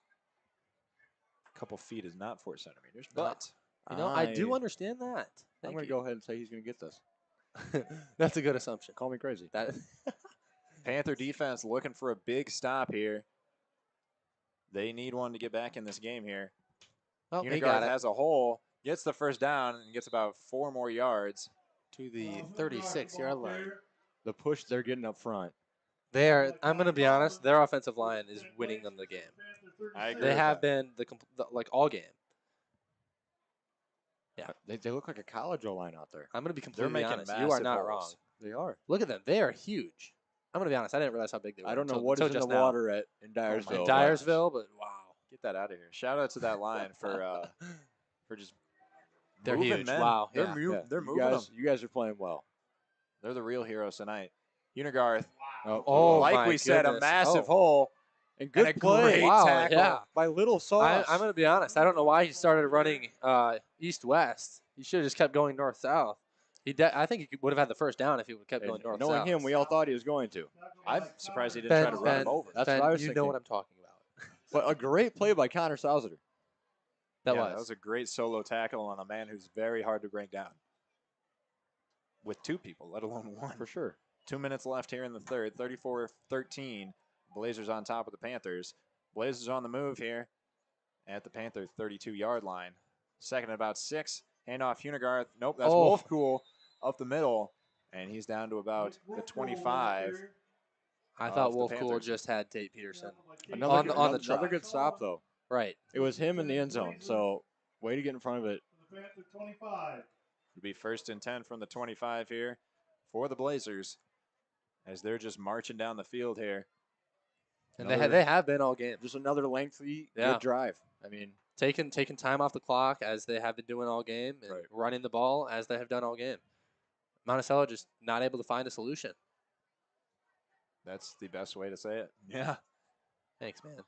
[SPEAKER 2] A couple feet is not 4 centimeters, but
[SPEAKER 1] You know, I do understand that.
[SPEAKER 3] I'm
[SPEAKER 1] Thank
[SPEAKER 3] going to
[SPEAKER 1] you.
[SPEAKER 3] go ahead and say he's going to get this.
[SPEAKER 1] That's a good assumption.
[SPEAKER 3] Call me crazy.
[SPEAKER 1] That
[SPEAKER 2] Panther defense looking for a big stop here. They need one to get back in this game here.
[SPEAKER 1] well, he
[SPEAKER 2] Unigarth
[SPEAKER 1] got it
[SPEAKER 2] has a hole, gets the first down, and gets about 4 more yards.
[SPEAKER 1] to the 36-yard line.
[SPEAKER 3] The push they're getting up front.
[SPEAKER 1] I'm going to be honest. Their offensive line is winning them the game.
[SPEAKER 2] I agree.
[SPEAKER 1] They
[SPEAKER 2] with
[SPEAKER 1] have
[SPEAKER 2] that.
[SPEAKER 1] been like all game.
[SPEAKER 3] They look like a college O-line out there.
[SPEAKER 1] I'm going to be
[SPEAKER 2] They're
[SPEAKER 1] completely
[SPEAKER 2] making
[SPEAKER 1] honest. You are
[SPEAKER 2] massive
[SPEAKER 1] not
[SPEAKER 2] holes.
[SPEAKER 1] wrong.
[SPEAKER 3] They are.
[SPEAKER 1] Look at them. They are huge. I'm going to be honest. I didn't realize how big they were.
[SPEAKER 3] I don't know
[SPEAKER 1] until-
[SPEAKER 3] what is
[SPEAKER 1] until
[SPEAKER 3] in
[SPEAKER 1] just
[SPEAKER 3] the
[SPEAKER 1] now.
[SPEAKER 3] water in Dyersville.
[SPEAKER 1] In
[SPEAKER 3] but
[SPEAKER 1] Dyersville, but wow.
[SPEAKER 2] Get that out of here. Shout out to that line for just
[SPEAKER 1] They're
[SPEAKER 2] moving
[SPEAKER 1] huge.
[SPEAKER 2] men.
[SPEAKER 1] Wow.
[SPEAKER 2] They're,
[SPEAKER 1] Yeah.
[SPEAKER 2] move, they're
[SPEAKER 3] you
[SPEAKER 2] moving them.
[SPEAKER 3] guys are playing well.
[SPEAKER 2] They're the real heroes tonight. Unigarth,
[SPEAKER 1] Oh,
[SPEAKER 2] like
[SPEAKER 1] my
[SPEAKER 2] we said, a
[SPEAKER 1] goodness.
[SPEAKER 2] massive
[SPEAKER 1] Oh.
[SPEAKER 2] hole.
[SPEAKER 3] And good
[SPEAKER 2] And a
[SPEAKER 3] play.
[SPEAKER 2] great
[SPEAKER 1] Wow,
[SPEAKER 2] tackle.
[SPEAKER 1] yeah.
[SPEAKER 3] By Little Sauce.
[SPEAKER 1] I'm going to be honest. I don't know why he started running east-west. He should have just kept going north-south. I think he would have had the first down if he would have kept going
[SPEAKER 3] And
[SPEAKER 1] north-south.
[SPEAKER 3] knowing him, we all thought he was going to.
[SPEAKER 2] I'm surprised he didn't try to run him over.
[SPEAKER 3] That's
[SPEAKER 1] Ben,
[SPEAKER 3] what I was
[SPEAKER 1] you know
[SPEAKER 3] thinking.
[SPEAKER 1] what I'm talking about.
[SPEAKER 3] But a great play by Connor Sauser.
[SPEAKER 1] That
[SPEAKER 2] Yeah,
[SPEAKER 1] was.
[SPEAKER 2] That was a great solo tackle on a man who's very hard to bring down. With 2 people, let alone 1.
[SPEAKER 3] For sure.
[SPEAKER 2] 2 minutes left here in the third. 34-13. Blazers on top of the Panthers. Blazers on the move here at the Panther 32-yard line. Second and about 6. Handoff Unigarth. Nope, that's
[SPEAKER 1] Oh.
[SPEAKER 2] Wolfcool up the middle. And he's down to about the 25.
[SPEAKER 1] I thought
[SPEAKER 2] of the
[SPEAKER 1] Wolf Cool
[SPEAKER 2] Panthers.
[SPEAKER 1] just had Tate Peterson.
[SPEAKER 3] Another
[SPEAKER 1] On the
[SPEAKER 3] another
[SPEAKER 1] try.
[SPEAKER 3] good stop, though.
[SPEAKER 1] Right.
[SPEAKER 3] It was him in the end zone. So, way to get in front of it.
[SPEAKER 4] Panther 25.
[SPEAKER 2] It'll be 1st and 10 from the 25 here for the Blazers as they're just marching down the field here.
[SPEAKER 1] And
[SPEAKER 3] Another-
[SPEAKER 1] they have been all game.
[SPEAKER 3] Just another lengthy
[SPEAKER 1] Yeah.
[SPEAKER 3] good drive. I mean,
[SPEAKER 1] Taking time off the clock as they have been doing all game and
[SPEAKER 3] Right.
[SPEAKER 1] running the ball as they have done all game. Monticello just not able to find a solution.
[SPEAKER 2] That's the best way to say it. Yeah.
[SPEAKER 1] Thanks, man.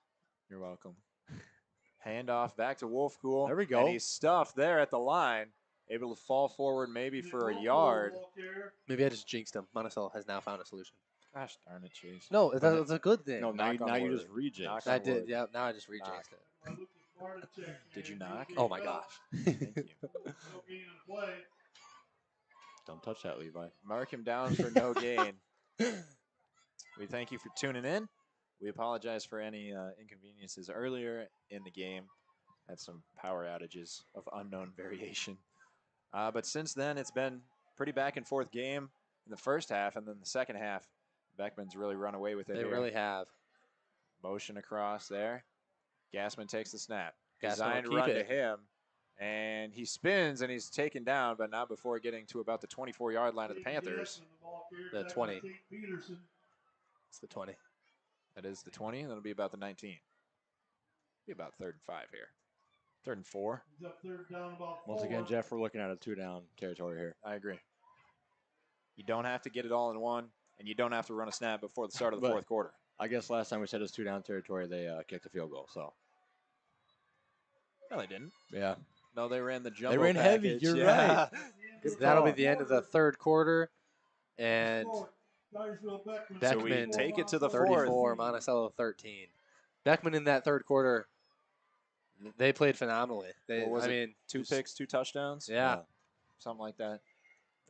[SPEAKER 2] You're welcome. Handoff back to Wolfcool.
[SPEAKER 3] There we go.
[SPEAKER 2] And he's stuffed there at the line. Able to fall forward maybe for a yard.
[SPEAKER 1] Maybe I just jinxed him. Monticello has now found a solution.
[SPEAKER 2] Gosh darn it, Chase.
[SPEAKER 1] No, that's a good thing.
[SPEAKER 3] no, now
[SPEAKER 2] knock on
[SPEAKER 3] you
[SPEAKER 2] wood.
[SPEAKER 3] just reject.
[SPEAKER 2] Knock
[SPEAKER 1] I
[SPEAKER 2] on
[SPEAKER 1] did.
[SPEAKER 2] wood.
[SPEAKER 1] Yeah, now I just rejinxed it.
[SPEAKER 2] Did you knock?
[SPEAKER 1] Oh, my gosh.
[SPEAKER 2] Thank you.
[SPEAKER 3] Don't touch that, Levi.
[SPEAKER 2] Mark him down for no gain. We thank you for tuning in. We apologize for any inconveniences earlier in the game. Had some power outages of unknown variation. But since then, it's been pretty back and forth game in the first half, and then the second half, Beckman's really run away with it.
[SPEAKER 1] They
[SPEAKER 2] here.
[SPEAKER 1] really have.
[SPEAKER 2] Motion across there. Gassman takes the snap.
[SPEAKER 1] Gassman will
[SPEAKER 2] Designed
[SPEAKER 1] keep
[SPEAKER 2] run to
[SPEAKER 1] it.
[SPEAKER 2] him. And he spins and he's taken down, but not before getting to about the 24-yard line of the Panthers.
[SPEAKER 1] The 20. It's the 20.
[SPEAKER 2] That is the 20, and that'll be about the 19. Be about 3rd and 5 here. 3rd and 4.
[SPEAKER 3] Once again, Jeff, we're looking at a 2-down territory here.
[SPEAKER 2] I agree. You don't have to get it all in one, and you don't have to run a snap before the start of the
[SPEAKER 3] But-
[SPEAKER 2] 4th quarter.
[SPEAKER 3] I guess last time we said it was 2-down territory, they kicked a field goal. So,
[SPEAKER 2] No, they didn't.
[SPEAKER 3] yeah.
[SPEAKER 2] No, they ran the jumbo
[SPEAKER 3] ran heavy,
[SPEAKER 2] package.
[SPEAKER 3] you're
[SPEAKER 2] Yeah.
[SPEAKER 1] So that'll be the end of the third quarter. And
[SPEAKER 2] So we
[SPEAKER 1] Beckman
[SPEAKER 2] take it to the
[SPEAKER 1] 34,
[SPEAKER 2] 4th.
[SPEAKER 1] Monticello 13. Beckman in that third quarter, they played phenomenally.
[SPEAKER 2] What was
[SPEAKER 1] I
[SPEAKER 2] it?
[SPEAKER 1] mean,
[SPEAKER 2] 2 picks, 2 touchdowns?
[SPEAKER 1] yeah.
[SPEAKER 2] Something like that.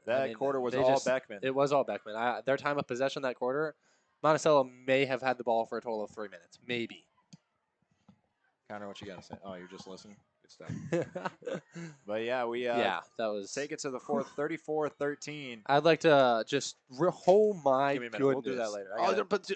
[SPEAKER 2] That
[SPEAKER 1] mean,
[SPEAKER 2] quarter was
[SPEAKER 1] they
[SPEAKER 2] all
[SPEAKER 1] just-
[SPEAKER 2] Beckman.
[SPEAKER 1] It was all Beckman. Their time of possession that quarter, Monticello may have had the ball for a total of 3 minutes. Maybe.
[SPEAKER 2] Connor, what you got to say? Oh, you're just listening? Good stuff. But yeah, we
[SPEAKER 1] yeah, that was.
[SPEAKER 2] take it to the 4th, 34-13.
[SPEAKER 1] I'd like to just. Oh my
[SPEAKER 2] Give me a minute.
[SPEAKER 1] goodness.
[SPEAKER 2] We'll do that later. I
[SPEAKER 1] Oh,
[SPEAKER 2] gotta-
[SPEAKER 1] but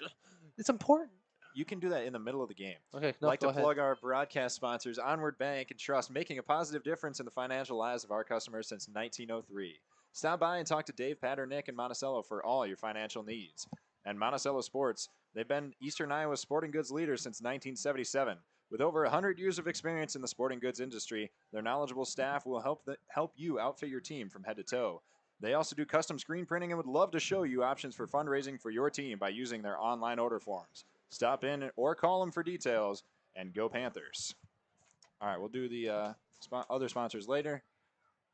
[SPEAKER 1] it's important.
[SPEAKER 2] You can do that in the middle of the game.
[SPEAKER 1] Okay, no,
[SPEAKER 2] like
[SPEAKER 1] go
[SPEAKER 2] to
[SPEAKER 1] ahead.
[SPEAKER 2] plug our broadcast sponsors, Onward Bank and Trust, making a positive difference in the financial lives of our customers since 1903. Stop by and talk to Dave, Pat, or Nick in Monticello for all your financial needs. And Monticello Sports, they've been Eastern Iowa's sporting goods leaders since 1977. With over 100 years of experience in the sporting goods industry, their knowledgeable staff will help you outfit your team from head to toe. They also do custom screen printing and would love to show you options for fundraising for your team by using their online order forms. Stop in or call them for details, and go Panthers. All right, we'll do the other sponsors later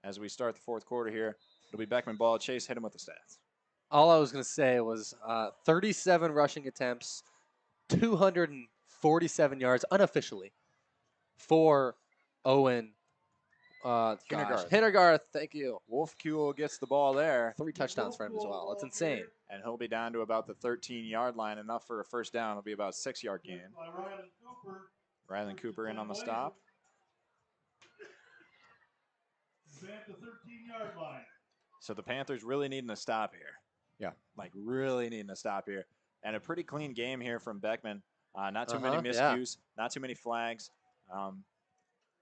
[SPEAKER 2] as we start the fourth quarter here. It'll be Beckman ball. Chase, hit him with the stats.
[SPEAKER 1] All I was going to say was 37 rushing attempts, 247 yards unofficially for Owen
[SPEAKER 2] Hintergarth.
[SPEAKER 1] Hintergarth, thank you.
[SPEAKER 2] Wolfkuhl gets the ball there,
[SPEAKER 1] 3 touchdowns for him as well. That's insane.
[SPEAKER 2] and he'll be down to about the 13-yard line, enough for a first down. It'll be about a 6-yard gain.
[SPEAKER 4] By Ryland Cooper.
[SPEAKER 2] Ryland Cooper in on the stop.
[SPEAKER 4] At the 13-yard line.
[SPEAKER 2] So the Panthers really needing a stop here.
[SPEAKER 3] Yeah.
[SPEAKER 2] Like really needing a stop here. And a pretty clean game here from Beckman. Not too many miscues, not too many flags.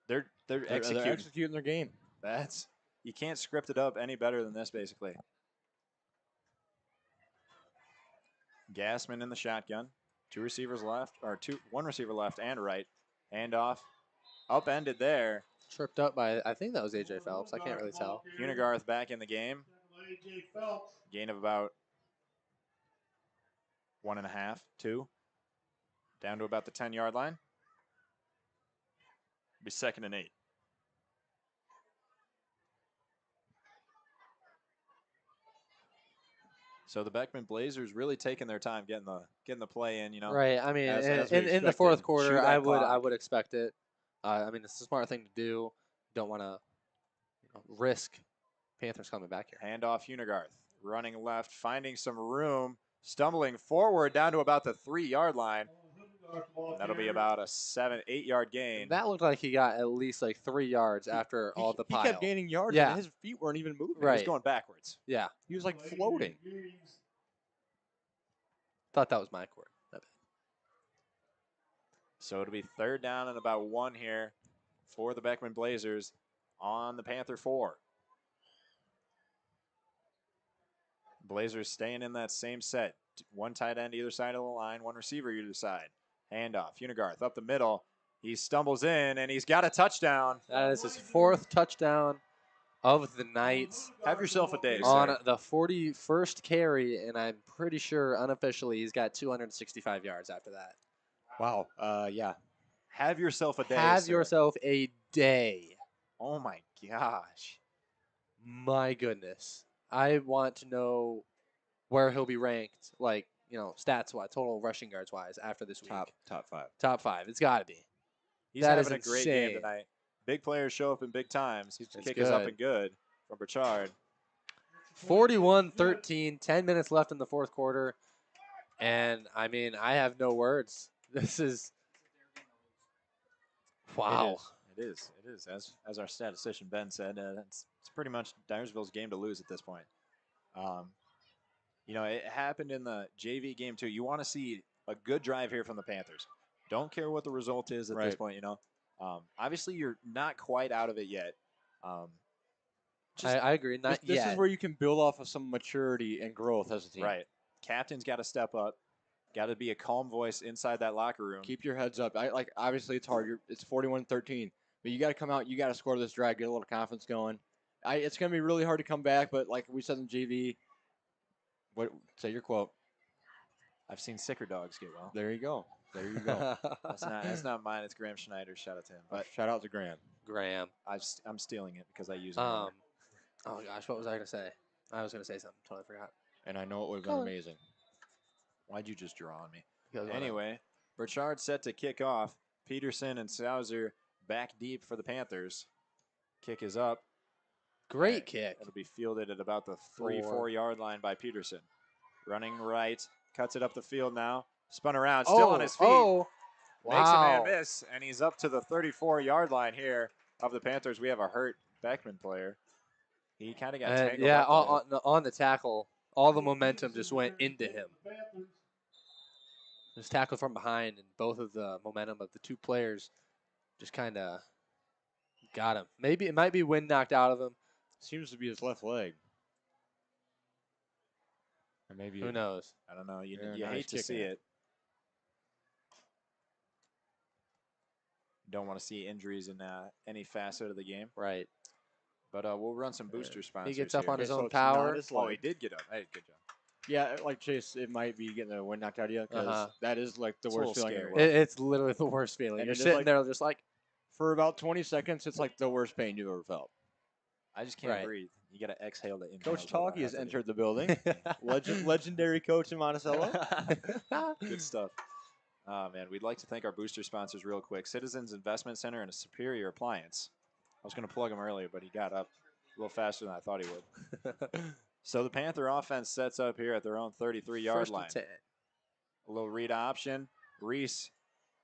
[SPEAKER 2] They're
[SPEAKER 3] executing their game.
[SPEAKER 2] You can't script it up any better than this, basically. Gassman in the shotgun. One receiver left and right. Handoff. Upended there.
[SPEAKER 1] Tripped up by, I think that was AJ Phelps. I can't really tell.
[SPEAKER 2] Unigarth back in the game.
[SPEAKER 4] AJ Phelps.
[SPEAKER 2] Gain of about 1.5, 2. Down to about the 10-yard line. Be 2nd and 8. So the Beckman Blazers really taking their time getting the play in,
[SPEAKER 1] Right. I mean,
[SPEAKER 3] as we
[SPEAKER 1] in the fourth
[SPEAKER 3] expected.
[SPEAKER 1] quarter,
[SPEAKER 2] Shoot that
[SPEAKER 1] I
[SPEAKER 2] clock.
[SPEAKER 1] would expect it. I mean, it's a smart thing to do. Don't want to risk Panthers coming back here.
[SPEAKER 2] Handoff Unigarth. Running left, finding some room, stumbling forward down to about the 3-yard line. That'll be about a 7-8-yard gain.
[SPEAKER 1] That looked like he got at least like 3 yards after all the pile.
[SPEAKER 3] He kept gaining yards,
[SPEAKER 1] Yeah.
[SPEAKER 3] and his feet weren't even moving.
[SPEAKER 2] He was
[SPEAKER 1] Right.
[SPEAKER 2] going backwards.
[SPEAKER 1] Yeah.
[SPEAKER 3] He was like floating.
[SPEAKER 1] Thought that was my court. That bad.
[SPEAKER 2] So it'll be 3rd down and about 1 here for the Beckman Blazers on the Panther 4. Blazers staying in that same set. 1 tight end either side of the line, 1 receiver either side. Handoff. Unigarth up the middle. He stumbles in, and he's got a touchdown.
[SPEAKER 1] That is his 4th touchdown of the night
[SPEAKER 2] Have yourself a day,
[SPEAKER 1] on
[SPEAKER 2] sir.
[SPEAKER 1] the 41st carry, and I'm pretty sure unofficially he's got 265 yards after that.
[SPEAKER 3] Wow. Yeah.
[SPEAKER 2] Have yourself a day,
[SPEAKER 1] Have
[SPEAKER 2] sir.
[SPEAKER 1] yourself a day.
[SPEAKER 2] Oh, my gosh.
[SPEAKER 1] My goodness. I want to know where he'll be ranked, like, stats-wise, total rushing yards-wise after this week.
[SPEAKER 3] Top 5.
[SPEAKER 1] Top 5. It's got to be.
[SPEAKER 2] He's
[SPEAKER 1] That
[SPEAKER 2] having a
[SPEAKER 1] is
[SPEAKER 2] great game
[SPEAKER 1] insane.
[SPEAKER 2] tonight. Big players show up in big times.
[SPEAKER 1] It's
[SPEAKER 2] Kick is up
[SPEAKER 1] good.
[SPEAKER 2] and good from Burchard.
[SPEAKER 1] 41-13, 10 minutes left in the fourth quarter. And, I mean, I have no words. This is – wow.
[SPEAKER 2] It is. As our statistician Ben said, it's pretty much Dyersville's game to lose at this point. It happened in the JV game too. You want to see a good drive here from the Panthers. Don't care what the result is at this point. Obviously you're not quite out of it yet.
[SPEAKER 1] I agree. Not
[SPEAKER 3] This
[SPEAKER 1] yet.
[SPEAKER 3] is where you can build off of some maturity and growth as a team.
[SPEAKER 2] Right. Captain's got to step up. Got to be a calm voice inside that locker room.
[SPEAKER 3] Keep your heads up. Obviously it's hard. It's 41-13, but you got to come out. You got to score this drive. Get a little confidence going. It's going to be really hard to come back, but like we said in JV, say your quote.
[SPEAKER 2] I've seen sicker dogs get well.
[SPEAKER 3] There you go.
[SPEAKER 2] That's not mine. It's Graham Schneider's. Shout out to him. But
[SPEAKER 3] Shout out to Graham.
[SPEAKER 1] Graham.
[SPEAKER 2] I'm stealing it because I use it.
[SPEAKER 1] Oh gosh, what was I going to say? I was going to say something. Totally forgot.
[SPEAKER 3] And I know it would have been amazing.
[SPEAKER 2] Why'd you just draw on me?
[SPEAKER 1] Because
[SPEAKER 2] Anyway, Burchard set to kick off. Peterson and Sauser back deep for the Panthers. Kick is up.
[SPEAKER 1] great kick.
[SPEAKER 2] It'll be fielded at about the 3-4 yard line by Peterson. Running right, cuts it up the field now. Spun around, still on his feet. Makes a man miss, and he's up to the 34-yard line here of the Panthers. We have a hurt Beckman player. He kind of got tangled
[SPEAKER 1] yeah,
[SPEAKER 2] up there.
[SPEAKER 1] on the tackle, all the momentum just went into him. Just tackled from behind, and both of the momentum of the two players just kind of got him. Maybe it might be wind knocked out of him.
[SPEAKER 3] Seems to be his left leg. Or maybe
[SPEAKER 1] Who knows?
[SPEAKER 2] I don't know. You
[SPEAKER 3] Yeah,
[SPEAKER 2] hate
[SPEAKER 3] nice
[SPEAKER 2] to
[SPEAKER 3] kick
[SPEAKER 2] see
[SPEAKER 3] in.
[SPEAKER 2] it. Don't want to see injuries in any facet of the game.
[SPEAKER 1] Right.
[SPEAKER 2] But we'll run some booster sponsors.
[SPEAKER 1] He gets up
[SPEAKER 2] here.
[SPEAKER 1] on his
[SPEAKER 3] Okay, so
[SPEAKER 1] own
[SPEAKER 3] it's not
[SPEAKER 1] power.
[SPEAKER 3] his
[SPEAKER 2] Oh,
[SPEAKER 3] leg.
[SPEAKER 2] he did get up. Hey, good job.
[SPEAKER 3] Yeah, like Chase, it might be getting the wind knocked out of you because
[SPEAKER 1] Uh-huh.
[SPEAKER 3] that is like the
[SPEAKER 2] It's a
[SPEAKER 3] worst
[SPEAKER 2] little
[SPEAKER 3] feeling in the
[SPEAKER 2] scary.
[SPEAKER 3] world.
[SPEAKER 1] It's literally the worst feeling.
[SPEAKER 3] And
[SPEAKER 1] You're
[SPEAKER 3] it is
[SPEAKER 1] sitting
[SPEAKER 3] like-
[SPEAKER 1] there just like,
[SPEAKER 3] For about 20 seconds, it's like the worst pain you've ever felt.
[SPEAKER 2] I just can't
[SPEAKER 1] Right.
[SPEAKER 2] breathe. You got to exhale to inhale.
[SPEAKER 3] Coach
[SPEAKER 2] is what I
[SPEAKER 3] Talkie has
[SPEAKER 2] have to do.
[SPEAKER 3] entered the building. Legendary coach in Monticello.
[SPEAKER 2] Good stuff. Oh, man, we'd like to thank our booster sponsors real quick. Citizens Investment Center and a Superior Appliance. I was going to plug him earlier, but he got up a little faster than I thought he would. So the Panther offense sets up here at their own 33-yard
[SPEAKER 1] first
[SPEAKER 2] line.
[SPEAKER 1] and 10.
[SPEAKER 2] A little read option. Reese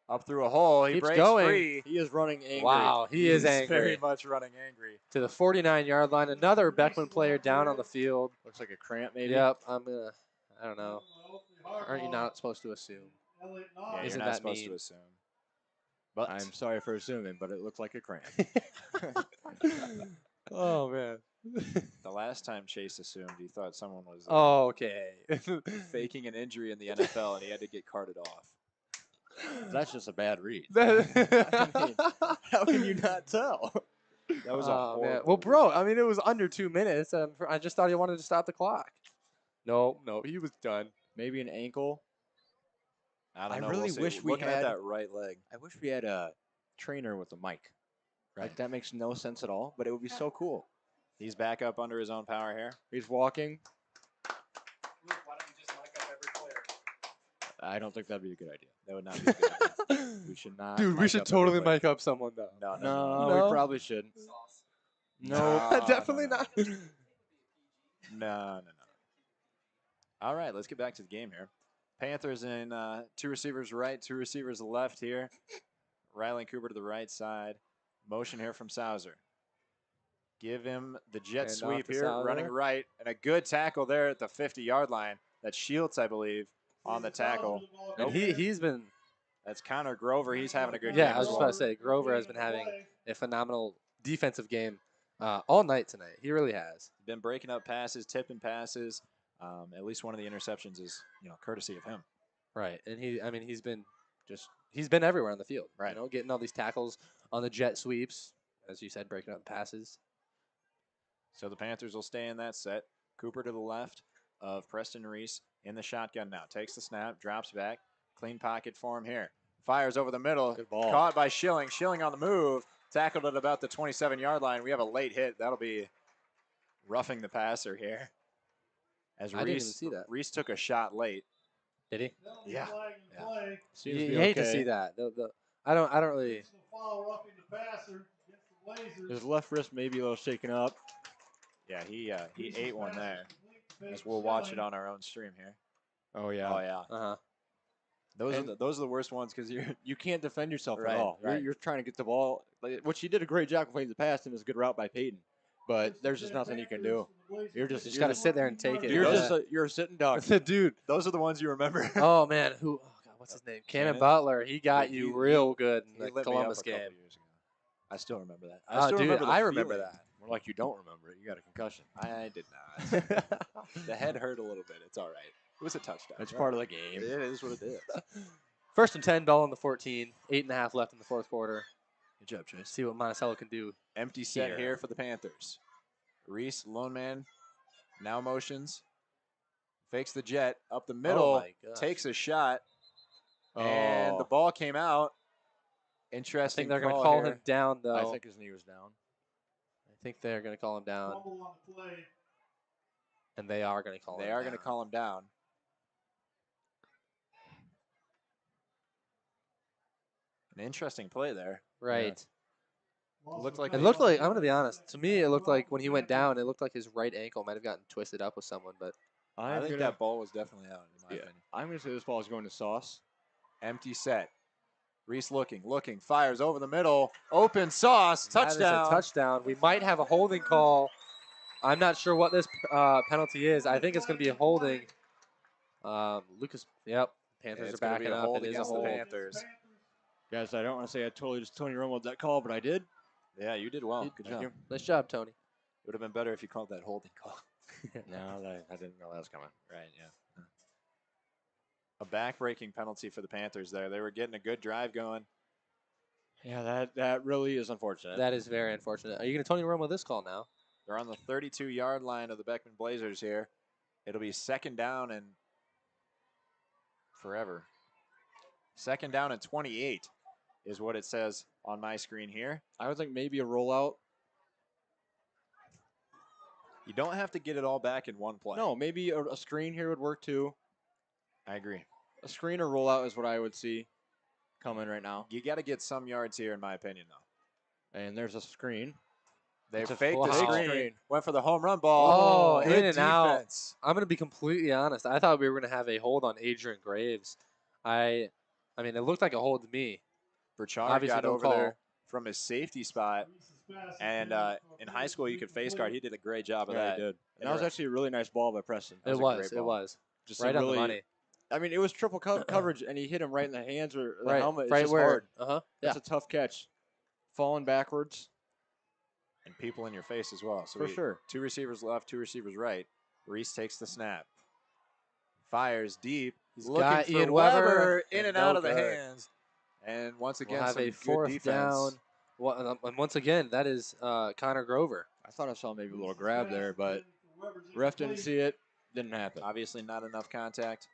[SPEAKER 2] up through a hole. He
[SPEAKER 1] Keeps
[SPEAKER 2] breaks
[SPEAKER 1] going.
[SPEAKER 2] free.
[SPEAKER 3] He is running angry.
[SPEAKER 1] Wow, he is
[SPEAKER 2] He's
[SPEAKER 1] angry.
[SPEAKER 2] very much running angry.
[SPEAKER 1] To the 49-yard line. Another Beckman player down on the field.
[SPEAKER 3] Looks like a cramp, maybe.
[SPEAKER 1] Yep, I don't know. Aren't you not supposed to assume?
[SPEAKER 2] Yeah,
[SPEAKER 1] Isn't
[SPEAKER 2] you're not
[SPEAKER 1] that
[SPEAKER 2] supposed
[SPEAKER 1] mean?
[SPEAKER 2] to assume. But
[SPEAKER 3] I'm sorry for assuming, but it looked like a cramp.
[SPEAKER 1] Oh, man.
[SPEAKER 2] the last time Chase assumed, he thought someone was
[SPEAKER 1] Okay.
[SPEAKER 2] faking an injury in the NFL and he had to get carted off.
[SPEAKER 3] That's just a bad read.
[SPEAKER 1] That-
[SPEAKER 3] How can you not tell?
[SPEAKER 2] That was a
[SPEAKER 1] Oh, man.
[SPEAKER 2] horrible
[SPEAKER 1] Well,
[SPEAKER 2] read.
[SPEAKER 1] bro, I mean, it was under 2 minutes. And I just thought he wanted to stop the clock. No, he was done.
[SPEAKER 3] Maybe an ankle.
[SPEAKER 2] I don't
[SPEAKER 3] I
[SPEAKER 2] know.
[SPEAKER 3] really
[SPEAKER 2] we'll see.
[SPEAKER 3] wish we
[SPEAKER 2] Looking
[SPEAKER 3] had-
[SPEAKER 2] at that right leg.
[SPEAKER 3] I wish we had a trainer with a mic.
[SPEAKER 2] Right.
[SPEAKER 3] Like, that makes no sense at all, but it would be so cool.
[SPEAKER 2] He's back up under his own power here.
[SPEAKER 3] He's walking.
[SPEAKER 5] Why don't you just mic up every player?
[SPEAKER 3] I don't think that'd be a good idea.
[SPEAKER 2] That would not be good.
[SPEAKER 3] We should not.
[SPEAKER 1] Dude, we
[SPEAKER 3] mic
[SPEAKER 1] should
[SPEAKER 3] up
[SPEAKER 1] totally
[SPEAKER 3] everybody.
[SPEAKER 1] mic up someone, though.
[SPEAKER 2] No,
[SPEAKER 3] No,
[SPEAKER 1] No?
[SPEAKER 3] we probably shouldn't.
[SPEAKER 5] Sauce.
[SPEAKER 3] No,
[SPEAKER 1] Definitely
[SPEAKER 2] no.
[SPEAKER 1] not.
[SPEAKER 2] No. All right, let's get back to the game here. Panthers in 2 receivers right, 2 receivers left here. Riley and Cooper to the right side. Motion here from Sauser. Give him the jet
[SPEAKER 1] Hand off
[SPEAKER 2] sweep
[SPEAKER 1] to
[SPEAKER 2] here,
[SPEAKER 1] Sauser.
[SPEAKER 2] running right. And a good tackle there at the 50-yard line. That's Shields, I believe, on the tackle.
[SPEAKER 1] And he's been,
[SPEAKER 2] That's Connor Grover. He's having a good
[SPEAKER 1] yeah,
[SPEAKER 2] game
[SPEAKER 1] I was
[SPEAKER 2] as
[SPEAKER 1] just
[SPEAKER 2] well.
[SPEAKER 1] about to say, Grover has been having a phenomenal defensive game all night tonight. He really has.
[SPEAKER 2] Been breaking up passes, tipping passes. At least one of the interceptions is, courtesy of him.
[SPEAKER 1] Right. And he's been everywhere on the field.
[SPEAKER 2] Right.
[SPEAKER 1] Getting all these tackles on the jet sweeps, as you said, breaking up passes.
[SPEAKER 2] So the Panthers will stay in that set. Cooper to the left of Preston Reese in the shotgun now. Takes the snap, drops back. Clean pocket for him here. Fires over the middle.
[SPEAKER 3] Good ball.
[SPEAKER 2] Caught by Schilling. Schilling on the move. Tackled at about the 27-yard line. We have a late hit. That'll be roughing the passer here. As
[SPEAKER 1] I didn't even
[SPEAKER 2] Reese,
[SPEAKER 1] see that.
[SPEAKER 2] Reese took a shot late.
[SPEAKER 1] Did he?
[SPEAKER 2] Yeah.
[SPEAKER 3] Seems
[SPEAKER 1] You
[SPEAKER 3] to be
[SPEAKER 1] hate to
[SPEAKER 3] okay.
[SPEAKER 1] see that. I don't really.
[SPEAKER 3] His left wrist may be a little shaken up.
[SPEAKER 2] Yeah, he ate one there. As we'll watch it on our own stream here.
[SPEAKER 3] Oh yeah.
[SPEAKER 2] Oh yeah.
[SPEAKER 1] Uh-huh.
[SPEAKER 2] Those are the worst ones because
[SPEAKER 3] You can't defend yourself
[SPEAKER 2] Right,
[SPEAKER 3] at all.
[SPEAKER 2] right.
[SPEAKER 3] You're trying to get the ball, which he did a great job playing the pass and it was a good route by Peyton. But there's just nothing you can do. You're just
[SPEAKER 1] You just got to sit there and take it.
[SPEAKER 3] You're
[SPEAKER 2] Yeah.
[SPEAKER 3] just you're a sitting duck.
[SPEAKER 1] Dude.
[SPEAKER 2] those are the ones you remember.
[SPEAKER 1] Oh man, who? Oh God, what's his name? Cannon
[SPEAKER 2] Cannon?
[SPEAKER 1] Butler. He got
[SPEAKER 2] He-
[SPEAKER 1] you
[SPEAKER 2] he-
[SPEAKER 1] real good
[SPEAKER 2] He
[SPEAKER 1] in the
[SPEAKER 2] lit me up
[SPEAKER 1] Columbus
[SPEAKER 2] a couple
[SPEAKER 1] game.
[SPEAKER 2] years ago. I still remember that.
[SPEAKER 1] Oh,
[SPEAKER 2] still
[SPEAKER 1] dude,
[SPEAKER 2] remember the
[SPEAKER 1] I remember
[SPEAKER 2] feeling.
[SPEAKER 1] that.
[SPEAKER 3] More like you don't remember it. You got a concussion.
[SPEAKER 2] I did not. The head hurt a little bit. It's all right. It was a touchdown.
[SPEAKER 3] That's part of the game.
[SPEAKER 2] It is what it is.
[SPEAKER 1] First and 10, ball on the 14. 8.5 left in the fourth quarter.
[SPEAKER 2] Good job, Chase.
[SPEAKER 1] See what Monticello can do.
[SPEAKER 2] Empty set
[SPEAKER 1] Here.
[SPEAKER 2] here for the Panthers. Reese, lone man, now motions. Fakes the jet up the middle.
[SPEAKER 1] Oh my gosh.
[SPEAKER 2] Takes a shot. And the ball came out.
[SPEAKER 1] I
[SPEAKER 2] Interesting.
[SPEAKER 1] think they're going to
[SPEAKER 2] call
[SPEAKER 1] call
[SPEAKER 2] here.
[SPEAKER 1] him down, though.
[SPEAKER 3] I think his knee was down.
[SPEAKER 1] I think they're going to call him down, and they are going to call him
[SPEAKER 2] They
[SPEAKER 1] down.
[SPEAKER 2] are going to call him down. An interesting play there.
[SPEAKER 1] Right.
[SPEAKER 2] Looked like
[SPEAKER 1] It looked like, I'm going to be honest, to me, it looked like when he went down, it looked like his right ankle might have gotten twisted up with someone, but
[SPEAKER 2] I think that ball was definitely out, in my
[SPEAKER 3] Yeah.
[SPEAKER 2] opinion.
[SPEAKER 3] I'm going to say this ball is going to Sauce.
[SPEAKER 2] Empty set. Reese looking, fires over the middle. Open Sauce,
[SPEAKER 1] that is
[SPEAKER 2] touchdown.
[SPEAKER 1] a touchdown. We might have a holding call. I'm not sure what this penalty is. I think it's going to be a holding. Lucas, yep. Panthers
[SPEAKER 2] It's
[SPEAKER 1] are
[SPEAKER 2] gonna be
[SPEAKER 1] backing
[SPEAKER 2] a
[SPEAKER 1] up.
[SPEAKER 2] hold
[SPEAKER 1] It is a
[SPEAKER 2] against the
[SPEAKER 1] hold.
[SPEAKER 2] Panthers.
[SPEAKER 3] Guys, I don't want to say I totally just Tony Romo that call, but I did.
[SPEAKER 2] Yeah, you did well. Good
[SPEAKER 3] Thank
[SPEAKER 2] job.
[SPEAKER 3] you.
[SPEAKER 1] Nice job, Tony.
[SPEAKER 2] It would have been better if you called that holding call.
[SPEAKER 3] No, I didn't know that was coming.
[SPEAKER 2] Right, yeah. A back-breaking penalty for the Panthers there. They were getting a good drive going.
[SPEAKER 3] Yeah, that really is unfortunate.
[SPEAKER 1] That is very unfortunate. Are you going to Tony Romo this call now?
[SPEAKER 2] They're on the 32-yard line of the Beckman Blazers here. It'll be 2nd down and forever. 2nd down and 28 is what it says on my screen here.
[SPEAKER 3] I would think maybe a rollout.
[SPEAKER 2] You don't have to get it all back in one play.
[SPEAKER 3] No, maybe a screen here would work too.
[SPEAKER 2] I agree.
[SPEAKER 3] A screen or rollout is what I would see coming right now.
[SPEAKER 2] You got to get some yards here, in my opinion, though.
[SPEAKER 3] And there's a screen.
[SPEAKER 2] They
[SPEAKER 3] It's a
[SPEAKER 2] faked the
[SPEAKER 1] fake
[SPEAKER 2] screen, went for the home run ball.
[SPEAKER 1] Oh,
[SPEAKER 2] Good
[SPEAKER 1] in and out.
[SPEAKER 2] defense.
[SPEAKER 1] I'm going to be completely honest. I thought we were going to have a hold on Adrian Graves. I mean, it looked like a hold to me.
[SPEAKER 2] Burchard
[SPEAKER 1] Obviously
[SPEAKER 2] got
[SPEAKER 1] no
[SPEAKER 2] over
[SPEAKER 1] call.
[SPEAKER 2] there from his safety spot. And in high school, you could face guard. He did a great job of
[SPEAKER 3] Yeah,
[SPEAKER 2] that.
[SPEAKER 3] he did. And that was actually a really nice ball by Preston. That
[SPEAKER 1] It
[SPEAKER 3] a
[SPEAKER 1] was.
[SPEAKER 3] great
[SPEAKER 1] It
[SPEAKER 3] ball.
[SPEAKER 1] was.
[SPEAKER 3] Just
[SPEAKER 1] Right
[SPEAKER 3] a
[SPEAKER 1] on
[SPEAKER 3] really,
[SPEAKER 1] the money.
[SPEAKER 3] I mean, it was triple coverage, and he hit him right in the hands or the
[SPEAKER 1] Right,
[SPEAKER 3] helmet. It's
[SPEAKER 1] right
[SPEAKER 3] just
[SPEAKER 1] where.
[SPEAKER 3] hard.
[SPEAKER 1] Yeah.
[SPEAKER 3] That's a tough catch. Falling backwards.
[SPEAKER 2] And people in your face as well. So
[SPEAKER 3] For sure.
[SPEAKER 2] 2 receivers left, 2 receivers right. Reese takes the snap. Fires deep.
[SPEAKER 1] He's
[SPEAKER 2] looking
[SPEAKER 1] got
[SPEAKER 2] for
[SPEAKER 1] Ian
[SPEAKER 2] Weber,
[SPEAKER 1] Weber,
[SPEAKER 2] in and
[SPEAKER 1] no
[SPEAKER 2] out of the
[SPEAKER 1] good.
[SPEAKER 2] hands. And once again,
[SPEAKER 1] We'll have
[SPEAKER 2] some
[SPEAKER 1] a
[SPEAKER 2] good
[SPEAKER 1] 4th
[SPEAKER 2] defense.
[SPEAKER 1] down. And once again, that is Connor Grover.
[SPEAKER 3] I thought I saw maybe a little grab there, but ref didn't see it. Didn't happen.
[SPEAKER 2] Obviously, not enough contact.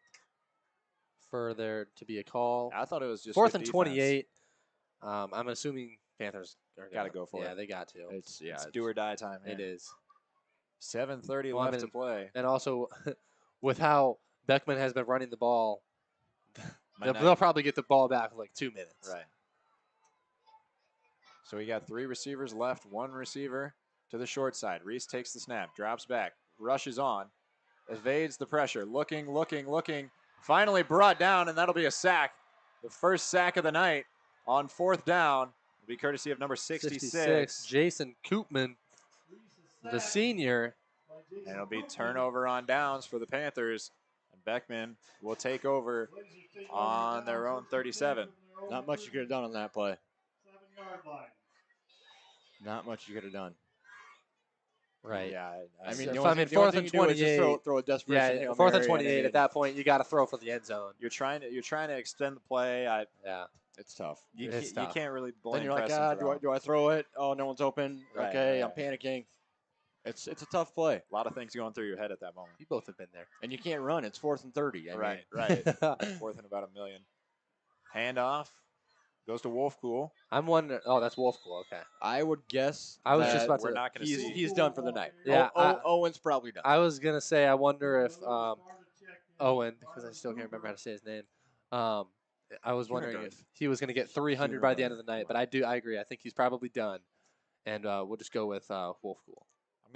[SPEAKER 1] For there to be a call.
[SPEAKER 2] I thought it was just
[SPEAKER 1] 4th
[SPEAKER 2] good
[SPEAKER 1] and
[SPEAKER 2] defense.
[SPEAKER 1] 28. I'm assuming Panthers are
[SPEAKER 2] Gotta go for
[SPEAKER 1] yeah,
[SPEAKER 2] it.
[SPEAKER 1] they got to.
[SPEAKER 3] It's
[SPEAKER 2] It's do or die time.
[SPEAKER 1] It
[SPEAKER 2] here.
[SPEAKER 1] is.
[SPEAKER 2] 7:30
[SPEAKER 1] Well, I
[SPEAKER 2] left to
[SPEAKER 1] mean,
[SPEAKER 2] play.
[SPEAKER 1] And also, with how Beckman has been running the ball,
[SPEAKER 2] Might
[SPEAKER 1] they'll
[SPEAKER 2] not-
[SPEAKER 1] probably get the ball back in like 2 minutes.
[SPEAKER 2] Right. So we got 3 receivers left, 1 receiver to the short side. Reese takes the snap, drops back, rushes on, evades the pressure, looking. Finally brought down, and that'll be a sack. The first sack of the night on 4th down will be courtesy of number 66.
[SPEAKER 1] Jason Koopman, the senior.
[SPEAKER 2] And it'll be turnover on downs for the Panthers. And Beckman will take over on their own 37.
[SPEAKER 3] Not much you could have done on that play.
[SPEAKER 4] 7-yard line.
[SPEAKER 3] Not much you could have done.
[SPEAKER 1] Right.
[SPEAKER 2] Yeah.
[SPEAKER 3] I mean,
[SPEAKER 1] So
[SPEAKER 3] the
[SPEAKER 1] if
[SPEAKER 3] only
[SPEAKER 1] I'm in
[SPEAKER 3] thing- the only
[SPEAKER 1] 4th
[SPEAKER 3] thing
[SPEAKER 1] and
[SPEAKER 3] you do is just
[SPEAKER 1] 28,
[SPEAKER 3] throw a desperation.
[SPEAKER 1] Yeah,
[SPEAKER 3] Hail
[SPEAKER 1] 4th and
[SPEAKER 3] Mary,
[SPEAKER 1] 28. At that point, you got to throw for the end zone.
[SPEAKER 2] you're trying to extend the play.
[SPEAKER 1] Yeah.
[SPEAKER 3] it's tough.
[SPEAKER 2] You
[SPEAKER 1] It's
[SPEAKER 2] can't, you
[SPEAKER 1] tough.
[SPEAKER 2] can't really blame
[SPEAKER 3] Then you're like,
[SPEAKER 2] Preston for
[SPEAKER 3] do I throw it? Oh, no one's open.
[SPEAKER 2] Right,
[SPEAKER 3] Okay,
[SPEAKER 2] right.
[SPEAKER 3] I'm panicking. It's a tough play,
[SPEAKER 2] a lot of things going through your head at that moment.
[SPEAKER 1] You both have been there.
[SPEAKER 3] and you can't run. It's 4th and 30. I
[SPEAKER 2] Right,
[SPEAKER 3] mean,
[SPEAKER 2] right. 4th and about a million. Handoff goes to Wolfcool.
[SPEAKER 1] I'm wondering. Oh, that's Wolfcool. Okay.
[SPEAKER 3] I would guess.
[SPEAKER 1] I was just
[SPEAKER 3] that
[SPEAKER 1] about
[SPEAKER 2] We're
[SPEAKER 1] to.
[SPEAKER 2] not going to
[SPEAKER 3] he's
[SPEAKER 2] see.
[SPEAKER 3] he's done for the night.
[SPEAKER 1] Yeah,
[SPEAKER 3] Owen's probably done.
[SPEAKER 1] I was gonna say. I wonder if Owen, because I still can't remember how to say his name. I was wondering if he was gonna get 300 by the end of the night, but I agree. I think he's probably done, and we'll just go with Wolfcool.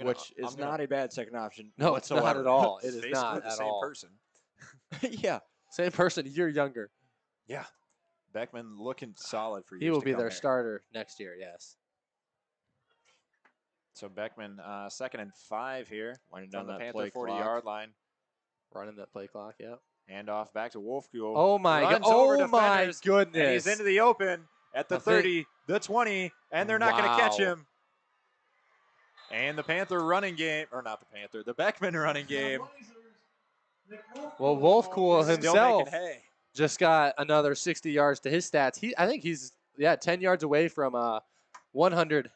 [SPEAKER 3] Which is not a bad second option.
[SPEAKER 1] No, it's not
[SPEAKER 3] whatsoever.
[SPEAKER 1] at all. It
[SPEAKER 2] It's
[SPEAKER 1] is
[SPEAKER 2] basically
[SPEAKER 1] not
[SPEAKER 2] the
[SPEAKER 1] at
[SPEAKER 2] same
[SPEAKER 1] all.
[SPEAKER 2] person.
[SPEAKER 3] Yeah.
[SPEAKER 1] Same person, a year younger.
[SPEAKER 2] Yeah. Beckman looking solid for years
[SPEAKER 1] He will
[SPEAKER 2] to
[SPEAKER 1] be
[SPEAKER 2] come
[SPEAKER 1] their
[SPEAKER 2] here.
[SPEAKER 1] starter next year. Yes.
[SPEAKER 2] So Beckman, 2nd and 5 here.
[SPEAKER 3] Winding
[SPEAKER 2] From
[SPEAKER 3] down
[SPEAKER 2] the
[SPEAKER 3] that
[SPEAKER 2] Panther
[SPEAKER 3] play
[SPEAKER 2] 40-yard line.
[SPEAKER 1] Running that play clock. Yeah.
[SPEAKER 2] Handoff back to Wolfcool.
[SPEAKER 1] Oh my god!
[SPEAKER 2] Runs over
[SPEAKER 1] Oh my
[SPEAKER 2] defenders,
[SPEAKER 1] goodness!
[SPEAKER 2] And he's into the open at the
[SPEAKER 1] I think-
[SPEAKER 2] 30, the 20, and they're not going to catch
[SPEAKER 1] Wow.
[SPEAKER 2] him. And the Panther running game, or not the Panther, the Beckman running game.
[SPEAKER 1] Well, Wolfcool
[SPEAKER 2] Still
[SPEAKER 1] himself
[SPEAKER 2] making hay.
[SPEAKER 1] just got another 60 yards to his stats. I think he's 10 yards away from 100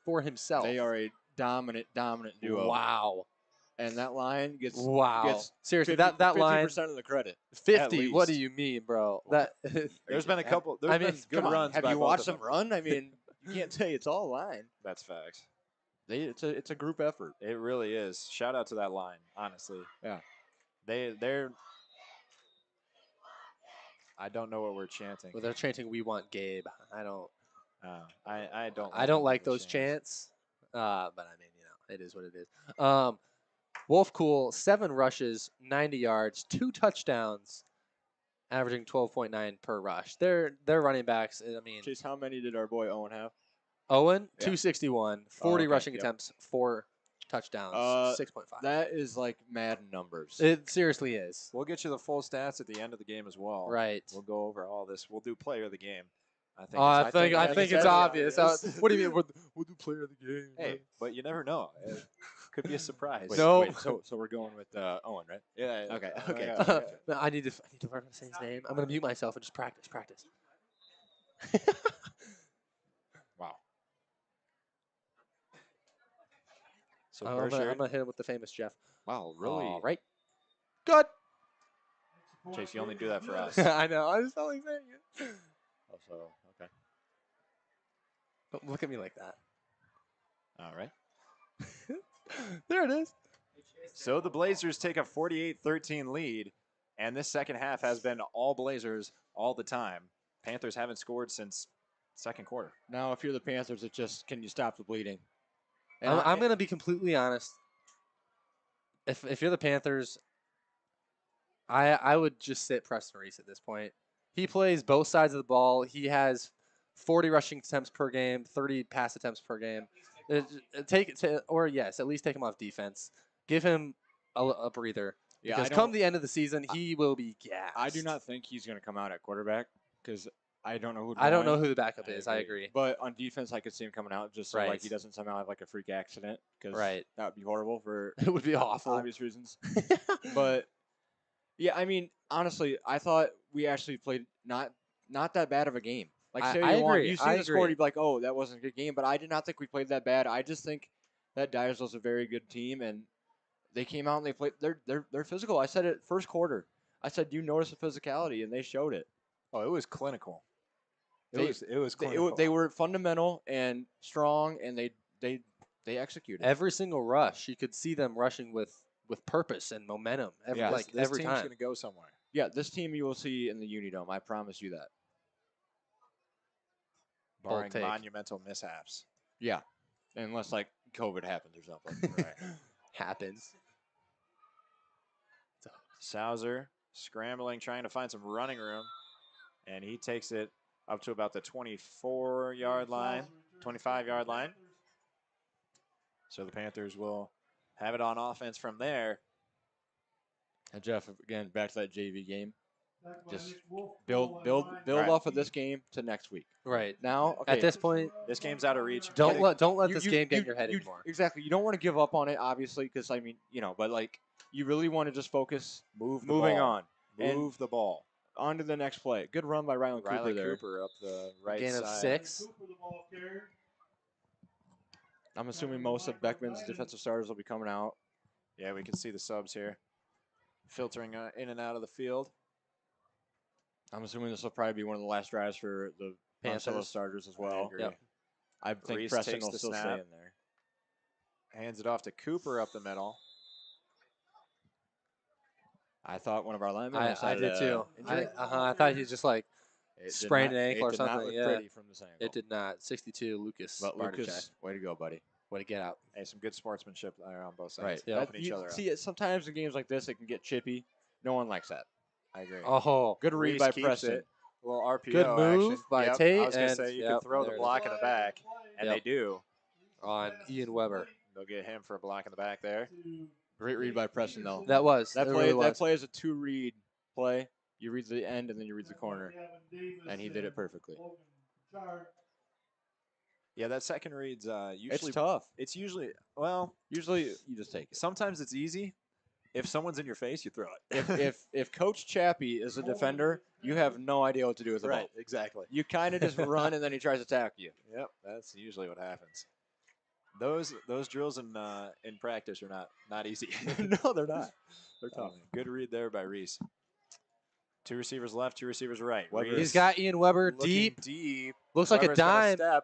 [SPEAKER 1] for himself.
[SPEAKER 3] They are a dominant duo.
[SPEAKER 1] Wow.
[SPEAKER 3] And that line gets
[SPEAKER 1] Wow. Seriously,
[SPEAKER 3] 50,
[SPEAKER 1] that line
[SPEAKER 3] 50% of the credit.
[SPEAKER 1] 50. What do
[SPEAKER 2] least.
[SPEAKER 1] you mean, bro? That
[SPEAKER 2] There's been a couple. There's
[SPEAKER 1] I mean,
[SPEAKER 2] been good
[SPEAKER 3] Come on,
[SPEAKER 2] runs.
[SPEAKER 3] have
[SPEAKER 2] by
[SPEAKER 3] you
[SPEAKER 2] both
[SPEAKER 3] watched
[SPEAKER 2] of
[SPEAKER 3] them run? I mean, you can't say it's all line.
[SPEAKER 2] That's facts.
[SPEAKER 3] It's a group effort.
[SPEAKER 2] It really is. Shout out to that line, honestly.
[SPEAKER 3] Yeah.
[SPEAKER 2] They're. I don't know what we're chanting.
[SPEAKER 1] well, they're chanting "We want Gabe." I don't.
[SPEAKER 2] I don't.
[SPEAKER 1] I don't like
[SPEAKER 2] the
[SPEAKER 1] those chants. But I mean, it is what it is. Wolfcool 7 rushes, 90 yards, 2 touchdowns, averaging 12.9 per rush. Their running backs. I mean,
[SPEAKER 3] Chase, how many did our boy Owen have?
[SPEAKER 1] Owen
[SPEAKER 3] Yeah.
[SPEAKER 1] 261, 40
[SPEAKER 3] okay,
[SPEAKER 1] rushing
[SPEAKER 3] yep.
[SPEAKER 1] attempts, 4 touchdowns, 6.5.
[SPEAKER 3] That is like Madden numbers.
[SPEAKER 1] It seriously is.
[SPEAKER 2] We'll get you the full stats at the end of the game as well.
[SPEAKER 1] Right.
[SPEAKER 2] We'll go over all this. We'll do player of the game. I think.
[SPEAKER 1] I
[SPEAKER 2] it's-
[SPEAKER 1] think
[SPEAKER 3] that's
[SPEAKER 1] it's obvious.
[SPEAKER 3] obvious.
[SPEAKER 1] What do you mean? We'll do player of the game.
[SPEAKER 2] Hey, but you never know. It could be a surprise.
[SPEAKER 3] Wait,
[SPEAKER 1] No.
[SPEAKER 3] wait, so we're going with Owen, right?
[SPEAKER 2] Yeah.
[SPEAKER 3] Okay,
[SPEAKER 2] yeah,
[SPEAKER 3] okay.
[SPEAKER 2] yeah.
[SPEAKER 1] No, I need to learn how to say his name. I'm gonna mute myself and just practice.
[SPEAKER 2] So
[SPEAKER 1] I'm
[SPEAKER 2] Berkshire,
[SPEAKER 1] gonna hit him with the famous Jeff.
[SPEAKER 3] Wow, really?
[SPEAKER 1] All right. Good.
[SPEAKER 2] Chase, you only do that for us.
[SPEAKER 1] I know. I just felt like saying it.
[SPEAKER 3] Oh, so, okay.
[SPEAKER 1] Don't look at me like that.
[SPEAKER 2] All right.
[SPEAKER 1] There it is.
[SPEAKER 2] So the Blazers take a 48-13 lead, and this second half has been all Blazers all the time. Panthers haven't scored since second quarter.
[SPEAKER 3] Now, if you're the Panthers, it's just, can you stop the bleeding?
[SPEAKER 1] I'm going to be completely honest. If you're the Panthers, I would just sit Preston Reese at this point. He plays both sides of the ball. He has 40 rushing attempts per game, 30 pass attempts per game. At least take him off defense. Give him a breather.
[SPEAKER 3] Yeah,
[SPEAKER 1] Because come the end of the season, he will be gassed.
[SPEAKER 3] I do not think he's going to come out at quarterback because I don't know who.
[SPEAKER 1] I don't know who the backup is. I agree.
[SPEAKER 3] But on defense, I could see him coming out just so
[SPEAKER 1] Right.
[SPEAKER 3] like he doesn't somehow have like a freak accident because
[SPEAKER 1] Right.
[SPEAKER 3] that would be horrible for
[SPEAKER 1] It would be awful.
[SPEAKER 3] obvious reasons. But yeah, I mean, honestly, I thought we actually played not that bad of a game. Like, say
[SPEAKER 1] I
[SPEAKER 3] you won,
[SPEAKER 1] agree.
[SPEAKER 3] you see
[SPEAKER 1] I
[SPEAKER 3] the score,
[SPEAKER 1] agree.
[SPEAKER 3] you'd be like, oh, that wasn't a good game. But I did not think we played that bad. I just think that Dyersville's a very good team, and they came out and they played. They're physical. I said it first quarter. I said, you notice the physicality, and they showed it.
[SPEAKER 2] Oh, it was clinical.
[SPEAKER 3] They-
[SPEAKER 2] It was clinical.
[SPEAKER 3] They were fundamental and strong, and they executed.
[SPEAKER 1] Every single rush, you could see them rushing with purpose and momentum. Every
[SPEAKER 3] Yeah,
[SPEAKER 2] this
[SPEAKER 1] every
[SPEAKER 2] team's
[SPEAKER 1] time.
[SPEAKER 2] going to go somewhere.
[SPEAKER 3] Yeah, this team you will see in the Unidome. I promise you that.
[SPEAKER 2] Barring
[SPEAKER 1] take.
[SPEAKER 2] monumental mishaps.
[SPEAKER 3] Yeah, unless like COVID happens or something.
[SPEAKER 2] Right.
[SPEAKER 1] Happens.
[SPEAKER 2] Sauser scrambling, trying to find some running room, and he takes it up to about the 24-yard line, 25-yard line. So the Panthers will have it on offense from there.
[SPEAKER 3] And Jeff, again, back to that JV game. Just
[SPEAKER 4] Nick Wolf,
[SPEAKER 3] Build
[SPEAKER 2] Right.
[SPEAKER 3] off of this game to next week.
[SPEAKER 1] Right.
[SPEAKER 3] Now, okay,
[SPEAKER 1] At this point,
[SPEAKER 2] This game's out of reach.
[SPEAKER 1] don't let this
[SPEAKER 3] you-
[SPEAKER 1] game get
[SPEAKER 3] you-
[SPEAKER 1] in your head
[SPEAKER 3] you-
[SPEAKER 1] anymore.
[SPEAKER 3] Exactly. You don't want to give up on it, obviously, because I mean, but like you really want to just focus. Moving on. And
[SPEAKER 2] Move the ball.
[SPEAKER 3] on to the next play. Good run by Rylan Cooper
[SPEAKER 2] Riley
[SPEAKER 3] there.
[SPEAKER 2] Cooper up the right
[SPEAKER 1] Gain of
[SPEAKER 2] side.
[SPEAKER 1] 6.
[SPEAKER 4] Cooper the ball carrier.
[SPEAKER 3] I'm assuming most of Beckman's defensive starters will be coming out.
[SPEAKER 2] Yeah, we can see the subs here filtering in and out of the field.
[SPEAKER 3] I'm assuming this will probably be one of the last drives for the Monticello
[SPEAKER 1] Panthers.
[SPEAKER 3] starters as
[SPEAKER 2] I
[SPEAKER 3] well.
[SPEAKER 2] agree.
[SPEAKER 1] Yep.
[SPEAKER 3] I think
[SPEAKER 2] Reese
[SPEAKER 3] Preston
[SPEAKER 2] takes
[SPEAKER 3] will
[SPEAKER 2] the
[SPEAKER 3] still stay
[SPEAKER 2] snap.
[SPEAKER 3] in there.
[SPEAKER 2] Hands it off to Cooper up the middle.
[SPEAKER 3] I thought one of our linemen.
[SPEAKER 1] I did too.
[SPEAKER 3] Injury.
[SPEAKER 1] I thought he was just like
[SPEAKER 3] It did
[SPEAKER 1] sprained
[SPEAKER 3] not-
[SPEAKER 1] an ankle
[SPEAKER 3] it
[SPEAKER 1] or
[SPEAKER 3] did not
[SPEAKER 1] something,
[SPEAKER 3] look
[SPEAKER 1] yeah.
[SPEAKER 3] pretty from this angle.
[SPEAKER 1] it did not. 62 Lucas.
[SPEAKER 3] But
[SPEAKER 1] Barticek.
[SPEAKER 3] Lucas, way to go, buddy.
[SPEAKER 1] Way to get out.
[SPEAKER 2] Hey, some good sportsmanship there on both sides.
[SPEAKER 3] Right.
[SPEAKER 1] Yeah.
[SPEAKER 2] Helping each other out.
[SPEAKER 3] See, sometimes in games like this, it can get chippy. No one likes that.
[SPEAKER 2] I agree.
[SPEAKER 1] Oh,
[SPEAKER 3] Good read
[SPEAKER 2] Reese
[SPEAKER 3] by
[SPEAKER 2] keeps
[SPEAKER 3] Preston.
[SPEAKER 2] it. A little RPO
[SPEAKER 1] Good move
[SPEAKER 2] action.
[SPEAKER 1] by
[SPEAKER 2] Yep,
[SPEAKER 1] Tate,
[SPEAKER 2] I was going to
[SPEAKER 1] and-
[SPEAKER 2] say, you
[SPEAKER 1] yep,
[SPEAKER 2] can throw the
[SPEAKER 1] there it is.
[SPEAKER 2] block in the back, and
[SPEAKER 1] Yep.
[SPEAKER 2] they do.
[SPEAKER 1] on Ian Weber.
[SPEAKER 2] They'll get him for a block in the back there.
[SPEAKER 3] Great read by Preston, though.
[SPEAKER 1] That was.
[SPEAKER 3] That
[SPEAKER 1] it
[SPEAKER 3] play,
[SPEAKER 1] really was.
[SPEAKER 3] that play is a two-read play. You read the end, and then you read the corner, and he did it perfectly.
[SPEAKER 2] Yeah, that second read's
[SPEAKER 3] It's
[SPEAKER 2] usually
[SPEAKER 3] tough.
[SPEAKER 2] it's usually well,
[SPEAKER 3] Usually, you just take it.
[SPEAKER 2] sometimes it's easy. If someone's in your face, you throw it.
[SPEAKER 3] If Coach Chappie is a defender, you have no idea what to do with the ball.
[SPEAKER 2] exactly.
[SPEAKER 3] You kind of just run, and then he tries to tackle you.
[SPEAKER 2] Yep, that's usually what happens. Those drills in practice are not easy.
[SPEAKER 3] No, they're not. They're tough.
[SPEAKER 2] Good read there by Reese. Two receivers left, two receivers right.
[SPEAKER 3] Weber.
[SPEAKER 2] Reese
[SPEAKER 1] He's got Ian Weber
[SPEAKER 2] looking
[SPEAKER 1] deep.
[SPEAKER 2] deep.
[SPEAKER 1] Looks like a
[SPEAKER 2] Weber's gonna
[SPEAKER 1] dime,
[SPEAKER 2] step.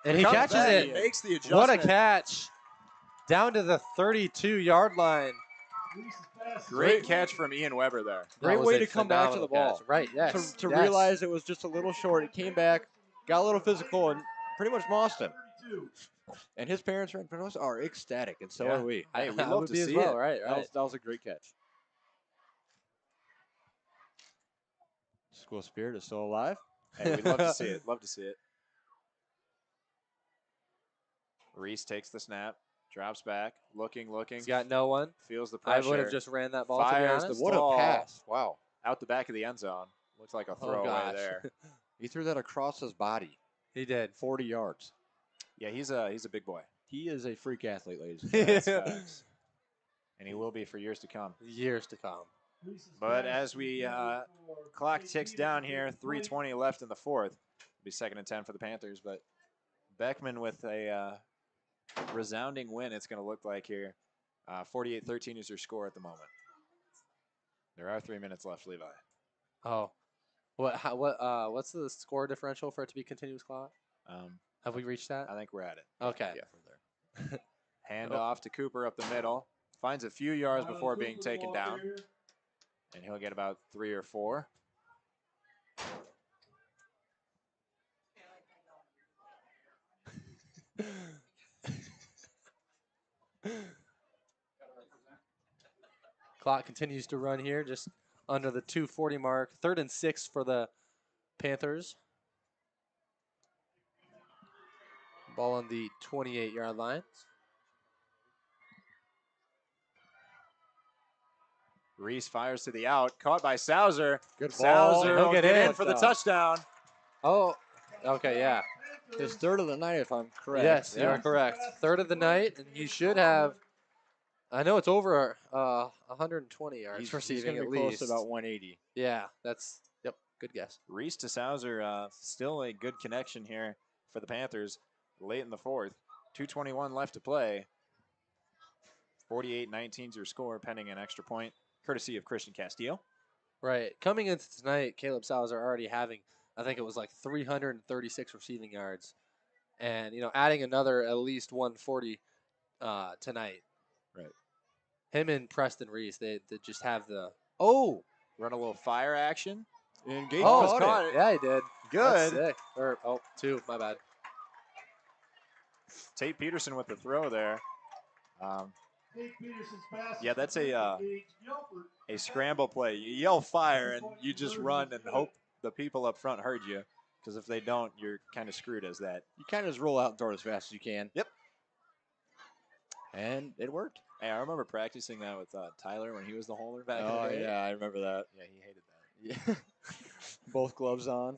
[SPEAKER 1] and he
[SPEAKER 2] Comes
[SPEAKER 1] catches
[SPEAKER 2] back,
[SPEAKER 1] it.
[SPEAKER 2] He makes the
[SPEAKER 1] What a
[SPEAKER 2] adjustment.
[SPEAKER 1] catch! Down to the 32-yard line.
[SPEAKER 2] Great catch from Ian Weber there.
[SPEAKER 1] That
[SPEAKER 3] Great
[SPEAKER 1] was
[SPEAKER 3] way
[SPEAKER 1] a
[SPEAKER 3] to come back to the
[SPEAKER 1] phenomenal
[SPEAKER 3] ball.
[SPEAKER 1] catch. Right, yes.
[SPEAKER 3] To
[SPEAKER 1] yes.
[SPEAKER 3] realize it was just a little short, he came back, got a little physical, and pretty much mossed him. And his parents are ecstatic, and so
[SPEAKER 2] Yeah.
[SPEAKER 3] are we.
[SPEAKER 2] Hey, we
[SPEAKER 1] I
[SPEAKER 2] love
[SPEAKER 1] would
[SPEAKER 2] to
[SPEAKER 1] be as
[SPEAKER 2] see
[SPEAKER 1] well.
[SPEAKER 2] it.
[SPEAKER 1] Right,
[SPEAKER 3] That
[SPEAKER 1] right.
[SPEAKER 3] was, that was a great catch. School spirit is still alive.
[SPEAKER 2] Hey, we'd love to see it. Love to see it. Reese takes the snap, drops back, looking,
[SPEAKER 1] He's got no one.
[SPEAKER 2] feels the
[SPEAKER 1] I
[SPEAKER 2] pressure.
[SPEAKER 1] would have just ran that ball,
[SPEAKER 2] Fires
[SPEAKER 1] to be
[SPEAKER 2] the
[SPEAKER 1] honest.
[SPEAKER 3] What
[SPEAKER 2] ball
[SPEAKER 3] a pass. Wow.
[SPEAKER 2] out the back of the end zone. Looks like a
[SPEAKER 1] Oh,
[SPEAKER 2] throwaway
[SPEAKER 1] gosh.
[SPEAKER 2] there.
[SPEAKER 3] He threw that across his body,
[SPEAKER 1] He did.
[SPEAKER 3] 40 yards.
[SPEAKER 2] Yeah, he's a big boy.
[SPEAKER 3] He is a freak athlete, ladies and
[SPEAKER 2] That's
[SPEAKER 3] gentlemen.
[SPEAKER 2] facts. And he will be for years to come.
[SPEAKER 1] Years to come.
[SPEAKER 2] But as we clock ticks down here, 3:20 left in the fourth. It'll be 2nd and 10 for the Panthers. But Beckman with a resounding win it's going to look like here. 48-13 is your score at the moment. There are 3 minutes left, Levi.
[SPEAKER 1] Oh, what's the score differential for it to be continuous clock? Have we reached that?
[SPEAKER 2] I think we're at it.
[SPEAKER 1] Okay.
[SPEAKER 2] Yeah, from there. Hand off to Cooper up the middle. Finds a few yards before being taken down. And he'll get about 3 or 4.
[SPEAKER 1] Clock continues to run here, just under the 2:40 mark. 3rd and 6 for the Panthers. Ball on the 28-yard line.
[SPEAKER 2] Reese fires to the out. Caught by Sauser.
[SPEAKER 3] Good ball.
[SPEAKER 2] Sauser
[SPEAKER 1] He'll
[SPEAKER 2] will
[SPEAKER 1] get
[SPEAKER 2] get
[SPEAKER 1] in.
[SPEAKER 2] in for the touchdown.
[SPEAKER 1] Oh, okay, yeah.
[SPEAKER 3] His 3rd of the night, if I'm correct.
[SPEAKER 1] Yes, you are correct. 3rd of the night, and he should have. I know it's over 120 yards
[SPEAKER 3] He's
[SPEAKER 1] receiving
[SPEAKER 3] going to
[SPEAKER 1] at
[SPEAKER 3] be
[SPEAKER 1] least.
[SPEAKER 3] close to about 180.
[SPEAKER 1] Yeah, that's good guess.
[SPEAKER 2] Reese to Sauser, still a good connection here for the Panthers late in the 4th. 2:21 left to play. 48-19 is your score, pending an extra point, courtesy of Christian Castillo.
[SPEAKER 1] Right. Coming into tonight, Caleb Sauser already having, I think it was like 336 receiving yards. And, adding another at least 140 tonight.
[SPEAKER 2] Right.
[SPEAKER 1] Him and Preston Reese, they just have the. Oh!
[SPEAKER 2] Run a little fire action.
[SPEAKER 3] And Gage
[SPEAKER 1] Oh,
[SPEAKER 3] caught it.
[SPEAKER 1] yeah, he did. That's
[SPEAKER 2] Good.
[SPEAKER 1] sick. Or, 2, my bad.
[SPEAKER 2] Tate Peterson with the throw there.
[SPEAKER 4] Tate Peterson's pass
[SPEAKER 2] Yeah, that's
[SPEAKER 4] is
[SPEAKER 2] a
[SPEAKER 4] Gage Gilbert.
[SPEAKER 2] scramble play. You yell fire and you just run and hope the people up front heard you. Because if they don't, you're kind of screwed as that.
[SPEAKER 3] You kind of just roll out and throw it as fast as you can.
[SPEAKER 2] Yep.
[SPEAKER 3] And it worked.
[SPEAKER 2] Hey, I remember practicing that with Tyler when he was the holder back in
[SPEAKER 3] Oh,
[SPEAKER 2] the day.
[SPEAKER 3] yeah, I remember that.
[SPEAKER 2] Yeah, he hated that.
[SPEAKER 3] Yeah. Both gloves on.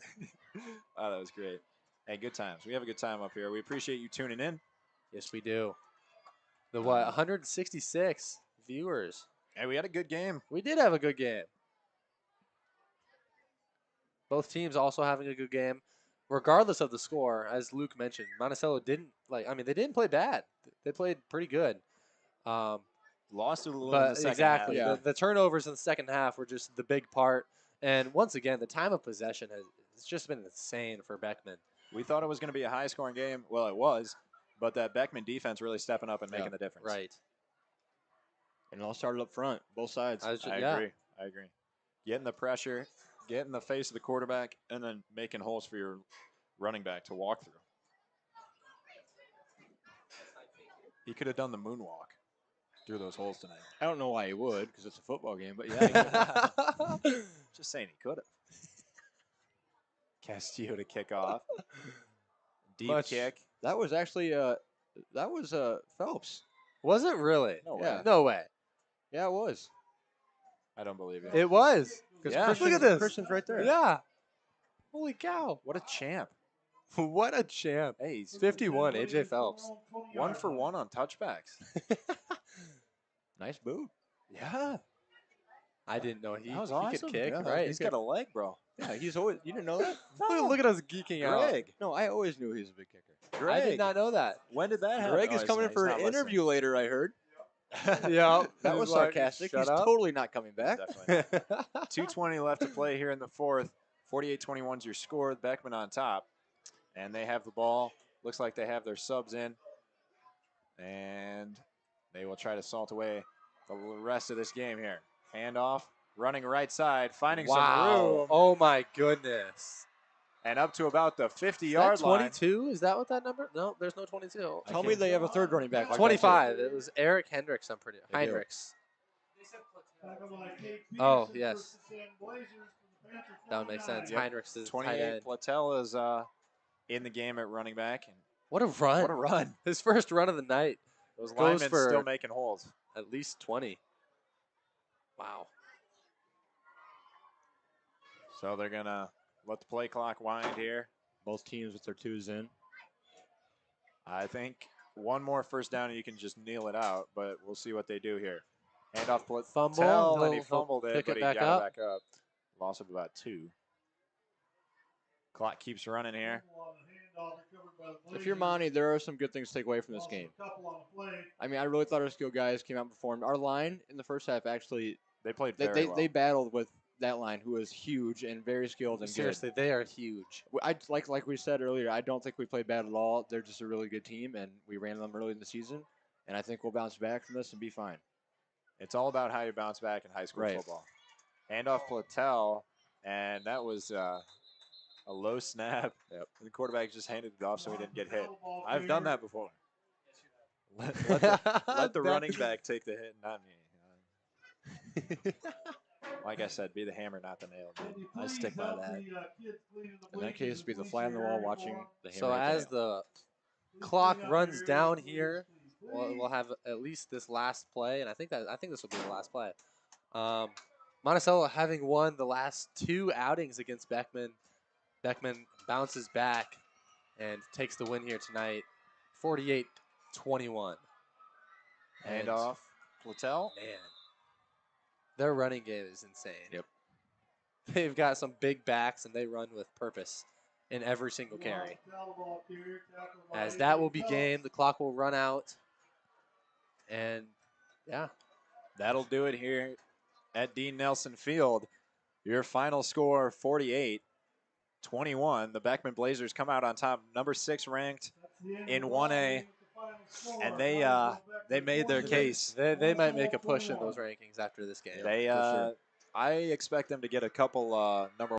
[SPEAKER 2] Oh, that was great. Hey, good times. We have a good time up here. We appreciate you tuning in.
[SPEAKER 1] Yes, we do. The what? 166 viewers.
[SPEAKER 2] Hey, we had a good game.
[SPEAKER 1] We did have a good game. Both teams also having a good game, regardless of the score. As Luke mentioned, Monticello didn't they didn't play bad. They played pretty good.
[SPEAKER 2] Lost a little in
[SPEAKER 1] But
[SPEAKER 2] the second
[SPEAKER 1] exactly,
[SPEAKER 2] half.
[SPEAKER 3] Yeah.
[SPEAKER 1] the turnovers in the second half were just the big part. And once again, the time of possession it's just been insane for Beckman.
[SPEAKER 2] We thought it was going to be a high-scoring game. Well, it was. But that Beckman defense really stepping up and making the difference.
[SPEAKER 1] Right.
[SPEAKER 3] And it all started up front, both sides.
[SPEAKER 2] I agree. I agree. Getting the pressure, getting in the face of the quarterback, and then making holes for your running back to walk through. He could have done the moonwalk through those holes tonight.
[SPEAKER 3] I don't know why he would, because it's a football game, but yeah.
[SPEAKER 2] Just saying he could have. Castillo to kick off. Deep kick.
[SPEAKER 3] That was actually Phelps.
[SPEAKER 1] Was it really?
[SPEAKER 2] No way.
[SPEAKER 3] Yeah.
[SPEAKER 1] No way.
[SPEAKER 3] Yeah, it was.
[SPEAKER 2] I don't believe it.
[SPEAKER 1] It was.
[SPEAKER 2] Yeah.
[SPEAKER 1] Look at this.
[SPEAKER 3] Christian's right there.
[SPEAKER 1] Yeah. Holy cow.
[SPEAKER 2] What a champ.
[SPEAKER 1] What a champ.
[SPEAKER 2] Hey, he's
[SPEAKER 1] 51, AJ Phelps.
[SPEAKER 2] 1 for 1 on touchbacks.
[SPEAKER 3] Nice boot.
[SPEAKER 2] Yeah.
[SPEAKER 1] I didn't know he
[SPEAKER 2] That was
[SPEAKER 1] he
[SPEAKER 2] awesome.
[SPEAKER 1] could kick.
[SPEAKER 2] Yeah,
[SPEAKER 1] Right.
[SPEAKER 2] He's got a leg, bro.
[SPEAKER 3] Yeah, he's always. You didn't know that?
[SPEAKER 1] Look at us geeking out.
[SPEAKER 2] Greg.
[SPEAKER 3] No, I always knew he was a big kicker.
[SPEAKER 1] I did not know that.
[SPEAKER 2] When did that happen?
[SPEAKER 3] Greg
[SPEAKER 2] Oh,
[SPEAKER 3] is
[SPEAKER 2] he's
[SPEAKER 3] coming
[SPEAKER 2] not-
[SPEAKER 3] in for
[SPEAKER 2] he's
[SPEAKER 3] an
[SPEAKER 2] not listening.
[SPEAKER 3] interview later, I heard.
[SPEAKER 1] Yeah.
[SPEAKER 3] That was sarcastic. He's totally not coming back.
[SPEAKER 2] Definitely. 2:20 left to play here in the 4th. 48-21 is your score. Beckman on top. And they have the ball. Looks like they have their subs in. And they will try to salt away the rest of this game here. Handoff. Running right side. Finding some room.
[SPEAKER 1] Oh my goodness.
[SPEAKER 2] And up to about the 50-yard line.
[SPEAKER 1] 22? Is that what that number? No, there's no 22.
[SPEAKER 3] Tell me they have a third running back. Like
[SPEAKER 1] 25. It was Eric Hendricks, I'm pretty.
[SPEAKER 3] They do.
[SPEAKER 1] Heinrichs. Oh, yes. That would make sense.
[SPEAKER 2] Yep.
[SPEAKER 1] Heinrichs is tight
[SPEAKER 2] 28.
[SPEAKER 1] end.
[SPEAKER 2] Platel is in the game at running back. And
[SPEAKER 1] What a run.
[SPEAKER 2] what a run.
[SPEAKER 1] His first run of the night.
[SPEAKER 2] Those
[SPEAKER 1] Goes
[SPEAKER 2] linemen
[SPEAKER 1] for-
[SPEAKER 2] still making holes.
[SPEAKER 1] At least 20. Wow.
[SPEAKER 2] So they're going to let the play clock wind here.
[SPEAKER 3] Both teams with their twos in.
[SPEAKER 2] I think one more first down and you can just kneel it out, but we'll see what they do here. Handoff
[SPEAKER 1] Fumble.
[SPEAKER 2] Platel, and he
[SPEAKER 1] He'll
[SPEAKER 2] fumbled it,
[SPEAKER 1] pick
[SPEAKER 2] but
[SPEAKER 1] it
[SPEAKER 2] he
[SPEAKER 1] back
[SPEAKER 2] got
[SPEAKER 1] up.
[SPEAKER 2] it back up. Loss of about 2. Clock keeps running here.
[SPEAKER 4] handoff recovered by the Blazers.
[SPEAKER 3] If you're Monty, there are some good things to take away from this
[SPEAKER 4] Also
[SPEAKER 3] game.
[SPEAKER 4] a couple on the play.
[SPEAKER 3] I mean, I really thought our skill guys came out and performed. Our line in the first half actually,
[SPEAKER 2] They played
[SPEAKER 3] they,
[SPEAKER 2] very
[SPEAKER 3] they,
[SPEAKER 2] well.
[SPEAKER 3] they battled with that line, who was huge and very skilled and
[SPEAKER 1] Seriously, they are huge.
[SPEAKER 3] good. I like we said earlier, I don't think we played bad at all. They're just a really good team, and we ran them early in the season, and I think we'll bounce back from this and be fine.
[SPEAKER 2] It's all about how you bounce back in high school
[SPEAKER 3] Right.
[SPEAKER 2] football. Handoff Platel, and that was a low snap.
[SPEAKER 3] Yep.
[SPEAKER 2] The quarterback just handed it off so he didn't get hit.
[SPEAKER 4] Ball
[SPEAKER 2] I've done
[SPEAKER 4] carrier.
[SPEAKER 2] that before. Let the running back take the hit, not me. Like I said, be the hammer, not the nail.
[SPEAKER 4] Can
[SPEAKER 2] Man.
[SPEAKER 4] you
[SPEAKER 2] I
[SPEAKER 4] please
[SPEAKER 2] stick by
[SPEAKER 4] help
[SPEAKER 2] that.
[SPEAKER 4] the, kids clean the
[SPEAKER 3] In that
[SPEAKER 4] bleachers
[SPEAKER 3] case, be the
[SPEAKER 4] and
[SPEAKER 3] fly on the
[SPEAKER 4] clean
[SPEAKER 3] wall
[SPEAKER 4] area
[SPEAKER 3] watching
[SPEAKER 4] for 'em?
[SPEAKER 3] the hammer.
[SPEAKER 1] So
[SPEAKER 3] at the
[SPEAKER 1] as
[SPEAKER 3] nail.
[SPEAKER 1] the
[SPEAKER 4] Please
[SPEAKER 1] clock
[SPEAKER 4] clean up
[SPEAKER 1] runs
[SPEAKER 4] your
[SPEAKER 1] down
[SPEAKER 4] areas,
[SPEAKER 1] here,
[SPEAKER 4] please,
[SPEAKER 1] we'll
[SPEAKER 4] please.
[SPEAKER 1] have at least this last play, and I think this will be the last play. Monticello having won the last 2 outings against Beckman. Beckman bounces back and takes the win here tonight, 48-21. And,
[SPEAKER 2] Handoff Platel.
[SPEAKER 1] man, their running game is insane.
[SPEAKER 3] Yep.
[SPEAKER 1] They've got some big backs, and they run with purpose in every single carry.
[SPEAKER 4] Ball carrier, tackled by
[SPEAKER 1] As that will
[SPEAKER 4] AJ
[SPEAKER 1] be
[SPEAKER 4] Tubbs.
[SPEAKER 1] game, the clock will run out. And, yeah,
[SPEAKER 2] That'll do it here at Dean Nelson Field. Your final score, 48-21. The Beckman Blazers come out on top, number 6 ranked
[SPEAKER 4] That's the end of
[SPEAKER 2] in
[SPEAKER 4] the ball
[SPEAKER 2] 1A,
[SPEAKER 4] game with the final score.
[SPEAKER 2] and
[SPEAKER 4] Dyersville
[SPEAKER 2] they
[SPEAKER 4] Beckman
[SPEAKER 2] made their
[SPEAKER 4] 48,
[SPEAKER 2] case.
[SPEAKER 1] they might make a
[SPEAKER 4] Monticello
[SPEAKER 1] push in
[SPEAKER 4] 21.
[SPEAKER 1] those rankings after this game.
[SPEAKER 2] They,
[SPEAKER 3] for sure.
[SPEAKER 2] I expect them to get a couple number